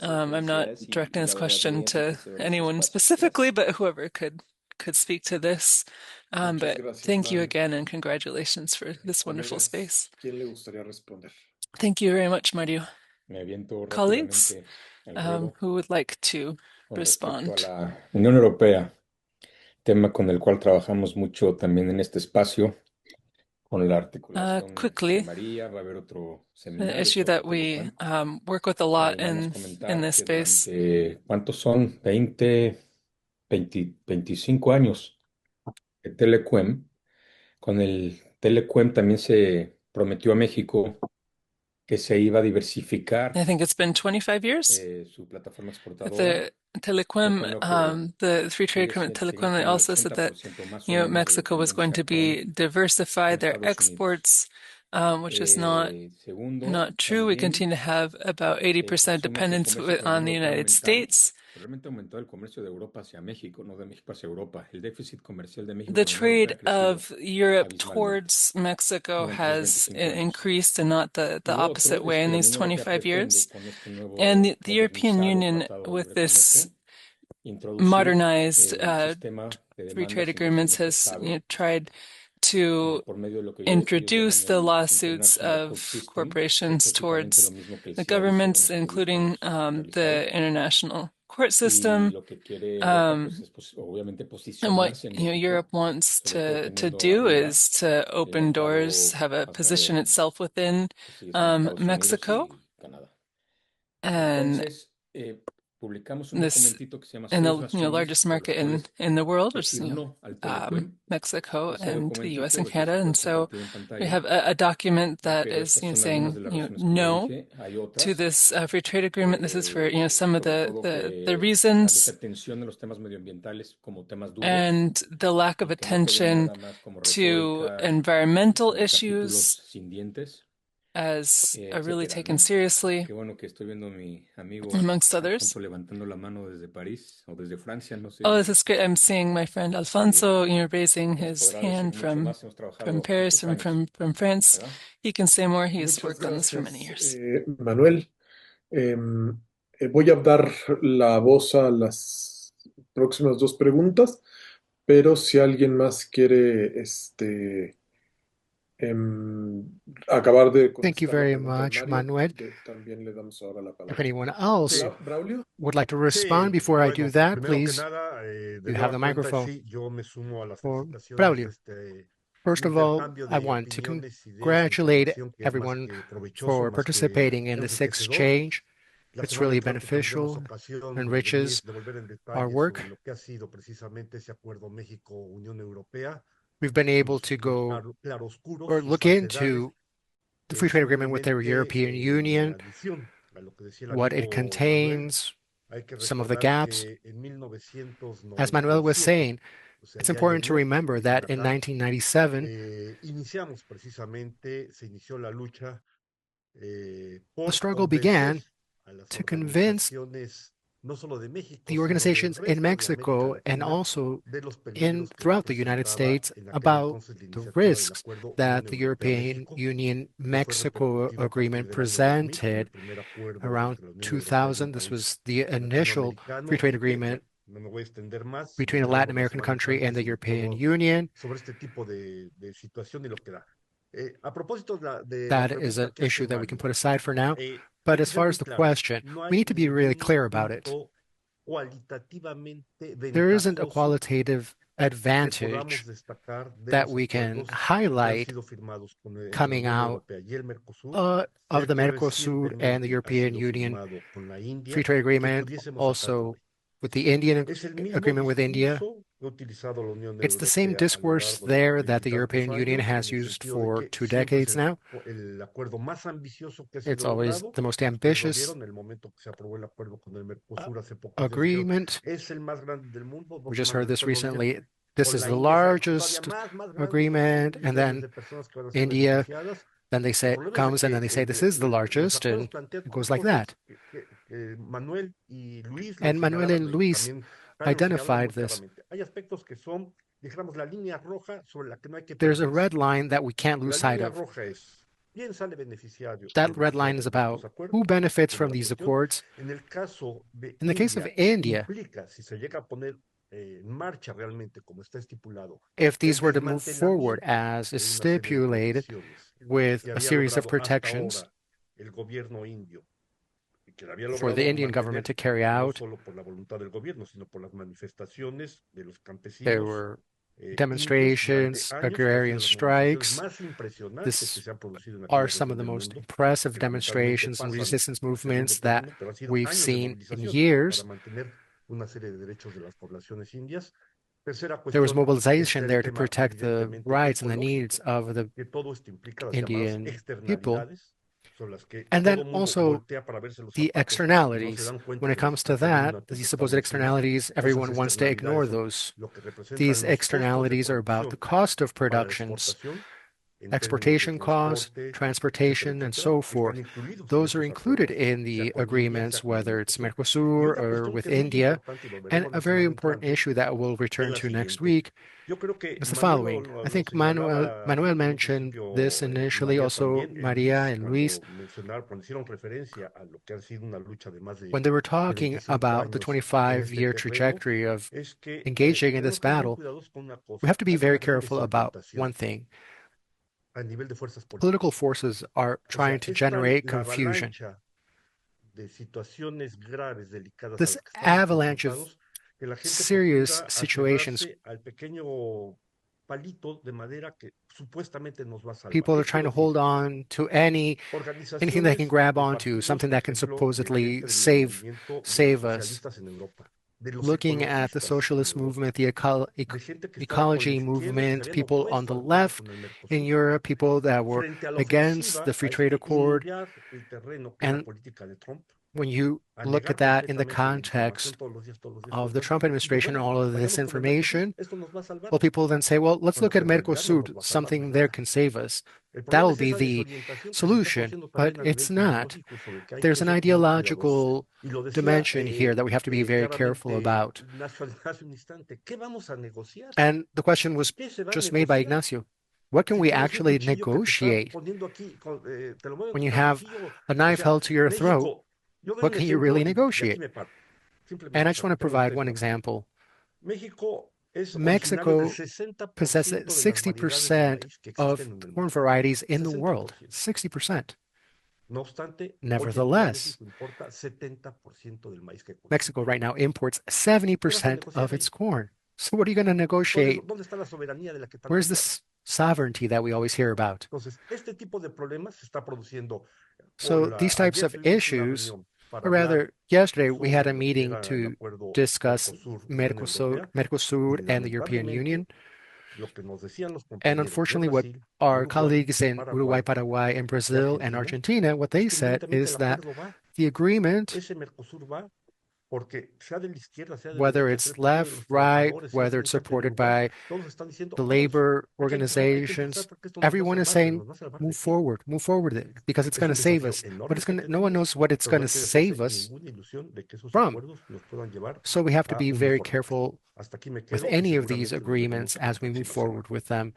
I'm not directing this question to anyone specifically, but whoever could speak to this. But thank you again, and congratulations for this wonderful space. ¿Quién le gustaría responder? Thank you very much, Mario. Me aviento Colleagues, rápidamente el ruedo who would like to con respond? respecto a la Unión Europea, tema con el cual trabajamos mucho también en este espacio, con la articulación Quickly, de María. Va a haber otro the seminario issue sobre that we TLCUEM. work with a lot Nada más in comentar this que space. durante, ¿cuántos son? 20, 25 años de TLCUEM. Con el TLCUEM también se prometió a México que se iba a diversificar I think it's been 25 years. su plataforma With exportadora. the TLCUEM, Lo que the free trade ellos agreement seguir TLCUEM, they con el also said that 80% más o menos de Mexico was going to dependencia be diversify con their Estados Unidos. exports, which is not Segundo, true. We también continue to have about 80% pusimos el dependence comercio con la on the Unión Europea United aumentado. States. Realmente ha aumentado el comercio de Europa hacia México, no de México hacia Europa. El déficit comercial de México The con la Unión trade Europea ha of crecido Europe abismalmente towards Mexico durante los has 25 años. increased and not the Lo opposite otro es way que in la these Unión Europea 25 years. pretende, con este nuevo And the European modernizado Union, Tratado de with Libre this Comercio, introducir modernized un sistema de free trade demandas agreements, has injustificables tried to por medio de lo que introduce ellos the llaman el lawsuits International Court of System, que es corporations prácticamente towards lo mismo que el the CIADI que governments, algunos periodistas including hemos the realizado. international court Y system. lo que quiere Europa, pues, Um, es obviamente and what posicionarse en México, Europe wants sobre todo to teniendo do arriba is to el open doors, mercado have a más grande position del mundo, itself within que sigue siendo Estados Unidos Mexico, y Canadá. and Entonces, publicamos un this documentito que se llama and Seis the Naciones largest por market las cuales in the world, which is decir no al TLCUEM. Mexico Ese and the U.S. documentito and pues, ya se Canada, puede and so compartir en we pantalla. have a document that Pero is estas son algunas saying de las razones, como no dije, hay to otras. this free trade agreement. This is for some of Sobre todo the que la reasons desatención de los temas medioambientales como temas duros and the lack of y que no queden attention nada más como to retórica, environmental como capítulos issues sin dientes. as really etcétera, taken ¿no? seriously, Qué bueno que estoy viendo a mi amigo amongst others. Alfonso levantando la mano desde París o desde Francia, no sé. Oh, this is great. I'm seeing my friend Alfonso, raising Nos his podrá decir hand mucho más. Hemos from trabajado Paris muchos and años, from France. ¿verdad? He can say more. He's Muchas worked on this for many gracias, years. Manuel. Em, Voy a dar la voz a las próximas dos preguntas, pero si alguien más quiere em, acabar de Thank you contestar la very pregunta de much, Mario, Manuel. también le damos ahora la If palabra. anyone else Braulio. would like to Sí, respond before I do bueno, that, primero que please, nada, de you have nueva the cuenta, microphone. sí, yo me sumo a las For felicitaciones, Braulio. First of all, intercambio I de want to opiniones, ideas, congratulate información que es más everyone que provechoso, for más que participating in this enriquecedor. exchange. La It's semana really entrante tendremos beneficial, ocasión de venir, enriches de volver en our detalle work. sobre lo que ha sido precisamente ese acuerdo México-Unión Europea, We've been able sus to go claroscuros, or sus look falsedades, into the free trade agreement with the European en Union, adición a lo que decía el what it amigo Manuel. contains, Hay que some of the recordar gaps. que en As Manuel was 1997, saying, o sea, it's ya important to llovió, como remember dicen that in acá, 1997, se inició la lucha the por struggle convencer began a las to convince organizaciones, no solo de México, the sino del organizations in resto de América Mexico and Latina, also de los in peligros que throughout the United representaba States en aquel about entonces la the iniciativa del risks Acuerdo that Unión the European Europea-México, Union que fue Mexico repercutido a partir agreement del año 2000 con el presented primer acuerdo around entre la Unión Europea y un 2000. This país was the initial free latinoamericano trade y que, agreement bueno, no me voy a extender más, between a Latin explicamos la American semana country and entrante the sobre European todo Union. sobre este tipo de situación y lo que da. A propósito de la That is pregunta an que hace issue that we can Mario, put aside for now. But hay que as ser far muy as the claros, question, no we hay need to be really ningún clear about it. punto cualitativamente There isn't a ventajoso qualitative que advantage podamos destacar de that los we can acuerdos que han highlight sido firmados entre la coming Unión out Europea y el Mercosur, of el the que Mercosur and the recientemente ha European sido Union firmado con la free India, trade que agreement, pudiésemos sacar also provecho. with the Indian Es el mismo agreement with India. discurso que ha utilizado la Unión It's the same Europea a lo discourse largo de los there that the veintitantos European Union años, en has el used sentido de for que 2 siempre es decades now. el acuerdo más ambicioso que ha It's sido always logrado. the most Ustedes lo ambitious vieron en el momento que se aprobó el acuerdo con el Mercosur hace pocos días. Dijeron, agreement. es el más grande del mundo, We dos just semanas heard this después lo dijeron. recently. This Con is la the India será todavía largest más grande, porque son agreement, and miles then de personas que van a ser India, beneficiadas. then they El say problema es de comes and then they say que this is the los largest, acuerdos and plantean it goes like cosas that. que Manuel y Luis lo And Manuel señalaban, and Luis también Carlos lo señalaba muy identified this. claramente. Hay aspectos que son, dijéramos, la línea roja sobre la que no hay que There's a perderse. red line that we can't La lose sight línea of. roja es, ¿quién sale That red line beneficiado is de estos about acuerdos? who benefits from Primera these cuestión. accords. En el caso de In the case of India, India, implica, si se llega a poner en marcha realmente como está estipulado, if el these were to move forward desmantelamiento as is de una serie de stipulated protecciones with que a había series of logrado hasta protections ahora el gobierno indio y que la había for the logrado Indian government mantener to carry no out, solo por la voluntad del gobierno, sino por las manifestaciones de los there campesinos were indios durante demonstrations, años, que ha sido agrarian de las movilizaciones strikes. más impresionantes que This se han producido en are aquella some of región the del most mundo, impressive que lamentablemente demonstrations and pasan resistance a segundo movements that término, pero han sido we've años de seen in movilización para years. mantener una serie de derechos de las poblaciones indias. Tercera There was cuestión, mobilization está el there to tema protect the evidentemente rights and the needs ecológico, of the que todo esto implica las llamadas Indian people. externalidades, sobre las que And then todo mundo also voltea para verse los the zapatos y no se externalities. dan When cuenta it de lo que comes to están perdiendo that, ante the lo que supposed estamos haciendo. externalities, Esas everyone wants to externalidades ignore son those. lo que representan These los costos de externalities are about the producción cost of para la productions, exportación en términos de exportation costs, transporte, etcétera, transportation, and etcétera, so que están forth. incluidos en Those are estos included acuerdos, in sea the con India, sea agreements, con el whether it's Mercosur. Y Mercosur otra or cuestión with que es muy India. importante y lo And veremos a la very semana important entrante issue that we'll es return la to next siguiente. week Yo creo que is the Manuel following. I lo think Manuel, señalaba Manuel en un mentioned principio, this initially, María also también, Maria Luis, and Luis, cuando mencionaron, cuando hicieron referencia a lo que ha sido una lucha de más when they were de talking 25 about the años en este 25-year terreno, trajectory of es que engaging in this tenemos que ser bien battle. cuidadosos con una We cosa. have to be Hay una very gran careful about desinformación one thing. a nivel de fuerzas Political políticas. forces are O sea, trying to es tal generate la confusion. avalancha de situaciones graves, delicadas a This las que estamos avalanche of confrontados, que la gente serious procura situations, aferrarse al pequeño palito de madera que supuestamente nos va a salvar. people are ¿Qué trying quiero to decir? hold on to anything they can Organizaciones grab de onto, something partidos, that por can ejemplo, de la supposedly gente del save movimiento de los save us. socialistas en Europa, de los Looking at the ecologistas en socialist Europa, movement, the de gente que estaba por la ecology izquierda y que se movement, habían people on opuesto the al acuerdo left con el in Mercosur, Europe, people that were frente a la against ofensiva the a free trade este accord, inundar el terreno que es la and política de Trump, when you look at that in the context of the Trump administration and all of this information, well, people then say, well, let's look at Mercosur, something there can save us. That'll be the solution, but it's not. There's an ideological dimension here that we have to be very careful about. And the question was just made by Ignacio. What can we actually negotiate? When you have a knife held to your throat, what can you really negotiate? And I just want to provide one example. Mexico possesses 60% of corn varieties in the world. 60%. Nevertheless, Mexico right now imports 70% of its corn. So what are you going to negotiate? Where's this sovereignty that we always hear about? So these types of issues, or rather, yesterday we had a meeting to discuss Mercosur and the European Union. And unfortunately, what our colleagues in Uruguay, Paraguay, and Brazil and Argentina, what they said is that the agreement, whether it's left, right, whether it's supported by the labor organizations, everyone is saying, move forward because it's going to save us. But no one knows what it's going to save us from. So we have to be very careful with any of these agreements as we move forward with them.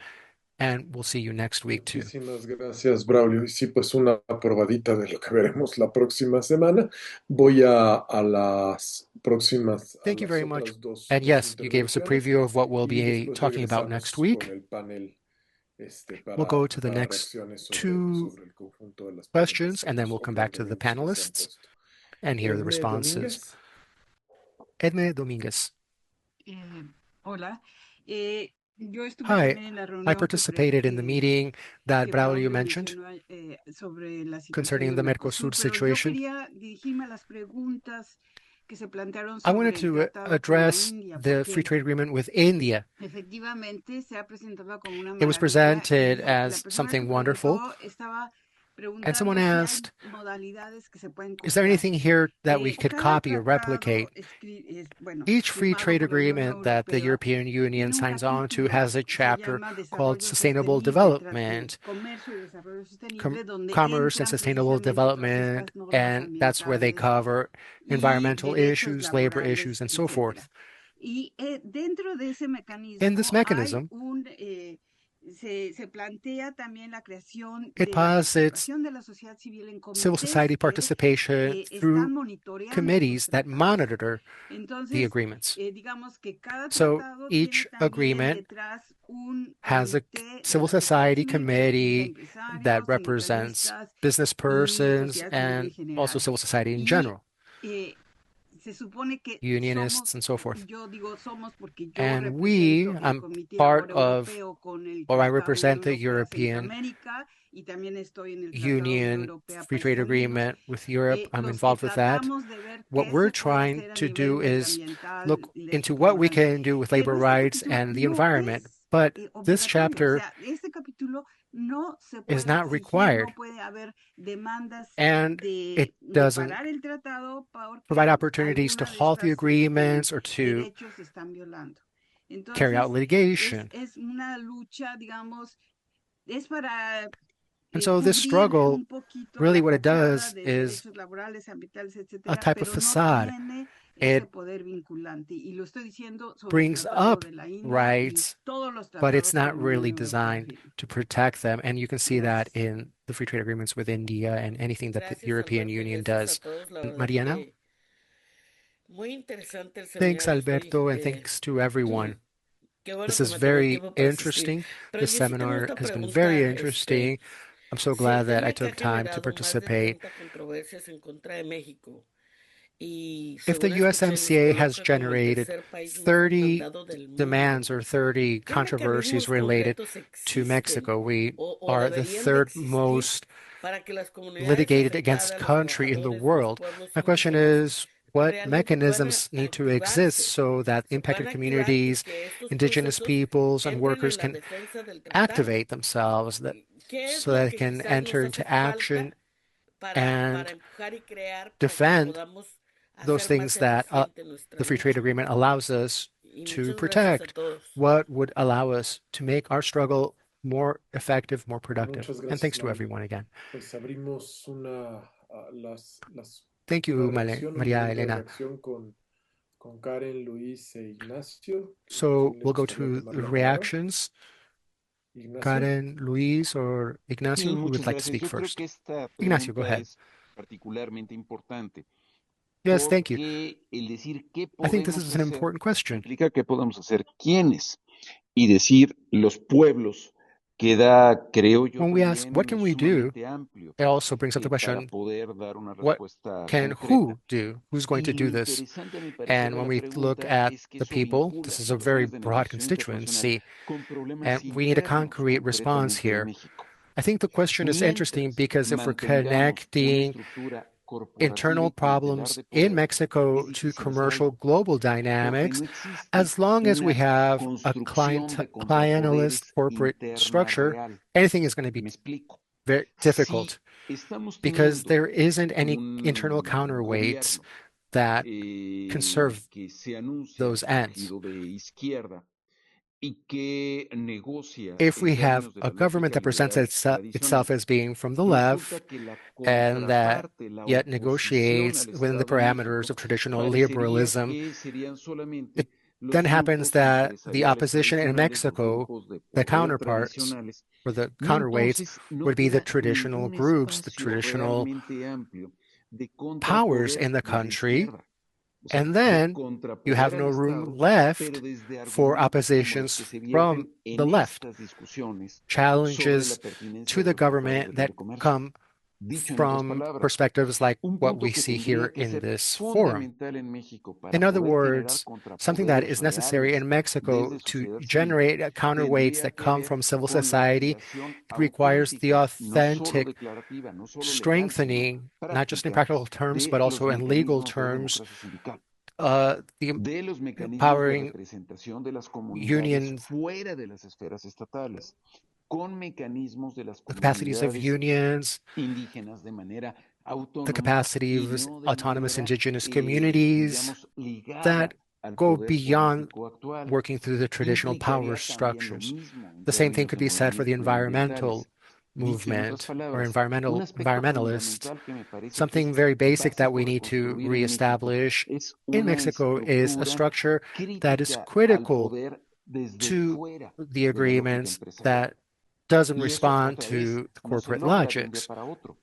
And we'll see you next week too. Muchísimas gracias, Braulio. Y sí, pues una probadita de lo que veremos la próxima semana. Voy a las próximas. Thank you very much. And yes, you gave us a preview of what we'll be talking about next week. We'll go to the next two questions, and then we'll come back to the panelists and hear the responses. Edme Dominguez. Hola. Hi, I participated in the meeting that Braulio mentioned concerning the Mercosur situation. I wanted to address the free trade agreement with India. It was presented as something wonderful. And someone asked, is there anything here that we could copy or replicate? Each free trade agreement that the European Union signs on to has a chapter called Sustainable Development, Commerce and Sustainable Development, and that's where they cover environmental issues, labor issues, and so forth. In this mechanism, it posits civil society participation through committees that monitor the agreements. So each agreement has a civil society committee that represents business persons and also civil society in general, unionists and so forth. And I'm part of, or I represent the European Union Free Trade Agreement with Europe. I'm involved with that. What we're trying to do is look into what we can do with labor rights and the environment. But this chapter is not required, and it doesn't provide opportunities to halt the agreements or to carry out litigation. And so this struggle, really what it does is a type of facade. It brings up rights, but it's not really designed to protect them. And you can see that in the free trade agreements with India and anything that the European Union does. Mariana? Thanks, Alberto, and thanks to everyone. This is very interesting. This seminar has been very interesting. I'm so glad that I took time to participate. If the USMCA has generated 30 demands or 30 controversies related to Mexico, we are the third most litigated against country in the world. My question is, what mechanisms need to exist so that impacted communities, indigenous peoples, and workers can activate themselves so that they can enter into action and defend those things that the free trade agreement allows us to protect, what would allow us to make our struggle more effective, more productive. Muchas And gracias, thanks to Mario. everyone again. Pues abrimos Thank you, una Maria ronda de Elena. reacción con Karen, Luis e Ignacio. So ¿Quién le we'll go gustaría to tomar la palabra? reactions. Ignacio. Karen, Luis, or Ignacio, Sí, who would muchas like to gracias. speak Yo creo first? que esta Ignacio, go pregunta ahead. es particularmente importante Yes, thank you. porque el decir qué I think this podemos is an hacer important question. implica qué podemos hacer quiénes y decir los pueblos queda, creo yo, When we ask, what can también we do, sumamente amplio it also brings up the para question, poder dar una what respuesta can concreta. who do? Who's going to Y do lo this? interesante, a mi parecer, And de when la we look pregunta at es que the eso people, vincula this is a very situaciones de broad negociación internacional constituency, con problemas and we need a internos, concrete response concretamente de here. México. I think the question is interesting Mientras because if we're mantengamos una connecting estructura internal corporativa y clientelar problems de in poder, Mexico es to difícil hacer commercial algo, global porque dynamics, no existe as long as we una have a construcción de clientelist contrapoderes corporate interna structure, real. anything is going to be Me explico. very Si difficult estamos because teniendo there isn't any internal un counterweights gobierno that can serve que se anuncia those ends. escogido de izquierda y que negocia If en we have términos de a la government lógica that presents liberal itself tradicional, as being from the y resulta left que la and that contraparte, la yet oposición negotiates al within the Estado de parameters México, of traditional parecería liberalism, que serían it solamente los then happens grupos that the empresariales opposition in tradicionales, los Mexico, grupos de the poder counterparts tradicionales, or the y counterweights, entonces no would be the queda traditional ningún groups, the espacio traditional realmente amplio de powers contrapoder in the de la country. izquierda. O sea, And de then you have contrapoder al no room Estado, pero left desde for argumentos como los oppositions que se from vierten the en left, estas discusiones sobre la challenges pertinencia to de the los tratados de government that libre comercio. come Dicho en otras from palabras, perspectives like un what punto we que see here tendría que in ser this forum. fundamental en México para In other poder generar words, something that contrapoderes is necessary in reales Mexico desde to sociedad civil generate counterweights tendría that que come ver from civil con la society. creación It requires the auténtica, no solo authentic declarativa, no solo legal, sino strengthening, not just in práctica, practical terms, de but los also in legal mecanismos de terms, democracia sindical, the de los mecanismos de empowering representación de las comunidades unions, fuera de las esferas estatales, con mecanismos de las the capacities of comunidades unions, indígenas de manera the autónoma capacity y of no de autonomous manera, indigenous communities digamos, ligada that al go poder beyond político actual. working through the traditional power Implicaría también lo structures. mismo en The same thing términos could de be said for the movimientos environmental medioambientales. Dicho en otras movement or palabras, un aspecto environmentalists. fundamental que me parece que Something es very basic that we básico need to reconstruir en México reestablish es in una Mexico is a estructura structure that is crítica al critical poder desde to fuera the de la lógica agreements empresarial. that doesn't Y eso respond otra vez to the no se corporate logra de un día logics. para otro.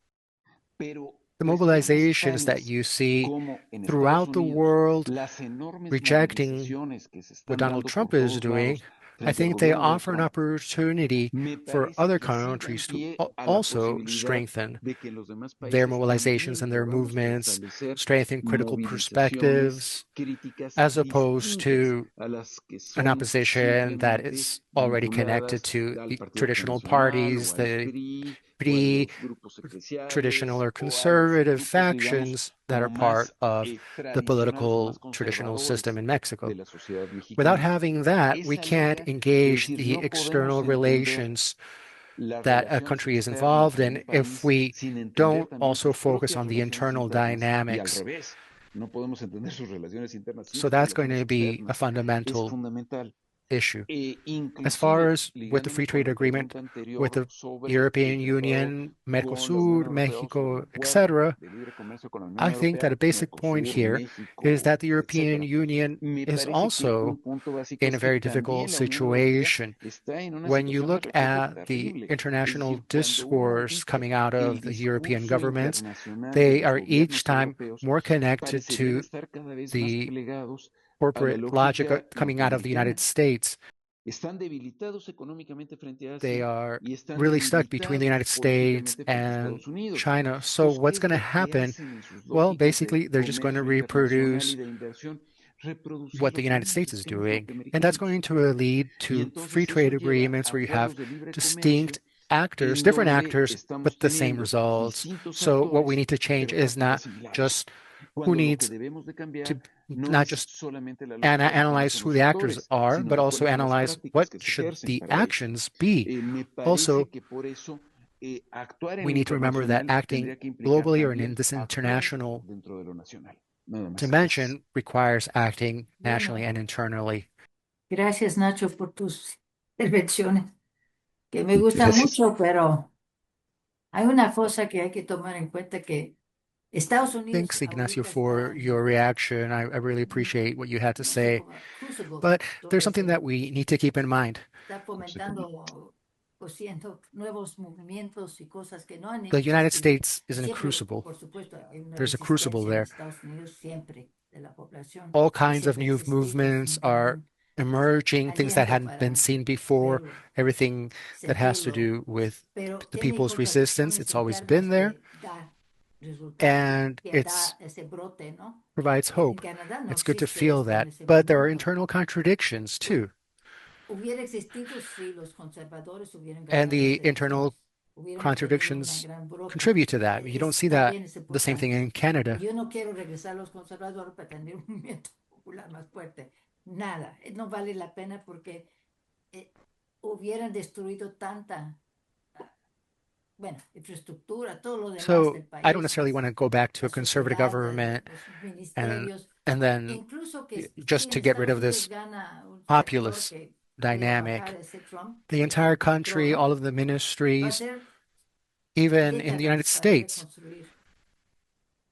Pero The cuestiones mobilizations that tales you see como en Estados throughout the Unidos, world las enormes rejecting movilizaciones que se what están Donald dando por Trump is todos doing, lados I frente al think they gobierno de offer an Trump, opportunity me for parece other que sí dan countries to pie a la also posibilidad strengthen de que en los demás their países mobilizations también and their podamos movements, fortalecer strengthen critical movilizaciones perspectives, críticas as opposed distintas to a las que an son opposition that simplemente is already connected vinculadas to al the Partido Acción traditional Nacional parties, o al the PRI o a pretty los grupos traditional eclesiales or o a los conservative grupos, digamos, factions that como are part más of the tradicionales o más political traditional conservadores system in de Mexico. la sociedad Without mexicana. having that, we Esa can't liga de engage decir the no external podemos entender relations las that a relaciones country is externas involved de in un if país we sin entender don't también also sus focus propias on the relaciones internal internas y al dynamics. revés. No podemos entender sus relaciones internas sin So sus that's going relaciones to be a externas. Es fundamental fundamental. issue. As far Inclusive, as with the free ligándolo con trade la agreement pregunta with anterior the sobre European el tratado Union, con la Unión Mercosur, Europea o sobre el Mexico, acuerdo etc., de libre comercio con la Unión I think that Europea, a basic point Mercosur, here is México, that the European etcétera. Union Me is parece que un also punto básico in es a que very difficult también la Unión Europea situation. está en una When you situación de look repente at the terrible. Es international decir, cuando uno discourse ubica coming out el of the European discurso governments, internacional de they los are each gobiernos time europeos, more connected parecerían to estar cada vez más the plegados a la corporate logic lógica coming out of the United norteamericana. States. Están debilitados económicamente frente a They Asia are y están really stuck between the United debilitados States políticamente frente a and Estados Unidos. China. So Entonces, ¿qué what's es going to lo que happen? hacen en sus Well, lógicas de basically, they're just going to comercio internacional y reproduce de inversión? Reproducir what the los United mismos States is sistemas doing. And that's norteamericanos. going to lead Y to free entonces eso trade lleva agreements a where you have acuerdos de libre comercio distinct actors, en different donde actors, estamos but the same teniendo results. distintos So what we actores, need to change pero is prácticas not similares. just who Cuando lo que needs debemos de to cambiar no not es just solamente la lógica de quiénes analyze son who los the actors actores, are, sino but de also cuáles son las analyze prácticas what que se should ejercen the para eso. actions be. Me parece Also, que por eso we need to remember that acting globally or in this international dimension requires acting nationally and internally. Gracias, Nacho, por tus intervenciones, que me gustan mucho, pero hay una cosa que hay que tomar en cuenta que Estados Unidos Thanks, Ignacio, for your reaction. I really appreciate what you had to say. But there's something that we need to keep in mind. está fomentando nuevos movimientos y cosas que no han The United existido. States is in a Siempre, crucible. por supuesto, hay una There's a crucible resistencia en there. Estados Unidos siempre de la población. All Y kinds of siempre ha new existido, movements nunca are un emerging, things that aliento hadn't been para seen before, verlo, everything that has to sentirlo. do with Pero the tiene people's cosas, resistance. unas It's always internas been there, que da resultado, and que it da ese brote, ¿no? provides En hope. Canadá no It's good to existe feel esto en that. ese But there are momento. internal contradictions too. Hubiera existido si los conservadores hubieran And ganado the las internal elecciones. Hubiéramos tenido una contradictions gran brote. contribute to that. You don't see that También es the same thing importante. in Canada. Yo no quiero regresar a los conservadores para tener un movimiento popular más fuerte. Nada. No vale la pena porque hubieran destruido tanta, bueno, infraestructura, todo lo demás So del I don't país, necessarily want to go back to la a conservative sociedad, government los and ministerios. then Incluso que just si to en get rid Estados of Unidos this gana un sector populist que quiere dynamic. bajar ese Trump The entire al country, trono, all of the va a ministries, ser even in the United décadas para States, reconstruir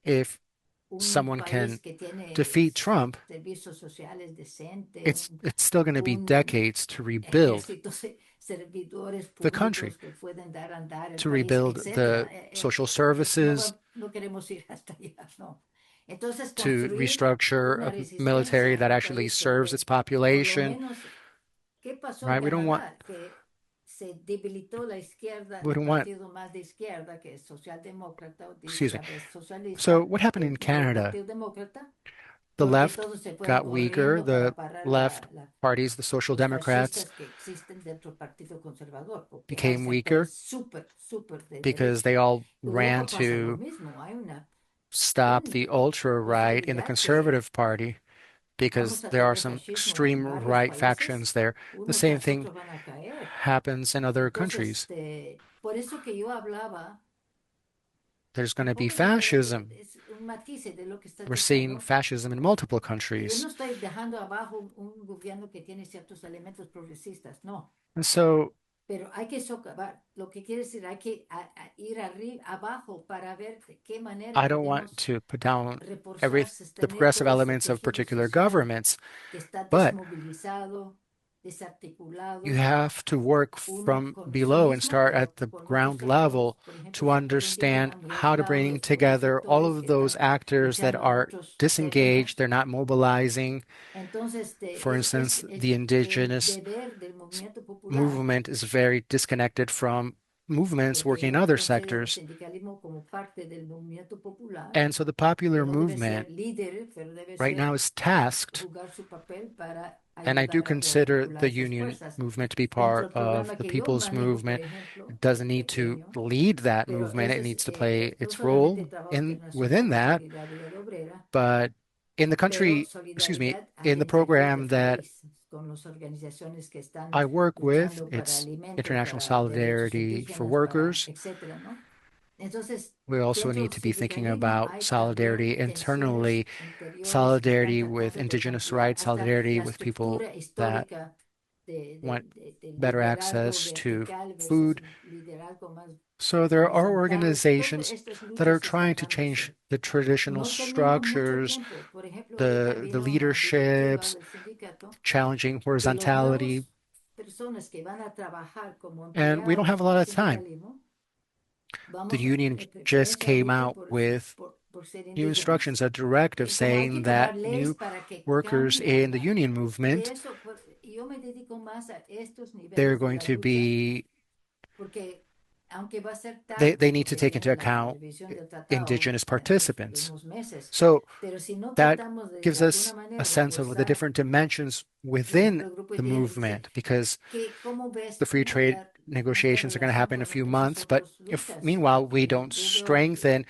if un someone can país que tiene defeat Trump, servicios sociales decentes, it's still going to be un decades to rebuild ejército de servidores the country, públicos que pueden dar a andar el to país, rebuild the etcétera. social No, services, no queremos ir hasta allá, no. Entonces, to construir restructure una a military resistencia that en un actually país serves donde, its por lo population, menos, ¿qué pasó en right? We don't want Canadá? Que se debilitó la izquierda, we el don't want partido más de izquierda, que es socialdemócrata, o excuse dice me. a veces socialista, So what happened que in no el Canada? partido demócrata, The porque left todos se fueron got weaker, corriendo para the parar left la parties, the Social los Democrats, fascistas que existen dentro del Partido Conservador, porque hay became weaker sectores súper de because derecha. they all Europa ran pasa lo to mismo, hay una stop the ultra right in the posibilidad que Conservative Party because vamos a there are tener some fascismo en extreme varios right países, factions there. The uno same tras thing otro van a caer. happens in other Entonces, countries. por eso que yo hablaba There's going un to be poco de fascism. es un matiz de lo que estás We're seeing diciendo. fascism in multiple Yo no countries. estoy dejando abajo un gobierno que tiene ciertos elementos progresistas, no. And so Pero hay que socavar, lo que quiere decir, hay que ir arriba, abajo para ver de qué manera I don't want podemos to put down reforzar, the sostener progressive todo ese elements of tejido particular social governments, que está but desmovilizado, you desarticulado, have to work uno from con eso below and mismo, start pero at the con otros ground sectores. level Por ejemplo, to se pueden understand dibujar how to los bring otros together all sectores of que those están actors that luchando en are otros disengaged, terrenos. they're not mobilizing. Entonces, For instance, the indigenous deber del movimiento popular, movement is very disconnected from movements porque working in yo other considero el sectors. sindicalismo como parte del movimiento popular, And so the que popular no debe ser movement líder, pero debe right ser now is tasked, jugar su papel para and I do ayudar a consider the articular esas union fuerzas. movement to be Dentro part del of programa the que yo people's manejo, por movement. ejemplo, It que es doesn't need to pequeño, lead that pero movement. It ese needs to es, play no its solamente role trabajo in within internacional, that. solidaridad obrera, But in the pero country, excuse me, solidaridad in the adentro program del that país, con las organizaciones que están I work with, luchando para it's alimentos, International para derechos Solidarity for indígenas, para Workers. etcétera, ¿no? Entonces, We also dentro need del to be thinking sindicalismo about hay solidarity también tensiones internally, interiores que están solidarity with tratando de indigenous cambiar rights, hasta solidarity la with people estructura that histórica want del better liderazgo access to vertical versus food. un liderazgo más So there are horizontal. Todas organizations estas that are luchas trying están to dándose. change the traditional No tenemos mucho structures, tiempo. Por ejemplo, ahorita the vino una directiva leaderships, del sindicato challenging que los horizontality, nuevos personas que van a trabajar como and we don't have empleados a en lot el of time. sindicalismo, The vamos a union tener just preferencia came ahorita out with por ser new indígenas. instructions, a directive Como hay que saying tomar that leyes new para que workers cambie in the union de movement, eso, yo me dedico más a estos they're niveles de going la to lucha, be, porque aunque va a ser they tarde, need to porque take into viene la account revisión del tratado indigenous dentro de participants. unos meses, So pero si no that tratamos gives de alguna us manera a sense of the reforzar, different dimensions por ejemplo, within el grupo the indígena dice movement, because que cómo ves the free trade negotiations are going to happen in a few months, but if meanwhile we don't strengthen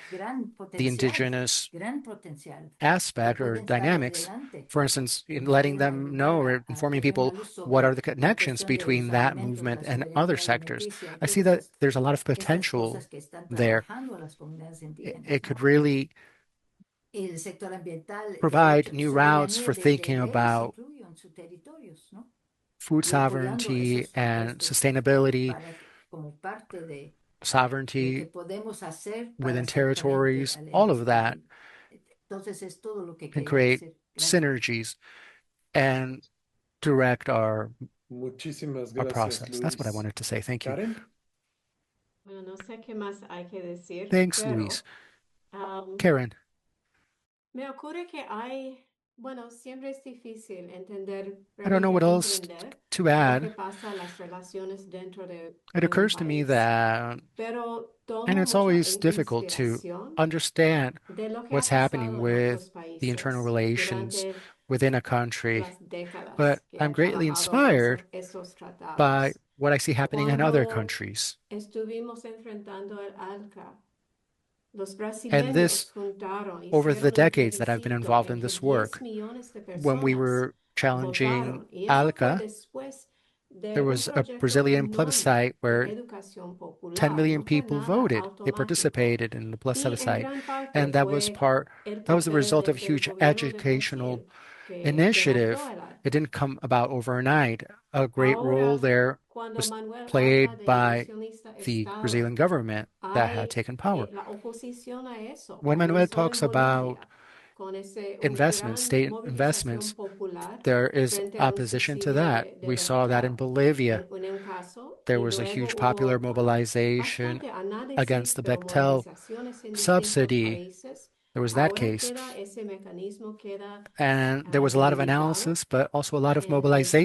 the indigenous aspect or dynamics, for instance, in letting them know or informing people what are the connections between that movement and other sectors, I see that there's a lot of potential there. It could really provide new routes for thinking about food sovereignty and sustainability, sovereignty within territories, all of that can create synergies and direct our Muchísimas process. gracias, That's what I Luis. wanted to say. Thank you. Karen? Bueno, no sé qué más hay que decir, Thanks, pero Luis. um, Karen, me ocurre que bueno, siempre es difícil entender, I don't know realmente what else comprender to lo que add. pasa en las relaciones dentro de It un occurs to me país, that, pero and tomo it's mucha always difficult to inspiración understand de lo que ha what's happening pasado en with otros the internal países relations durante within a country. las décadas But que I'm ha greatly trabajado inspired esos by tratados. what I see happening in other Cuando countries. estuvimos enfrentando el ALCA, los And this, brasileños juntaron, over the hicieron un decades that I've been plebiscito involved en in que this 10 work, millones de when we personas were challenging votaron. Y eso fue ALCA, después there de un was a proyecto Brazilian enorme plebiscite de where educación 10 popular. million No fue people nada voted. They automático. participated in the Y en plebiscite. gran parte And that fue el was the papel result of del huge gobierno de educational Brasil que votó initiative. el It ALCA. didn't come about overnight. A great role Ahora, there cuando was Manuel habla played de by inversionista the Estado, Brazilian government that had hay taken power. la oposición a eso, When como Manuel hizo en talks about Bolivia, con una investments, gran state movilización investments, popular there is frente a un opposition to subsidio that. de We saw that in energía Bolivia. en un caso, There y was a luego huge popular hubo mobilization bastante against análisis, the pero Bechtel movilizaciones en distintos subsidy. países. There was that Ahora case. queda ese mecanismo queda And there was a lot of debilitado analysis, but also a lot of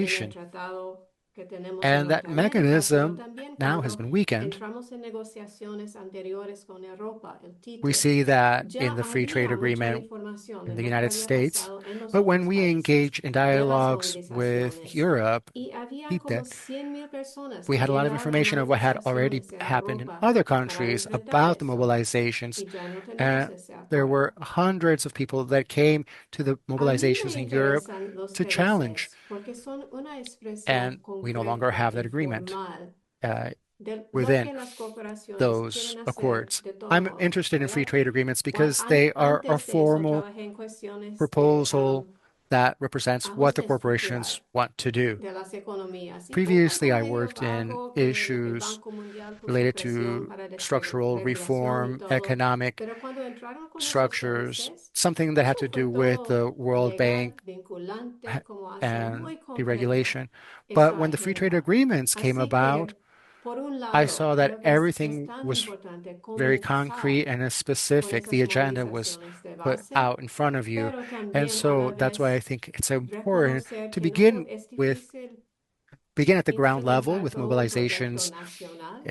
en el mobilization. tratado que tenemos en And that Norteamérica, pero mechanism también now has cuando been weakened. entramos en negociaciones anteriores con Europa, el We TTIP, see that ya in the free trade había mucha agreement información in de the lo que United había States. pasado en los But when otros we países, engage in de las dialogues with movilizaciones. Europe, Y había como TTIP, 100,000 personas we que had a lot of llegaron a information of what had already manifestaciones en happened in Europa other para countries enfrentar about the eso. mobilizations. Y ya no tenemos And ese there were acuerdo. hundreds of people that came to the A mí me mobilizations in Europe interesan los to challenge, TLCs porque son una expresión and we no longer concreta have y that agreement formal uh, de lo within que las corporaciones those quieren hacer accords. de todos I'm modos, interested in free ¿verdad? trade agreements because they are a Antes de eso formal trabajé en cuestiones de proposal that represents what the ajuste corporations estructural want to do. de las economías y fue un Previously, campo I medio worked in vago que el issues Banco Mundial puso related presión to para structural desregulación y reform, todo, economic pero cuando entraron con esos structures, TLCs, something that had eso to fue do with todo the World legal, Bank vinculante, como hacer and muy concreto. deregulation. Eso But when hay the que free trade dejar. agreements came Así about, que, por un I lado, saw that creo que es everything tan was importante very comenzar concrete and as con specific. The esas agenda was movilizaciones de put base, out in front of you. pero And también a la so that's why I vez think it's important reconocer to que no es with difícil begin at the ground level instrumentar with todo un proyecto mobilizations, nacional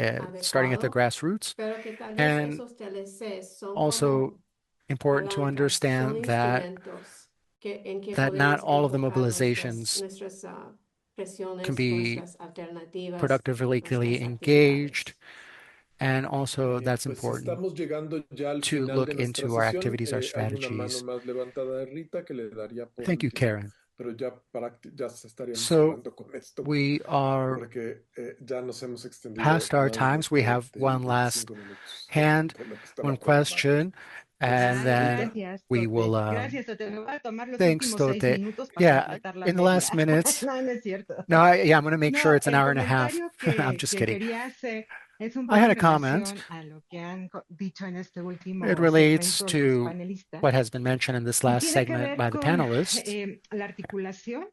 starting at the adecuado, grassroots, pero que tal vez and esos TLCs son also como important to palancas, son understand instrumentos en que that not podemos all of the enfocar mobilizations nuestras can presiones, be nuestras alternativas, productively nuestras engaged, actividades. and also Bien, that's pues important estamos llegando ya al to final look de nuestra into our sesión. activities, our Hay una mano strategies. más levantada de Rita que le daría por Thank you, último, Karen. pero ya estaríamos So cerrando con esto we are porque ya nos hemos extendido past our más times. We have de one last 25 minutos hand, de lo que estaba one programado. question, and Entonces, then Rita, Gracias, we will. Tote. Gracias, Tote. Me voy a tomar los Thanks, últimos 6 Tote. minutos para Yeah, completar la in the last media. minutes. No, no es cierto. No, I'm going to make sure No, it's an el hour and a half. comentario I'm que, just que kidding. quería hacer es un I poco had en a comment. relación a lo que han dicho en este It último relates segmento los to panelistas what has been mentioned in this y last tiene que segment ver by the con panelists. la articulación,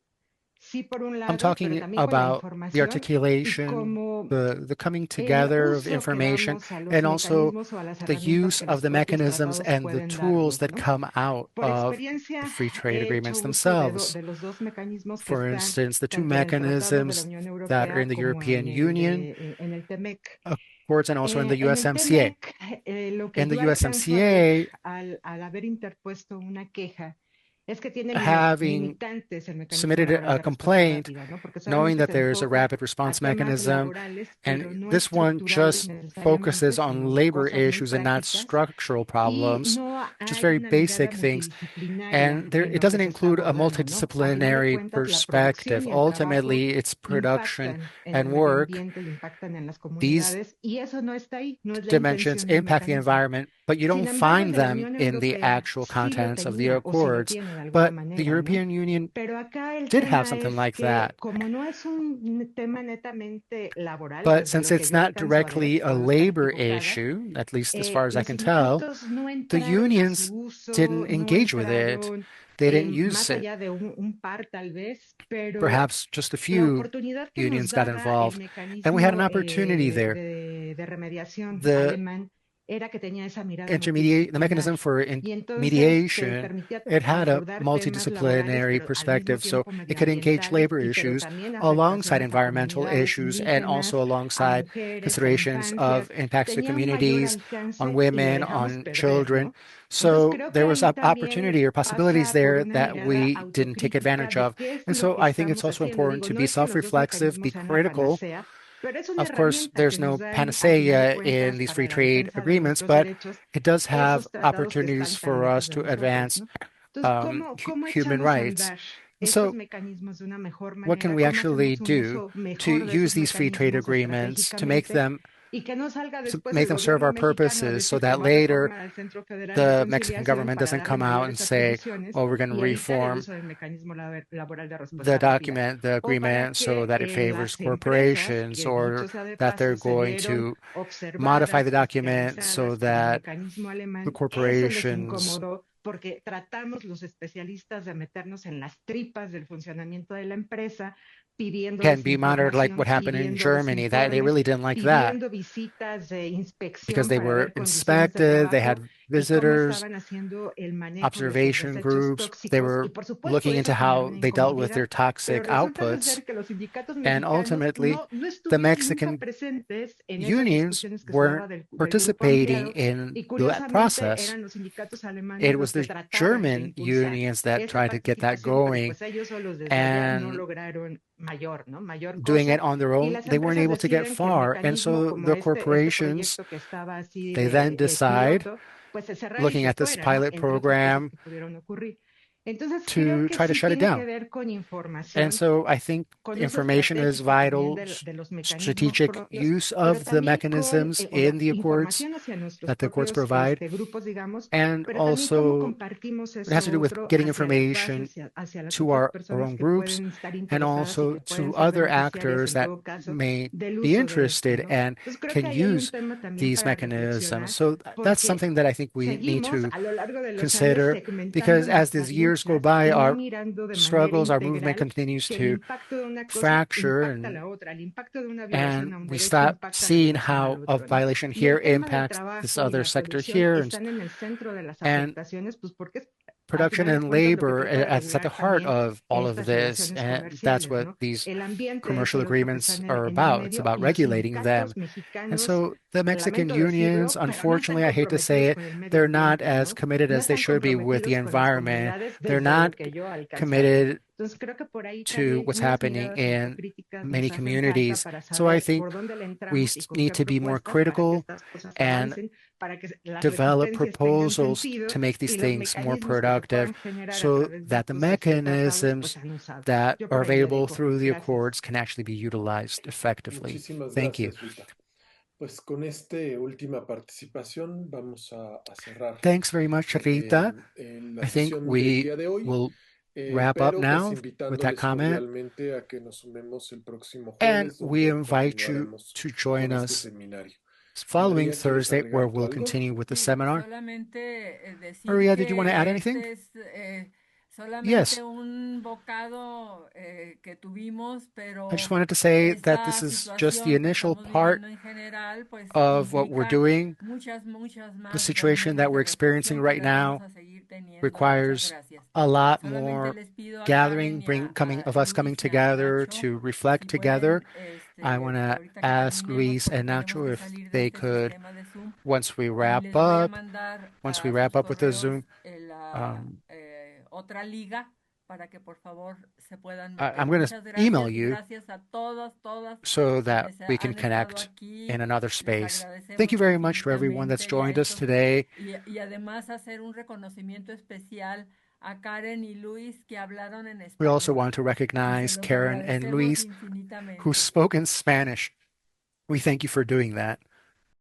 sí, por un I'm lado, pero talking también con la about the información y articulation, cómo the coming el together of uso que information, damos a los and also mecanismos o a las the herramientas use que of los the propios mechanisms tratados and the pueden tools darnos, that ¿no? come out Por of experiencia, the free trade he hecho agreements uso themselves. de los dos mecanismos que For están instance, the two tanto en el Tratado de la mechanisms Unión that are in Europea the como European Union en el TMEC. accords and also in the En el USMCA. TMEC, lo que In the yo alcanzo a ver USMCA, al haber interpuesto una queja having submitted a complaint, knowing that there's a rapid response mechanism, and this one just focuses on labor issues and not structural problems, just very basic things. And it doesn't include a multidisciplinary perspective. Ultimately, it's production and work. These dimensions impact the environment, but you don't find them in the actual contents of the accords. But the European Union did have something like that. But since it's not directly a labor issue, at least as far as I can tell, the unions didn't engage with it. They didn't use it. Perhaps just a few unions got involved. And we had an opportunity there. The mechanism for mediation, it had a multidisciplinary perspective, so it could engage labor issues alongside environmental issues and also alongside considerations of impacts to communities, on women, on children. So there was opportunity or possibilities there that we didn't take advantage of. And so I think it's also important to be self-reflexive, be critical. Of course, there's no panacea in these free trade agreements, but it does have opportunities for us to advance human rights. So what can we actually do to use these free trade agreements to make them serve our purposes so that later the Mexican government doesn't come out and say, oh, we're going to reform the agreement so that it favors corporations, or that they're going to modify the document so that the corporations porque tratamos los especialistas de meternos en las tripas del funcionamiento de la empresa, can be monitored like what happened in Germany. That they really didn't like that because they were inspected, they had visitors, observation groups, they were looking into how they dealt with their toxic outputs, and ultimately the Mexican unions weren't participating in that process. It was the German unions that tried to get that going, and doing it on their own, they weren't able to get far. And so the corporations, they then decide, looking at this pilot program, to try to shut it down. And so I think information is vital, strategic use of the mechanisms in the accords that the accords provide, and also it has to do with getting information to our own groups and also to other actors that may be interested and can use these mechanisms. So that's something that I think we need to consider, because as these years go by, our struggles, our movement continues to fracture, and we stop seeing how a violation here impacts this other sector here, and production and labor is at the heart of all of this, and that's what these commercial agreements are about. It's about regulating them. And so the Mexican unions, unfortunately, I hate to say it, they're not as committed as they should be with the environment. They're not committed to what's happening in many communities. So I think we need to be more critical and develop proposals to make these things more productive so that the mechanisms that are available through the accords can actually be utilized effectively. Thank you. Pues con esta última participación vamos a cerrar. Thanks very much, Rita. I think we will wrap up now with that comment. And we invite you to join us following Thursday, where we'll continue with the seminar. Maria, did you want to add anything? Yes. I just wanted to say that this is just the initial part of what we're doing. The situation that we're experiencing right now requires a lot more gathering, of us coming together to reflect together. I want to ask Luis and Nacho if they could, once we wrap up with the Zoom, otra liga para que por favor se puedan I'm meter. going Muchas to email gracias, you gracias a todas so that quienes we can han estado connect aquí. in another Les space. agradecemos Thank you very much to everyone that's infinitamente y a joined us estos today. y además hacer un reconocimiento especial a Karen y Luis que hablaron en We also español. want to Y se recognize los Karen and agradecemos Luis, infinitamente. who spoke in Spanish. We thank you for doing that.